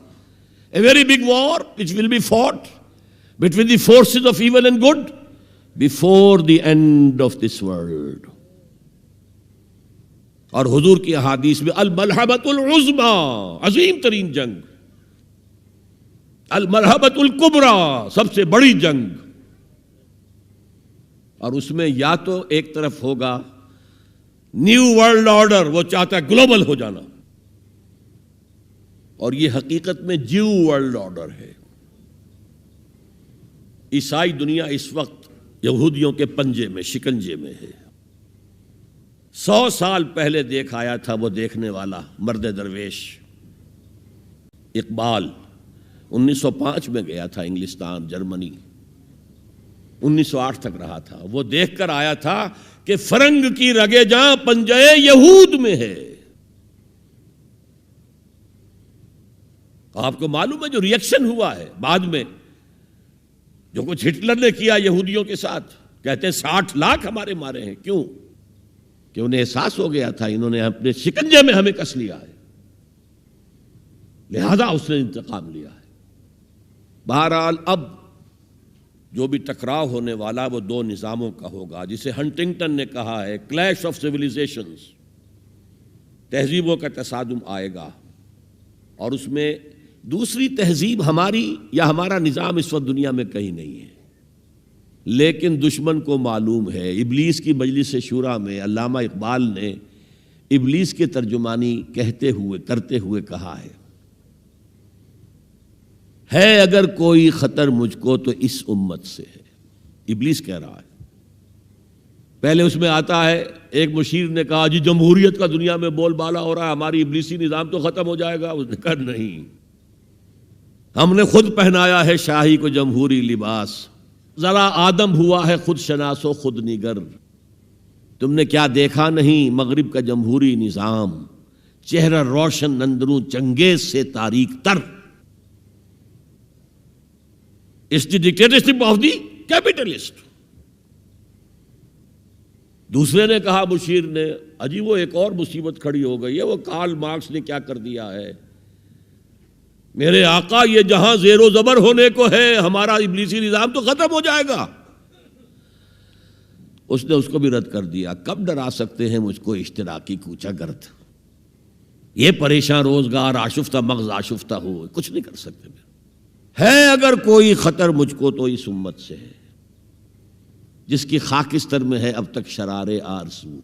Speaker 1: A very big war which will be fought between the forces of evil and good before the end of this world۔ اور حضور کی احادیث میں الملحمۃ العظمی، عظیم ترین جنگ، الملحمۃ الکبریٰ، سب سے بڑی جنگ، اور اس میں یا تو ایک طرف ہوگا نیو ورلڈ آرڈر، وہ چاہتا ہے گلوبل ہو جانا، اور یہ حقیقت میں جیو ورلڈ آرڈر ہے۔ عیسائی دنیا اس وقت یہودیوں کے پنجے میں، شکنجے میں ہے۔ 100 سال پہلے دیکھ آیا تھا وہ دیکھنے والا مرد درویش اقبال، 1905 میں گیا تھا انگلستان، جرمنی، 1908 تک رہا تھا۔ وہ دیکھ کر آیا تھا کہ فرنگ کی رگے جاں پنجے یہود میں ہے۔ آپ کو معلوم ہے جو ریئیکشن ہوا ہے بعد میں، جو کچھ ہٹلر نے کیا یہودیوں کے ساتھ، کہتے ہیں 60 لاکھ ہمارے مارے ہیں۔ کیوں؟ کہ انہیں احساس ہو گیا تھا انہوں نے اپنے شکنجے میں ہمیں کس لیا ہے، لہذا اس نے انتقام لیا ہے۔ بہرحال اب جو بھی ٹکراؤ ہونے والا وہ 2 نظاموں کا ہوگا، جسے ہنٹنگٹن نے کہا ہے کلیش آف سیویلائزیشنز، تہذیبوں کا تصادم آئے گا، اور اس میں دوسری تہذیب ہماری یا ہمارا نظام اس وقت دنیا میں کہیں نہیں ہے، لیکن دشمن کو معلوم ہے۔ ابلیس کی مجلس شورا میں علامہ اقبال نے ابلیس کے ترجمانی کرتے ہوئے کہا ہے اگر کوئی خطر مجھ کو تو اس امت سے ہے۔ ابلیس کہہ رہا ہے۔ پہلے اس میں آتا ہے ایک مشیر نے کہا جی جمہوریت کا دنیا میں بول بالا ہو رہا ہے، ہماری ابلیسی نظام تو ختم ہو جائے گا۔ اس نے کہا نہیں، ہم نے خود پہنایا ہے شاہی کو جمہوری لباس، ذرا آدم ہوا ہے خود شناس و خود نگر۔ تم نے کیا دیکھا نہیں مغرب کا جمہوری نظام، چہرہ روشن اندروں چنگیز سے تاریک تر۔ It's the dictatorship of the capitalist۔ دوسرے نے کہا مشیر نے اجی وہ ایک اور مصیبت کھڑی ہو گئی ہے، وہ کارل مارکس نے کیا کر دیا ہے، میرے آقا یہ جہاں زیر و زبر ہونے کو ہے ہمارا ابلیسی نظام تو ختم ہو جائے گا۔ اس نے اس کو بھی رد کر دیا۔ کب ڈرا سکتے ہیں مجھ کو اشتراکی کوچہ گرد، یہ پریشان روزگار آشفتہ مغز آشفتہ ہو، کچھ نہیں کر سکتے۔ ہے اگر کوئی خطر مجھ کو تو اس امت سے ہے جس کی خاکستر میں ہے اب تک شرار آرزو۔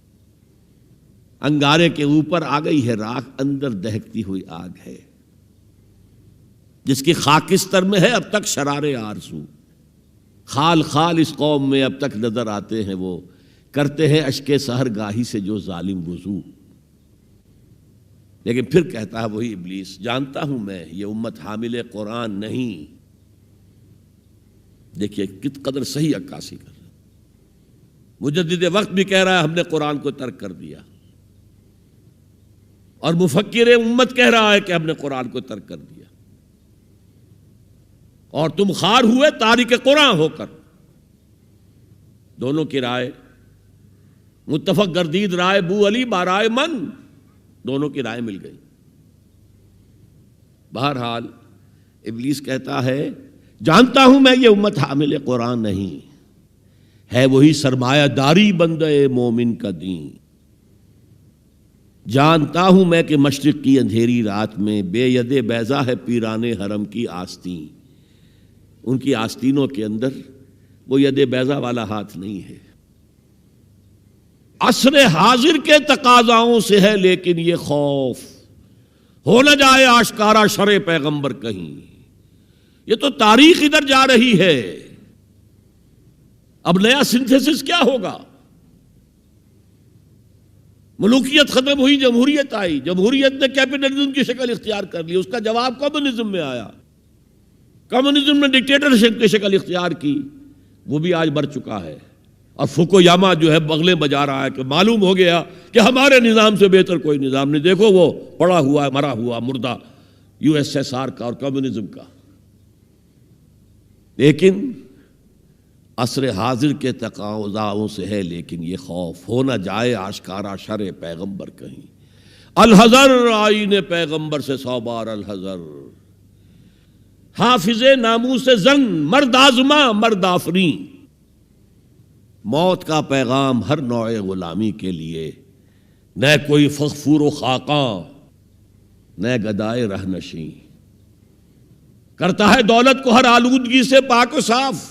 Speaker 1: انگارے کے اوپر آ گئی ہے راکھ، اندر دہکتی ہوئی آگ ہے، جس کی خاکستر میں ہے اب تک شرار آرزو۔ خال خال اس قوم میں اب تک نظر آتے ہیں وہ، کرتے ہیں اشک سحر گاہی سے جو ظالم وضو۔ لیکن پھر کہتا ہے وہی ابلیس، جانتا ہوں میں یہ امت حامل قرآن نہیں۔ دیکھیے کت قدر صحیح عکاسی کر رہا ہے۔ مجدد وقت بھی کہہ رہا ہے ہم نے قرآن کو ترک کر دیا، اور مفکر امت کہہ رہا ہے کہ ہم نے قرآن کو ترک کر دیا، اور تم خار ہوئے تارک قرآن ہو کر۔ دونوں کی رائے متفق گردید رائے بو علی بارائے من، دونوں کی رائے مل گئی۔ بہرحال ابلیس کہتا ہے جانتا ہوں میں یہ امت حامل قرآن نہیں ہے، وہی سرمایہ داری بندے مومن کا دین۔ جانتا ہوں میں کہ مشرق کی اندھیری رات میں بے ید بیضا ہے پیران حرم کی آستین، ان کی آستینوں کے اندر وہ ید بیضا والا ہاتھ نہیں ہے۔ عصر حاضر کے تقاضاؤں سے ہے لیکن یہ خوف، ہو نہ جائے آشکارا شرع پیغمبر کہیں۔ یہ تو تاریخ ادھر جا رہی ہے، اب نیا سنتھیسس کیا ہوگا؟ ملوکیت ختم ہوئی، جمہوریت آئی، جمہوریت نے کیپٹلزم کی شکل اختیار کر لی، اس کا جواب کمیونزم میں آیا، کمیونزم نے ڈکٹیٹرشپ کی شکل اختیار کی، وہ بھی آج بڑھ چکا ہے۔ اور فوکویاما جو ہے بغلیں بجا رہا ہے کہ معلوم ہو گیا کہ ہمارے نظام سے بہتر کوئی نظام نہیں، دیکھو وہ پڑا ہوا ہے مرا ہوا مردہ یو ایس ایس آر کا اور کمیونزم کا۔ لیکن عصر حاضر کے تقاضاؤں سے ہے لیکن یہ خوف، ہو نہ جائے آشکارا شرع پیغمبر کہیں۔ الحذر آئین پیغمبر سے 100 بار الحذر، حافظ ناموس زن مرد آزما مرد آفرین۔ موت کا پیغام ہر نوع غلامی کے لیے، نہ کوئی فغفور و خاقاں نہ گدائے رہنشیں، کرتا ہے دولت کو ہر آلودگی سے پاک و صاف،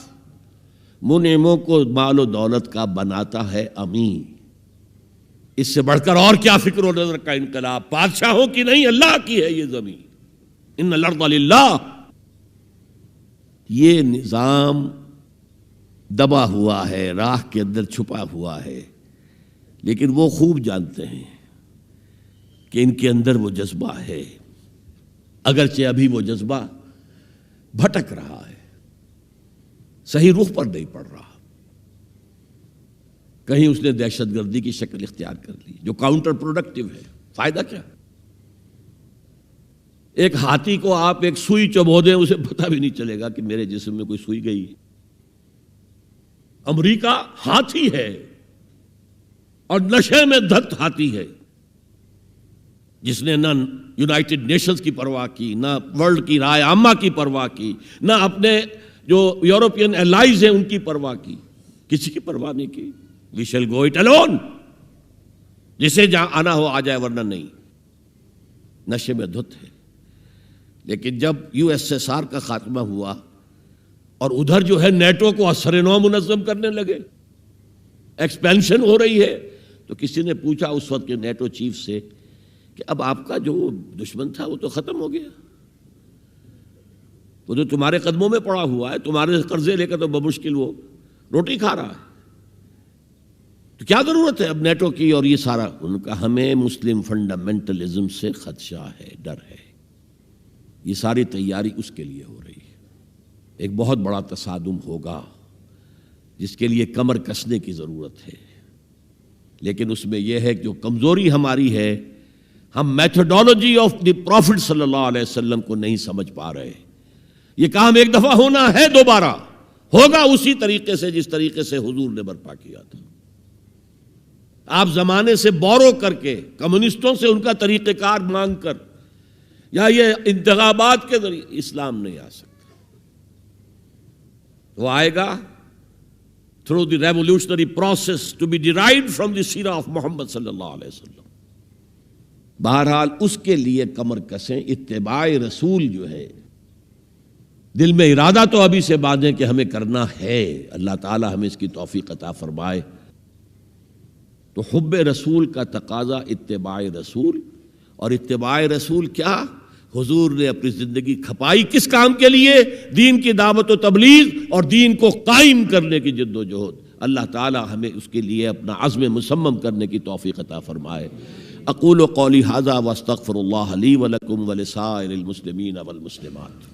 Speaker 1: منعموں کو مال و دولت کا بناتا ہے امین۔ اس سے بڑھ کر اور کیا فکر و نظر کا انقلاب، بادشاہوں کی نہیں اللہ کی ہے یہ زمین، ان الارض للہ۔ یہ نظام دبا ہوا ہے، راہ کے اندر چھپا ہوا ہے، لیکن وہ خوب جانتے ہیں کہ ان کے اندر وہ جذبہ ہے، اگرچہ ابھی وہ جذبہ بھٹک رہا ہے، صحیح رخ پر نہیں پڑ رہا، کہیں اس نے دہشت گردی کی شکل اختیار کر لی جو کاؤنٹر پروڈکٹیو ہے۔ فائدہ کیا؟ ایک ہاتھی کو آپ ایک سوئی چبو دیں، اسے پتہ بھی نہیں چلے گا کہ میرے جسم میں کوئی سوئی گئی۔ امریکہ ہاتھی ہے اور نشے میں دھت ہاتھی ہے، جس نے نہ یونائٹڈ نیشنز کی پرواہ کی، نہ ورلڈ کی رائے عامہ کی پرواہ کی، نہ اپنے جو یورپین الائز ہیں ان کی پرواہ کی، کسی کی پرواہ نہیں کی۔ We shall go it alone, جسے جہاں آنا ہو آ جائے ورنہ نہیں، نشے میں دھت ہے۔ لیکن جب یو ایس ایس آر کا خاتمہ ہوا اور ادھر جو ہے نیٹو کو اثر نو منظم کرنے لگے، ایکسپینشن ہو رہی ہے، تو کسی نے پوچھا اس وقت کے نیٹو چیف سے کہ اب آپ کا جو دشمن تھا وہ تو ختم ہو گیا، وہ تو تمہارے قدموں میں پڑا ہوا ہے، تمہارے قرضے لے کر تو بمشکل وہ روٹی کھا رہا ہے، تو کیا ضرورت ہے اب نیٹو کی اور یہ سارا؟ ان کا ہمیں مسلم فنڈامنٹلزم سے خدشہ ہے، ڈر ہے، یہ ساری تیاری اس کے لیے ہو رہی ہے۔ ایک بہت بڑا تصادم ہوگا جس کے لیے کمر کسنے کی ضرورت ہے، لیکن اس میں یہ ہے کہ جو کمزوری ہماری ہے، ہم میتھڈالوجی آف دی پروفٹ صلی اللہ علیہ وسلم کو نہیں سمجھ پا رہے۔ یہ کام ایک دفعہ ہونا ہے، دوبارہ ہوگا اسی طریقے سے جس طریقے سے حضور نے برپا کیا تھا۔ آپ زمانے سے بورو کر کے، کمیونسٹوں سے ان کا طریقہ کار مانگ کر، یا یہ انتخابات کے ذریعے اسلام نہیں آ سکتا۔ وہ آئے گا through the revolutionary process to be derived from the سیرہ of محمد صلی اللہ علیہ وسلم۔ بہرحال اس کے لیے کمر کسیں، اتباع رسول جو ہے، دل میں ارادہ تو ابھی سے باندھیں کہ ہمیں کرنا ہے، اللہ تعالی ہمیں اس کی توفیق عطا فرمائے۔ تو حب رسول کا تقاضا اتباع رسول، اور اتباع رسول کیا؟ حضور نے اپنی زندگی کھپائی کس کام کے لیے؟ دین کی دعوت و تبلیغ اور دین کو قائم کرنے کی جد و جہد۔ اللہ تعالی ہمیں اس کے لیے اپنا عزم مصمم کرنے کی توفیق عطا فرمائے۔ اقول قولی ھذا واستغفر اللہ لی ولکم ولسائر المسلمین والمسلمات۔